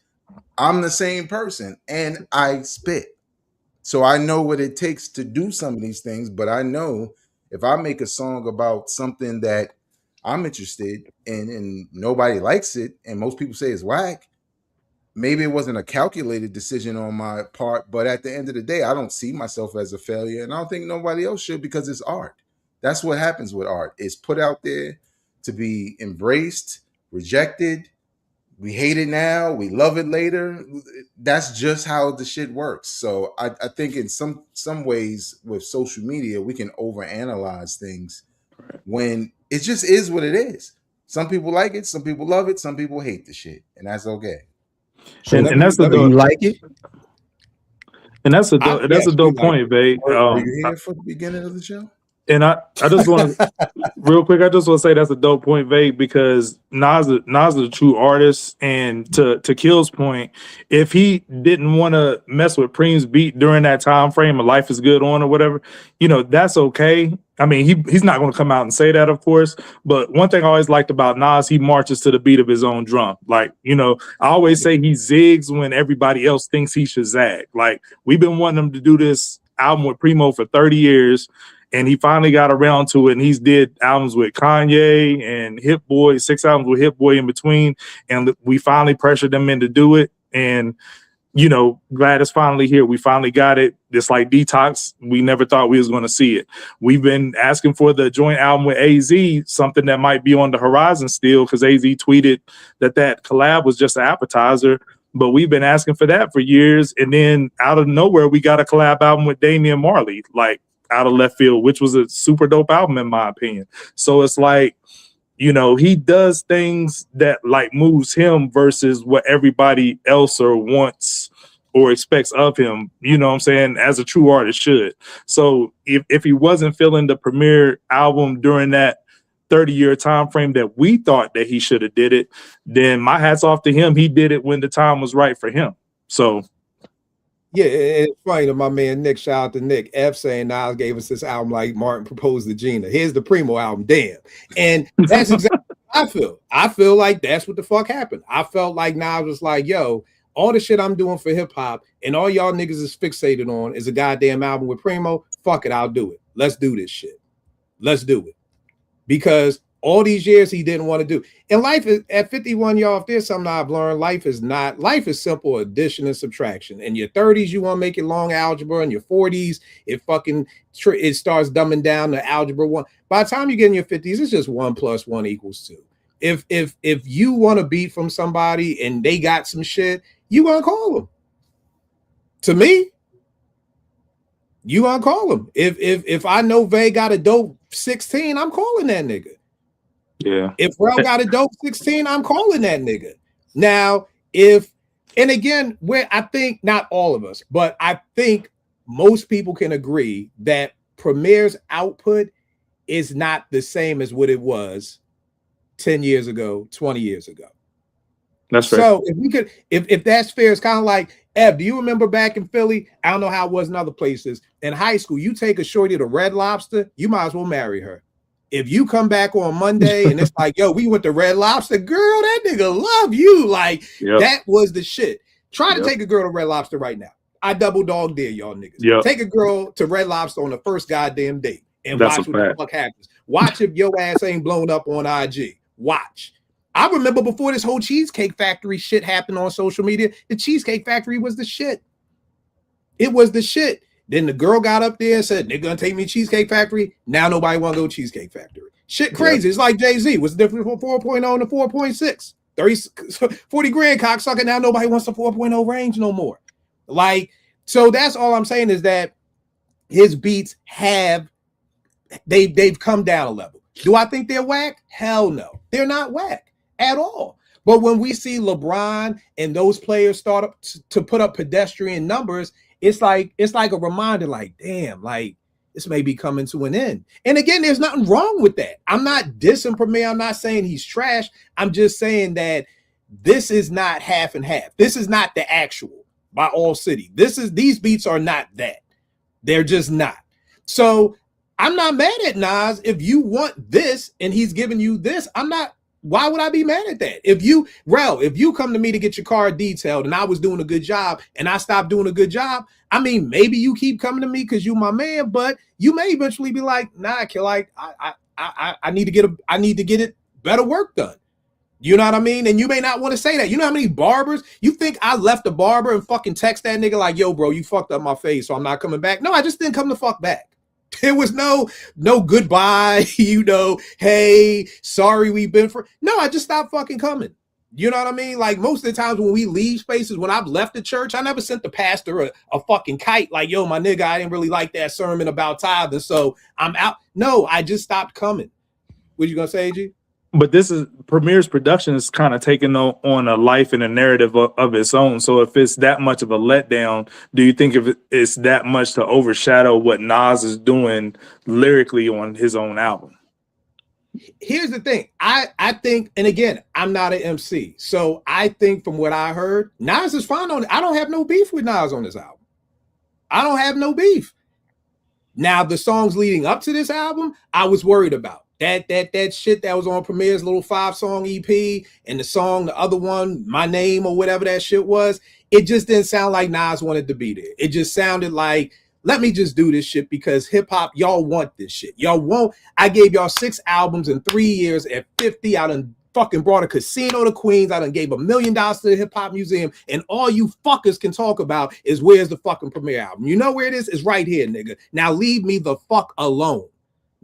I'm the same person and I spit. So I know what it takes to do some of these things, but I know if I make a song about something that I'm interested in and nobody likes it and most people say it's whack, maybe it wasn't a calculated decision on my part, but at the end of the day, I don't see myself as a failure and I don't think nobody else should because it's art. That's what happens with art. It's put out there to be embraced, rejected. We hate it now, we love it later. That's just how the shit works. So I think in some ways with social media, we can overanalyze things when it just is what it is. Some people like it, some people love it, some people hate the shit, and that's okay.
So
And that's
Do you like it?
And that's a
Yes, we
dope
like
point, babe.
Were you here for the beginning of the show?
And I just want to real quick. I just want to say that's a dope point, Vague, because Nas is a true artist. And to Kill's point, if he didn't want to mess with Preem's beat during that time frame of Life Is Good On or whatever, that's okay. I mean, he's not going to come out and say that, of course. But one thing I always liked about Nas, he marches to the beat of his own drum. Like, I always say he zigs when everybody else thinks he should zag. Like, we've been wanting him to do this album with Primo for 30 years. And he finally got around to it, and he's did albums with Kanye and Hit Boy, 6 albums with Hit Boy in between, and we finally pressured them in to do it. And glad it's finally here. We finally got it. Just like Detox, we never thought we was going to see it. We've been asking for the joint album with AZ, something that might be on the horizon still, because AZ tweeted that collab was just an appetizer. But we've been asking for that for years, and then out of nowhere, we got a collab album with Damian Marley, like, out of left field, which was a super dope album in my opinion. So it's like, he does things that like moves him versus what everybody else or wants or expects of him, what I'm saying, as a true artist should. So if he wasn't feeling the premiere album during that 30-year time frame that we thought that he should have did it, then my hat's off to him. He did it when the time was right for him. So
yeah, it's funny to my man Nick. Shout out to Nick F saying Nas gave us this album like Martin proposed to Gina. Here's the Primo album, damn. And that's exactly how I feel. I feel like that's what the fuck happened. I felt like Nas was like, yo, all the shit I'm doing for hip hop and all y'all niggas is fixated on is a goddamn album with Primo. Fuck it, I'll do it. Let's do this shit. Let's do it. Because all these years he didn't want to do. And life is at 51, y'all, if there's something I've learned, life is simple addition and subtraction. In your 30s, you want to make it long algebra. In your 40s, it starts dumbing down to algebra 1. By the time you get in your 50s, it's just 1 + 1 = 2. If you want a beat from somebody and they got some shit, you gonna call them. To me, you gonna call them. If I know Vay got a dope 16, I'm calling that nigga.
Yeah.
If Rel got a dope 16, I'm calling that nigga. Now, where I think not all of us, but I think most people can agree that Premier's output is not the same as what it was 10 years ago, 20 years ago.
That's fair.
So if that's fair, it's kind of like, Ev, do you remember back in Philly? I don't know how it was in other places. In high school, you take a shorty to Red Lobster, you might as well marry her. If you come back on Monday and it's like, yo, we went to Red Lobster, girl, that nigga love you. Like, That was the shit. Try to take a girl to Red Lobster right now. I double dog dare y'all niggas.
Yep.
Take a girl to Red Lobster on the first goddamn date and watch what the fuck happens. Watch if your ass ain't blown up on IG. Watch. I remember before this whole Cheesecake Factory shit happened on social media, the Cheesecake Factory was the shit. It was the shit. Then the girl got up there and said, they're going to take me to Cheesecake Factory. Now nobody want to go to Cheesecake Factory. Shit crazy. Yeah. It's like Jay-Z. What's the difference from 4.0 to 4.6? 40 grand cocksucker. Now nobody wants the 4.0 range no more. Like, so that's all I'm saying is that his beats they've come down a level. Do I think they're whack? Hell no. They're not whack at all. But when we see LeBron and those players start up to put up pedestrian numbers, it's like a reminder, like, damn, like this may be coming to an end. And again, there's nothing wrong with that. I'm not dissing Premier. I'm not saying he's trash. I'm just saying that this is not half and half. This is not the actual by All City. These beats are not that. They're just not. So I'm not mad at Nas. If you want this and he's giving you this, why would I be mad at that? If you come to me to get your car detailed and I was doing a good job and I stopped doing a good job, I mean, maybe you keep coming to me because you my man, but you may eventually be like, nah, like I need to get it better work done. You know what I mean? And you may not want to say that. You know how many barbers? You think I left a barber and fucking text that nigga like, yo, bro, you fucked up my face, so I'm not coming back? No, I just didn't come the fuck back. There was no goodbye, hey, sorry we've been for. No, I just stopped fucking coming. You know what I mean? Like most of the times when we leave spaces, when I've left the church, I never sent the pastor a fucking kite like, yo, my nigga, I didn't really like that sermon about tithing, so I'm out. No, I just stopped coming. What you gonna say, G?
But this is Premier's production is kind of taking on a life and a narrative of its own. So if it's that much of a letdown, do you think if it's that much to overshadow what Nas is doing lyrically on his own album?
Here's the thing. I think, and again, I'm not an MC. So I think from what I heard, Nas is fine on it. I don't have no beef with Nas on this album. I don't have no beef. Now, the songs leading up to this album, I was worried about. That shit that was on Premier's little 5-song EP and the other one, My Name or whatever that shit was, it just didn't sound like Nas wanted to be there. It just sounded like, let me just do this shit because hip hop, y'all want this shit. Y'all won't. I gave y'all 6 albums in 3 years at 50. I done fucking brought a casino to Queens. I done gave $1 million to the Hip Hop Museum. And all you fuckers can talk about is where's the fucking Premier album. You know where it is? It's right here, nigga. Now leave me the fuck alone.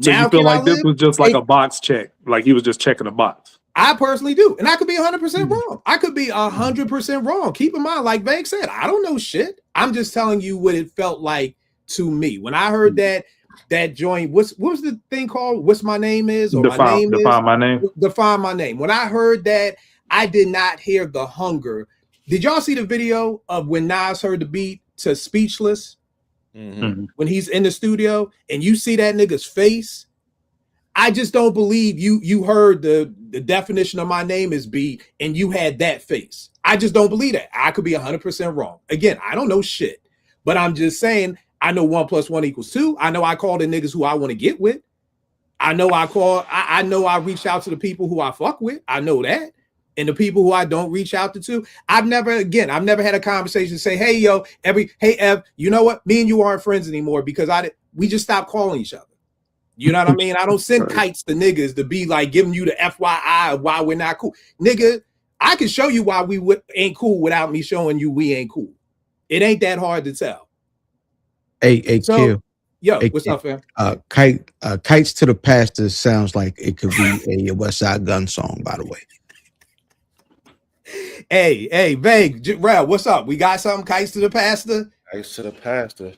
So now, you feel like this was just like a box check, like he was just checking a box?
I personally do. And I could be 100% wrong. I could be 100% wrong. Keep in mind, like Vague said, I don't know shit. I'm just telling you what it felt like to me. When I heard that joint, what was the thing called? What's My Name Is? Or
Define My Name.
Define My Name. When I heard that, I did not hear the hunger. Did y'all see the video of when Nas heard the beat to Speechless? Mm-hmm. When he's in the studio and you see that nigga's face, I just don't believe you heard the definition of My Name Is beat and you had that face. I just don't believe that. I could be 100% wrong. Again, I don't know shit, but I'm just saying I know 1 + 1 = 2. I know I call the niggas who I want to get with. I know I reach out to the people who I fuck with. I know that. And the people who I don't reach out to, I've never had a conversation say, hey, Ev, you know what? Me and you aren't friends anymore because we just stopped calling each other. You know what I mean? I don't send kites to niggas to be like giving you the FYI of why we're not cool. Nigga, I can show you why we ain't cool without me showing you we ain't cool. It ain't that hard to tell.
Hey, so, Q.
Yo, what's up, fam?
Kites to the Pastor sounds like it could be a West Side Gun song, by the way.
Hey, Vague, Rel, what's up? We got something, Kites to the Pastor?
Kites to the Pastor.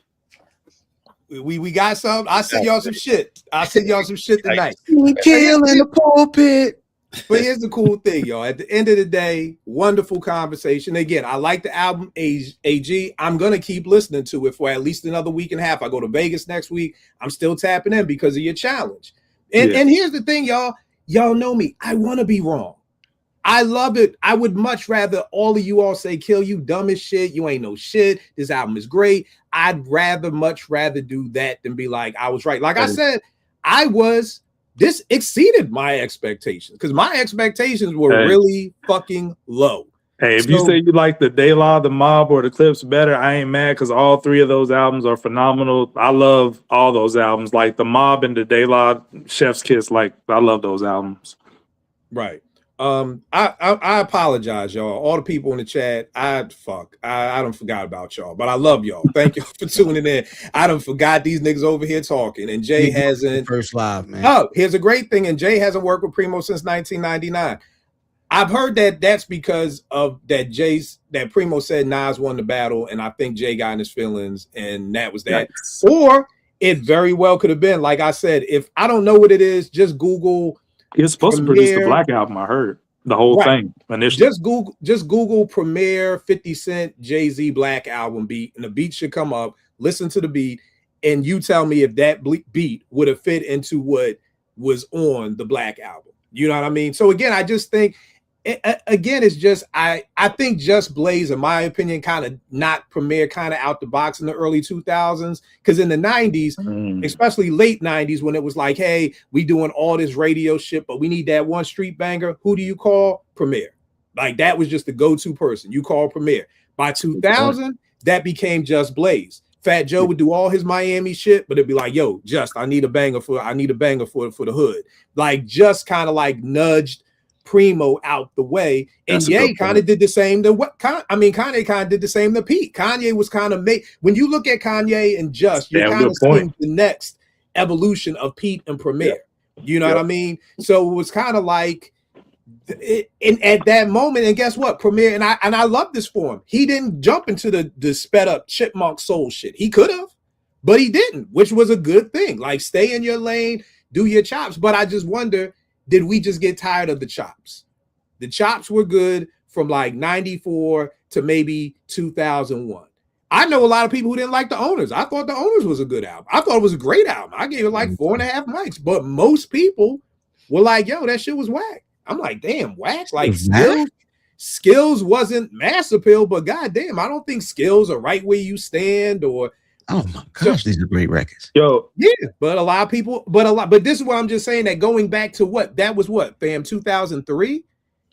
We got some. I'll send y'all some shit. Tonight.
Kill in the pulpit.
But here's the cool thing, y'all. At the end of the day, wonderful conversation. Again, I like the album AG. I'm going to keep listening to it for at least another week and a half. I go to Vegas next week. I'm still tapping in because of your challenge. And here's the thing, y'all. Y'all know me. I want to be wrong. I love it. I would much rather all of you all say, kill you, dumb as shit. You ain't no shit. This album is great. I'd much rather do that than be like, I was right. Like I said, this exceeded my expectations because my expectations were really fucking low.
Hey, if you say you like the De La, the Mob, or the Clips better, I ain't mad because all 3 of those albums are phenomenal. I love all those albums. Like the Mob and the De La, Chef's Kiss. Like I love those albums.
Right. I apologize, y'all. All the people in the chat, I done forgot about y'all, but I love y'all. Thank you for tuning in. I done forgot these niggas over here talking, and Jay hasn't.
First live, man.
Oh, here's a great thing, and Jay hasn't worked with Primo since 1999. I've heard that's because of that Primo said Nas won the battle, and I think Jay got in his feelings, and that was that. Yes. Or it very well could have been, like I said, if I don't know what it is, just Google.
He was supposed to produce the Black Album. I heard the whole thing initially.
Just Google Premier 50 Cent Jay-Z Black Album beat, and the beat should come up. Listen to the beat, and you tell me if that beat would have fit into what was on the Black album. You know what I mean? So again, I just think, again, it's just, I think Just Blaze, in my opinion, kind of not Premier kind of out the box in the early 2000s. Because in the 90s, especially late 90s, when it was like, hey, we doing all this radio shit, but we need that one street banger. Who do you call? Premier. Like, that was just the go-to person. You call Premier. By 2000, that became Just Blaze. Fat Joe would do all his Miami shit, but it'd be like, yo, I need a banger for the hood. Like, just kind of like nudged Primo out the way, and Ye kind of did the same to Kanye kind of did the same to Pete. Kanye was kind of made, when you look at Kanye and Just, you're kind of seeing the next evolution of Pete and Premier. You know what I mean? So it was kind of like at that moment, and guess what? Premier, and I love this for him. He didn't jump into the sped up chipmunk soul shit. He could have, but he didn't, which was a good thing. Like, stay in your lane, do your chops. But I just wonder, did we just get tired of the chops? The chops were good from like 94 to maybe 2001. I know a lot of people who didn't like The Owners. I thought The Owners was a good album. I thought it was a great album. I gave it like 4.5 mics, but most people were like, yo, that shit was whack. I'm like, damn, whack? Like, Skills wasn't mass appeal, but goddamn, I don't think Skills are Right Where You Stand or.
Oh my gosh, these are great records.
Yo,
yeah, but a lot of people, but this is what I'm just saying, that going back to that was 2003?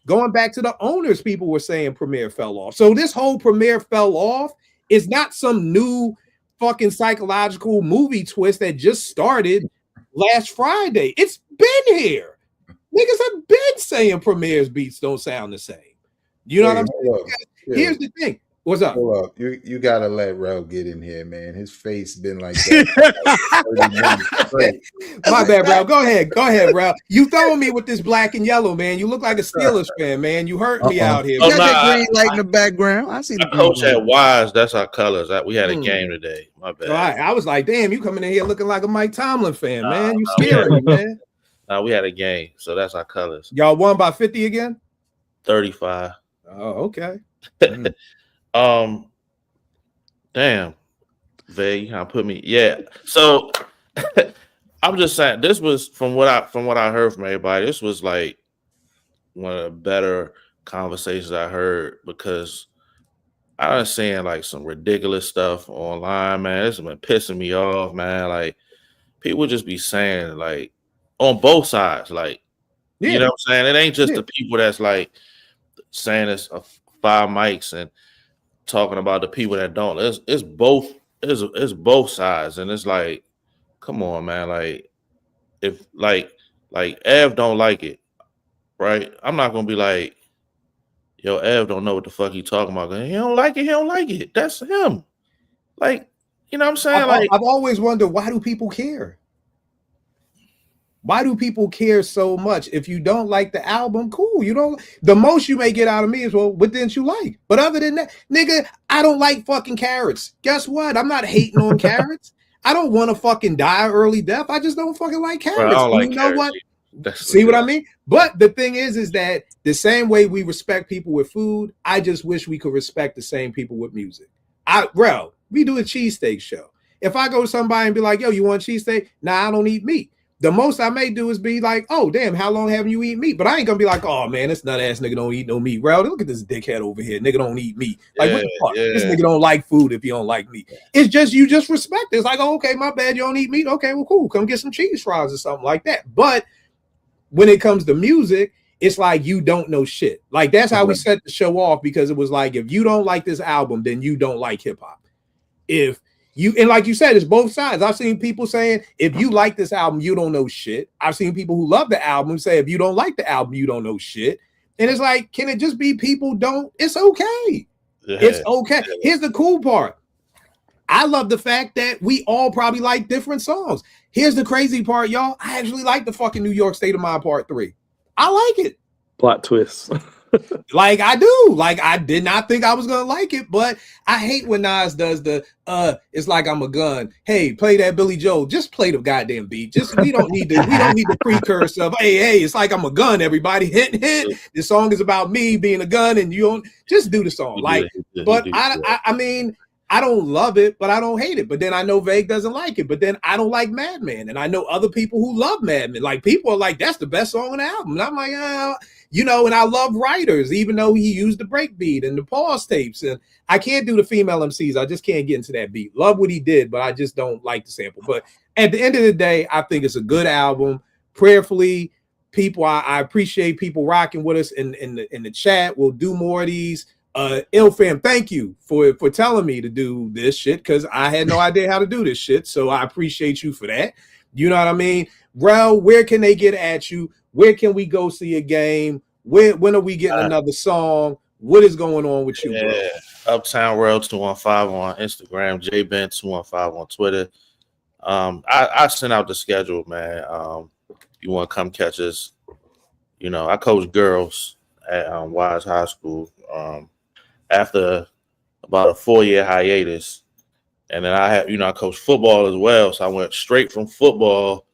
Going back to The Owners, people were saying Premier fell off. So this whole Premier fell off is not some new fucking psychological movie twist that just started last Friday. It's been here. Niggas have been saying Premier's beats don't sound the same. You know what I'm saying? Here's the thing. What's up?
Hold up. You gotta let Rel get in here, man. His face been like that.
My bad, Rel. Go ahead, Rel. You throwing me with this black and yellow, man. You look like a Steelers fan, man. You hurt me out here.
You got that green light in the background. I see the
coach at Wise. That's our colors. We had a game today. My bad.
So I was like, damn, you coming in here looking like a Mike Tomlin fan, man. You scaring me, man.
We had a game, so that's our colors.
Y'all won by 50 again?
35.
Oh, okay.
Damn, Vay, you kind of put me. Yeah. So I'm just saying, this was from what I heard from everybody. This was like one of the better conversations I heard, because I was seeing like some ridiculous stuff online, man. This has been pissing me off, man. Like, people just be saying, like, on both sides, like, you know what I'm saying? It ain't just the people that's like saying it's 5 mics and talking about the people that don't. It's both sides, and it's like, come on, man. Like, if like Ev don't like it, right? I'm not gonna be like, yo, Ev don't know what the fuck he talking about. He don't like it. He don't like it. That's him. Like, you know what I'm saying?
I've always wondered, why do people care? Why do people care so much? If you don't like the album, cool. You don't. The most you may get out of me is, well, what didn't you like? But other than that, nigga, I don't like fucking carrots. Guess what? I'm not hating on carrots. I don't want to fucking die early death. I just don't fucking like carrots.
Bro, I don't like
you know
carrots.
What? See what I mean? But the thing is that the same way we respect people with food, I just wish we could respect the same people with music. Bro, we do a cheesesteak show. If I go to somebody and be like, yo, you want cheesesteak? Nah, I don't eat meat. The most I may do is be like, oh, damn, how long haven't you eaten meat? But I ain't going to be like, oh, man, this nut-ass nigga don't eat no meat. Bro, look at this dickhead over here. Nigga don't eat meat. Like, what the fuck? This nigga don't like food if you don't like meat. It's just, you just respect it. It's like, oh, okay, my bad, you don't eat meat. Okay, well, cool. Come get some cheese fries or something like that. But when it comes to music, it's like you don't know shit. Like, that's how we set the show off, because it was like, if you don't like this album, then you don't like hip-hop. And like you said, it's both sides. I've seen people saying, if you like this album, you don't know shit. I've seen people who love the album say, if you don't like the album, you don't know shit. And it's like, can it just be people don't? It's okay. Yeah. It's okay. Here's the cool part. I love the fact that we all probably like different songs. Here's the crazy part, y'all. I actually like the fucking New York State of Mind Part 3. I like it.
Plot twist.
Like, I do. Like, I did not think I was gonna like it, but I hate when Nas does the it's like I'm a gun. Hey, play that Billy Joel. Just play the goddamn beat. Just we don't need the precursor of hey, it's like I'm a gun, everybody. Hit. This song is about me being a gun, and you don't just do the song. Like, but I mean, I don't love it, but I don't hate it. But then I know Vague doesn't like it. But then I don't like Madman. And I know other people who love Madman. Like people are like, that's the best song on the album. And I'm like, you know, and I love Writers, even though he used the break beat and the pause tapes. And I can't do the female MCs. I just can't get into that beat. Love what he did, but I just don't like the sample. But at the end of the day, I think it's a good album. Prayerfully, people, I appreciate people rocking with us in the chat. We'll do more of these. Ilfam, thank you for telling me to do this shit, because I had no idea how to do this shit. So I appreciate you for that. You know what I mean? Rel, where can they get at you? Where can we go see a game? When are we getting another song? What is going on with you, bro?
Uptown Rel 215 on Instagram, JBen 215 on Twitter. I sent out the schedule, man. You want to come catch us? You know, I coach girls at Wise High School. After about a 4-year hiatus, and then I coach football as well. So I went straight from football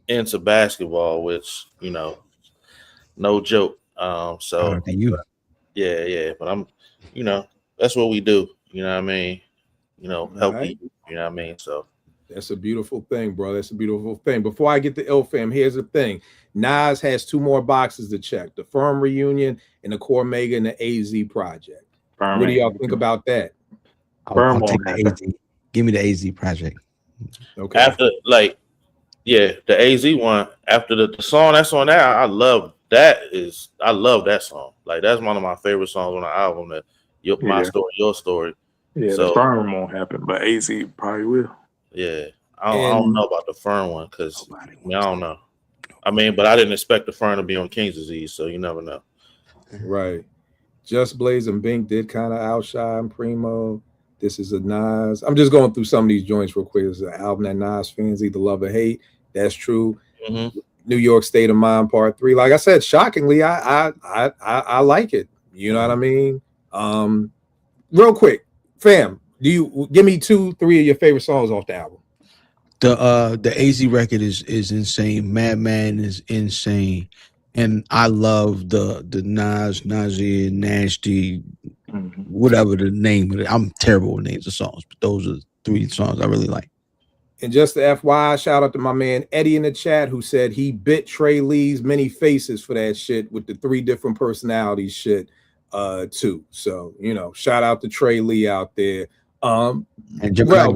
into basketball, which, you know, no joke. So yeah, but I'm, you know, that's what we do. You know what I mean? You know, help people. You know what I mean? So
that's a beautiful thing, bro. That's a beautiful thing. Before I get to Ilfam, here's the thing. Nas has 2 more boxes to check: the Firm Reunion and the Cormega and the AZ project. What do y'all think about that?
I'll take the AZ. Give me the AZ project.
Okay.
After, like, yeah, the AZ one, after the song that's on there, I love that. I love that song. Like, that's one of my favorite songs on the album. That My Story, Your Story.
Yeah,
so,
the Firm won't happen, but AZ probably will.
Yeah, I don't know about the Firm one, because I don't know. I mean, but I didn't expect the Firm to be on King's Disease, so you never know.
Right. Just Blaze and Bink did kind of outshine Primo. This is a Nas. I'm just going through some of these joints real quick. It's an album that Nas fans either love or hate. That's true.
Mm-hmm.
New York State of Mind Part 3. Like I said, shockingly, I like it. You know what I mean? Real quick, fam, do you give me 2, 3 of your favorite songs off the album?
The AZ record is insane. Madman is insane. And I love the Nas, Nasir, Nasty, whatever the name of it. I'm terrible with names of songs, but those are 3 songs I really like.
And just the FYI, shout out to my man Eddie in the chat, who said he bit Trey Lee's many faces for that shit with the 3 different personalities shit too. So, you know, shout out to Trey Lee out there.
And Gemini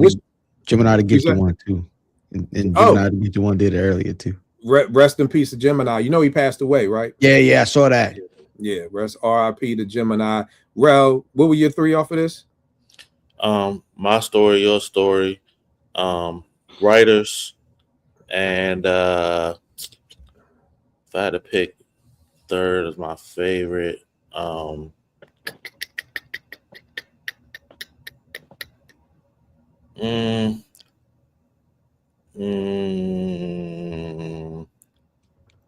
to get the one too. And Gemini to get the one did it earlier too.
Rest in peace to Gemini. You know he passed away, right?
Yeah, I saw that.
Yeah, rest RIP to Gemini. Rel, what were your 3 off of this?
My Story, Your Story, Writers, and if I had to pick 3rd as my favorite,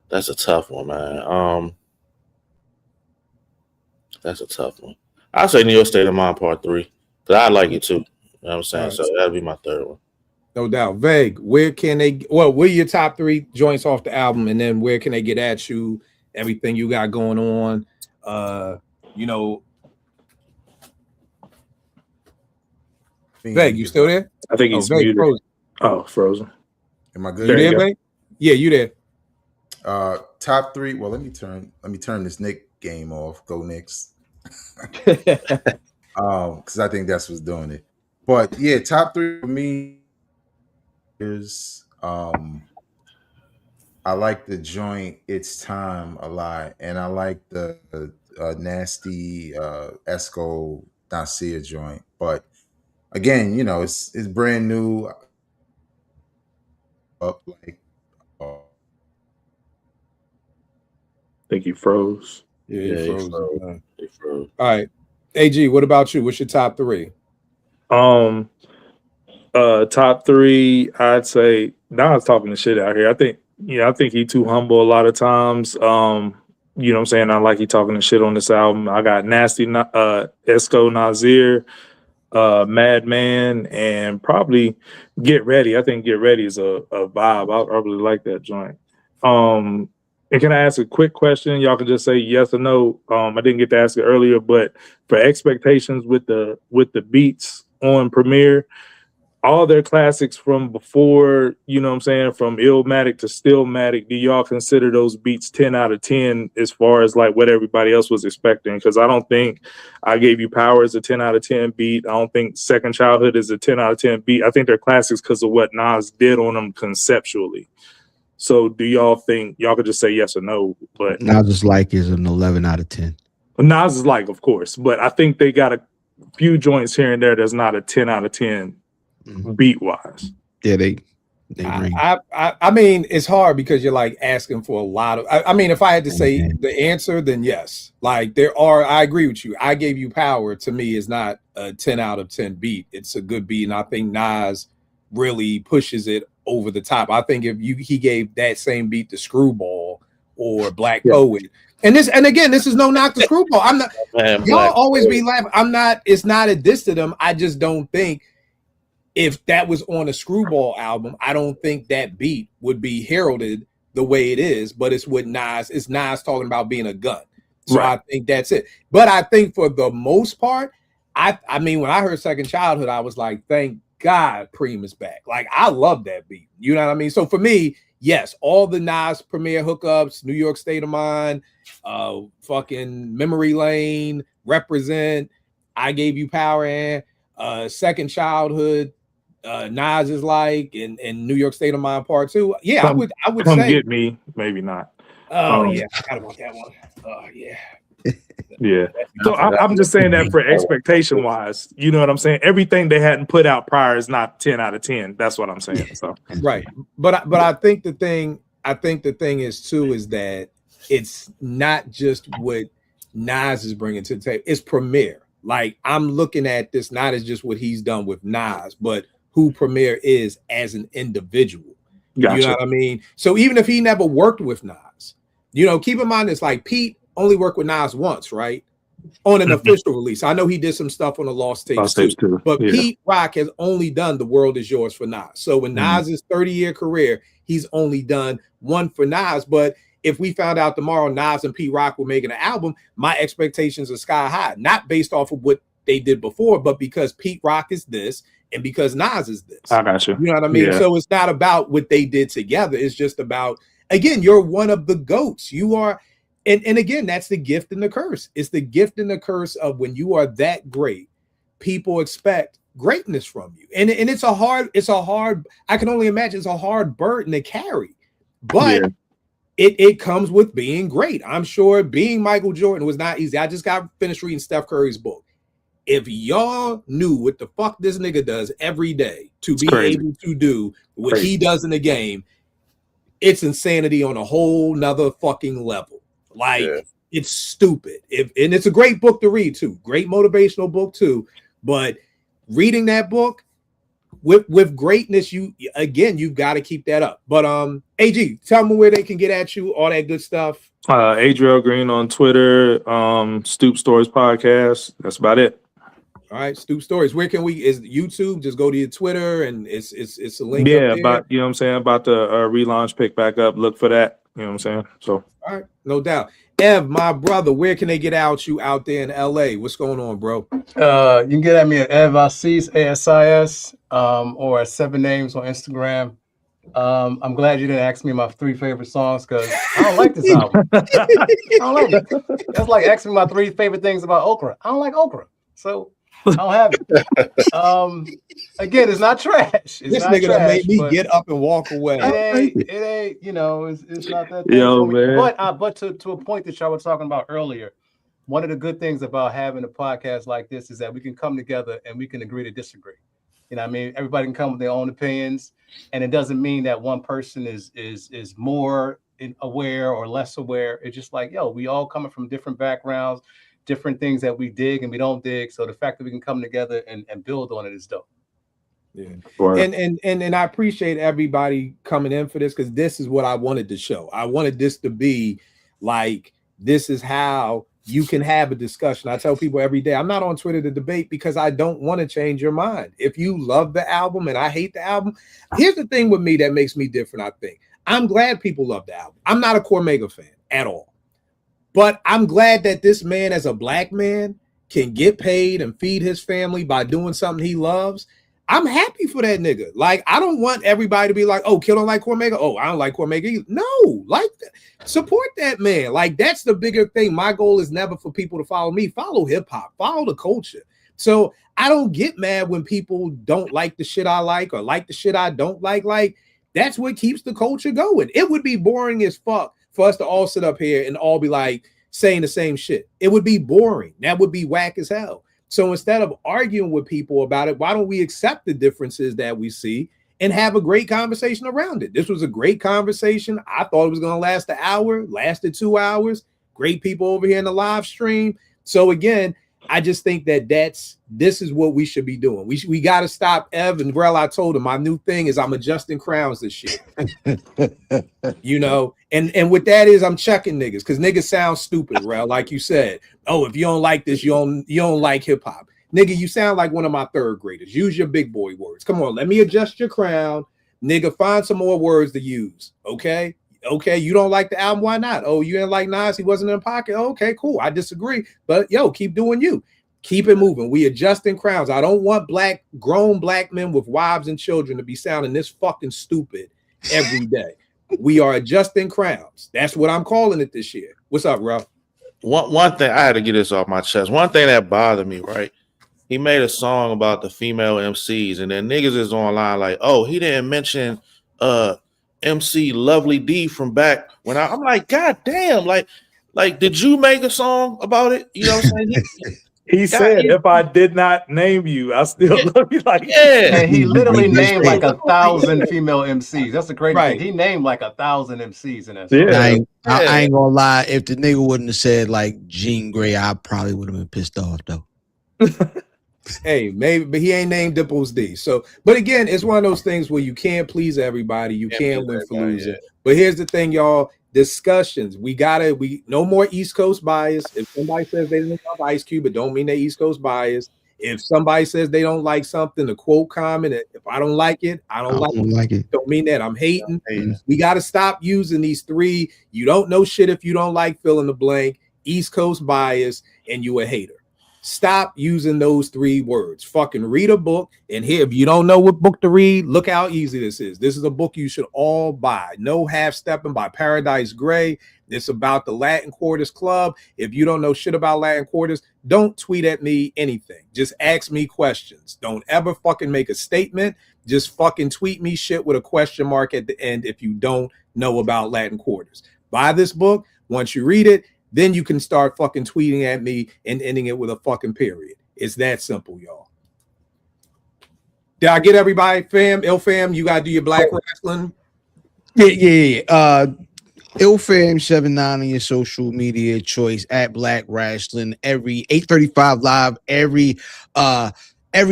that's a tough one, man. That's a tough one. I'll say New York State of Mind Part 3, because I like it too. You know what I'm saying? Right. So that'll be my 3rd one.
No doubt. Vague, where can they, what are your top 3 joints off the album, and then where can they get at you, everything you got going on? You know, Vague, you still there?
I think he's
Vague, frozen.
Oh, frozen.
Am I good?
You there, Vague? Yeah, you there.
Top 3. Well, let me turn this Nick game off. Go Knicks. Because I think that's what's doing it. But yeah, top 3 for me is I like the joint It's Time a lot, and I like the Nasty Esco Nasir joint. But again, you know, it's brand new. Up like
I think he froze.
Yeah, he froze. All right. AG, what about you? What's your top 3?
Top 3, I'd say Nas talking the shit out here. I think he too humble a lot of times. You know what I'm saying? I like he talking the shit on this album. I got Nasty Esco Nasir, Madman, and probably Get Ready. I think Get Ready is a vibe. I really like that joint. And can I ask a quick question? Y'all can just say yes or no. I didn't get to ask it earlier, but for expectations with the beats on Premiere, all their classics from before, you know what I'm saying, from Illmatic to Stillmatic, do y'all consider those beats 10 out of 10 as far as like what everybody else was expecting? Because I don't think I Gave You Power is a 10 out of 10 beat. I don't think Second Childhood is a 10 out of 10 beat. I think they're classics because of what Nas did on them conceptually. So do y'all think, y'all could just say yes or no, but
Nas Like is an 11 out of 10.
Nas is like, of course, but I think they got a few joints here and there that's not a 10 out of 10 beat wise.
Yeah, they agree.
I mean, it's hard because you're like asking for a lot of. I mean, if I had to say the answer, then yes. Like I agree with you. I Gave You Power to me is not a 10 out of 10 beat. It's a good beat, and I think Nas really pushes it over the top. I think if he gave that same beat to Screwball or Black Poet. And again, this is no knock to Screwball. I'm not. Y'all always be laughing. I'm not. It's not a diss to them. I just don't think. If that was on a Screwball album, I don't think that beat would be heralded the way it is, but it's with Nas. It's Nas talking about being a gun. So right. I think that's it. But I think for the most part, I mean, when I heard Second Childhood, I was like, thank God Preem is back. Like, I love that beat. You know what I mean? So for me, yes, all the Nas Premier hookups, New York State of Mind, fucking Memory Lane, Represent, I Gave You Power, and Second Childhood, Nas is Like, and New York State of Mind Part 2. Yeah, I would
Come
say
Get Me, maybe not.
Oh yeah, I forgot about that one. Oh yeah.
Yeah. So I'm just saying that for expectation wise, you know what I'm saying? Everything they hadn't put out prior is not 10 out of 10. That's what I'm saying. So
right. But I think the thing is too is that it's not just what Nas is bringing to the table. It's Premier. Like, I'm looking at this not as just what he's done with Nas, but who Premier is as an individual. Gotcha. You know what I mean? So even if he never worked with Nas, you know, keep in mind it's like Pete only worked with Nas once, right? On an official release. I know he did some stuff on the Lost Tapes too. But yeah. Pete Rock has only done The World Is Yours for Nas. So in Nas's 30-year career, he's only done one for Nas. But if we found out tomorrow Nas and Pete Rock were making an album, my expectations are sky high. Not based off of what they did before, but because Pete Rock is this and because Nas is this.
I got you.
You know what I mean? Yeah. So it's not about what they did together. It's just about, again, you're one of the GOATs. You are, and again, that's the gift and the curse. It's the gift and the curse of when you are that great, people expect greatness from you. And it's a hard, I can only imagine it's a hard burden to carry. But it comes with being great. I'm sure being Michael Jordan was not easy. I just got finished reading Steph Curry's book. If y'all knew what the fuck this nigga does every day to be able to do what he does in the game, it's insanity on a whole nother fucking level. Like, it's stupid. And it's a great book to read too. Great motivational book too. But reading that book with greatness, you've got to keep that up. But AG, tell them where they can get at you, all that good stuff.
Adriel Green on Twitter, Stoop Stories Podcast. That's about it.
All right, Stoop Stories. Where can is YouTube? Just go to your Twitter and it's a link.
Yeah, about, you know what I'm saying, about the relaunch, pick back up. Look for that. You know what I'm saying? So
all right, no doubt. Ev, my brother, where can they get you out there in LA? What's going on, bro?
You can get at me at Ev Asis, ASIS, or at 7 Names on Instagram. I'm glad you didn't ask me my 3 favorite songs because I don't like this album. I don't like it. That's like asking me my 3 favorite things about okra. I don't like okra. So I don't have it. Again, it's not trash. This
nigga that made me get up and walk away.
It ain't, you know, it's not that thing.
Yo, man.
But to a point that y'all were talking about earlier, one of the good things about having a podcast like this is that we can come together and we can agree to disagree. You know what I mean? Everybody can come with their own opinions, and it doesn't mean that one person is more aware or less aware. It's just like, yo, we all coming from different backgrounds, different things that we dig and we don't dig. So the fact that we can come together and build on it is dope.
Yeah. Wow. And I appreciate everybody coming in for this, because this is what I wanted to show. I wanted this to be like, this is how you can have a discussion. I tell people every day, I'm not on Twitter to debate because I don't want to change your mind. If you love the album and I hate the album, here's the thing with me that makes me different, I think. I'm glad people love the album. I'm not a Cormega fan at all. But I'm glad that this man, as a black man, can get paid and feed his family by doing something he loves, I'm happy for that nigga. Like, I don't want everybody to be like, oh, Kill don't like Cormega. Oh, I don't like Cormega either. No, like, support that man. Like, that's the bigger thing. My goal is never for people to follow me. Follow hip hop, follow the culture. So I don't get mad when people don't like the shit I like or like the shit I don't like. Like, that's what keeps the culture going. It would be boring as fuck for us to all sit up here and all be like saying the same shit. It would be boring. That would be whack as hell. So instead of arguing with people about it, why don't we accept the differences that we see and have a great conversation around it? This was a great conversation. I thought it was going to last an hour, lasted 2 hours. Great people over here in the live stream. So again, I just think that this is what we should be doing. We got to stop. Evan, well, I told him my new thing is I'm adjusting crowns this shit. You know, and what that is, I'm checking niggas because niggas sound stupid, Rel. Like you said, oh, if you don't like this, you don't like hip hop. Nigga, you sound like one of my third graders. Use your big boy words. Come on, let me adjust your crown. Nigga, find some more words to use. Okay. Okay, you don't like the album, why not? Oh, you didn't like Nas, he wasn't in pocket. Okay, cool. I disagree. But yo, keep doing you. Keep it moving. We adjusting crowns. I don't want grown black men with wives and children to be sounding this fucking stupid every day. We are adjusting crowns. That's what I'm calling it this year. What's up, Ralph?
One thing I had to get this off my chest. One thing that bothered me, right? He made a song about the female MCs, and then niggas is online like, oh, he didn't mention MC Lovely D from back when I'm like, God damn, like did you make a song about it? You know what I'm saying?
He said, if I did not name you, I still love you. Like,
yeah.
And he literally named like 1,000 female MCs. That's the crazy thing. He named like 1,000 MCs in that song.
Yeah.
I ain't gonna lie. If the nigga wouldn't have said like Jean Grey, I probably would have been pissed off though.
Hey, maybe, but he ain't named Dimples D. So, but again, it's one of those things where you can't please everybody. You can't win for losing. Yeah. But here's the thing, y'all. Discussions. We no more East Coast bias. If somebody says they didn't love Ice Cube, it don't mean they East Coast bias. If somebody says they don't like something, the quote comment, if I don't like it, I don't like it. Don't mean that I'm hating. We got to stop using these three. You don't know shit if you don't like fill in the blank, East Coast bias, and you a hater. Stop using those three words. Fucking read a book. And here, if you don't know what book to read, look how easy this is. This is a book you should all buy. No Half Stepping by Paradise Gray. It's about the Latin Quarters Club. If you don't know shit about Latin Quarters, don't tweet at me anything. Just ask me questions. Don't ever fucking make a statement. Just fucking tweet me shit with a question mark at the end if you don't know about Latin Quarters. Buy this book. Once you read it, then you can start fucking tweeting at me and ending it with a fucking period. It's that simple, y'all. Did I get everybody, fam? Fam, you gotta do your black wrestling.
Yeah. IlFam79 on your social media choice at Black Wrestling every 8:35 live every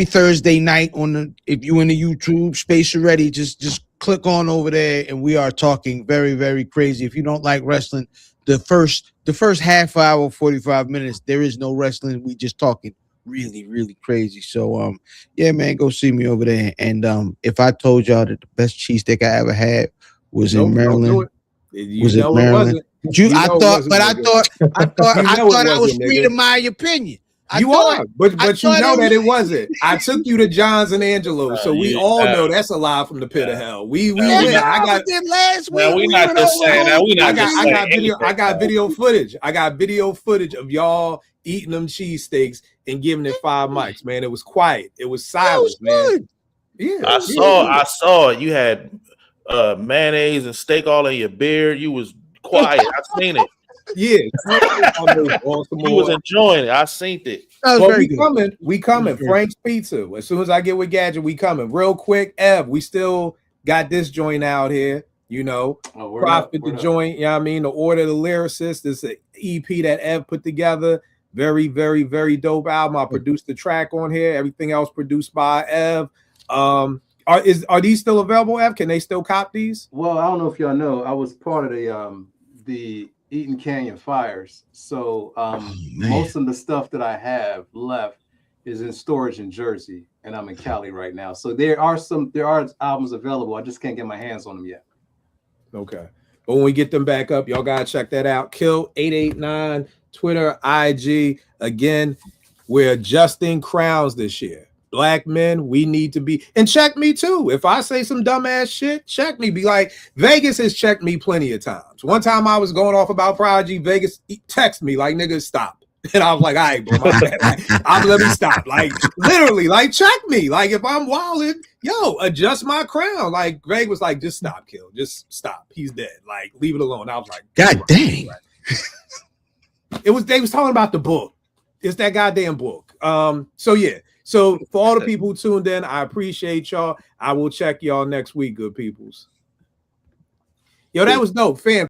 Thursday night if you in the YouTube space already, just click on over there and we are talking very, very crazy. If you don't like wrestling, the first half hour, 45 minutes, there is no wrestling. We just talking really, really crazy. So yeah, man, go see me over there. And if I told y'all that the best cheesesteak I ever had was in Maryland. Was it Maryland? I thought I was free to my opinion. But you know
that it wasn't. I took you to John's and Angelo's, so we all know that's a lie from the pit of hell. We went. I got last week. We not just saying that. I got video footage. I got video footage of y'all eating them cheesesteaks and giving it 5 mics. Man, it was quiet. It was silent, man. Yeah,
I saw it. You had mayonnaise and steak all in your beard. You was quiet. I seen it.
Yeah,
you was enjoying it. I seen it.
We coming. Frank's Pizza. As soon as I get with Gadget, we coming. Real quick, Ev, we still got this joint out here. You know, Profit the joint. You know what I mean? The Order of the Lyricist. This is an EP that Ev put together. Very, very, very dope album. I produced the track on here. Everything else produced by Ev. Are these still available, Ev? Can they still cop these?
Well, I don't know if y'all know. I was part of the Eaton Canyon fires. So most of the stuff that I have left is in storage in Jersey, and I'm in Cali right now. So there are albums available. I just can't get my hands on them yet.
Okay. But when we get them back up, y'all gotta check that out. Kill 889, Twitter, IG. Again, We're adjusting crowns this year. Black men, we need to be, and check me too. If I say some dumbass shit, check me. Be like, Vegas has checked me plenty of times. One time I was going off about Prodigy, Vegas text me like, nigga, stop. And I was like, all right, bro, my bad. Like, let me stop. Like, literally, like, check me. Like, if I'm wilding, yo, adjust my crown. Like, Greg was like, just stop, Kill. Just stop. He's dead. Like, leave it alone. I was like,
God dang.
They was talking about the book. It's that goddamn book. So yeah. So for all the people who tuned in, I appreciate y'all. I will check y'all next week, good peoples. Yo, that was dope, fam.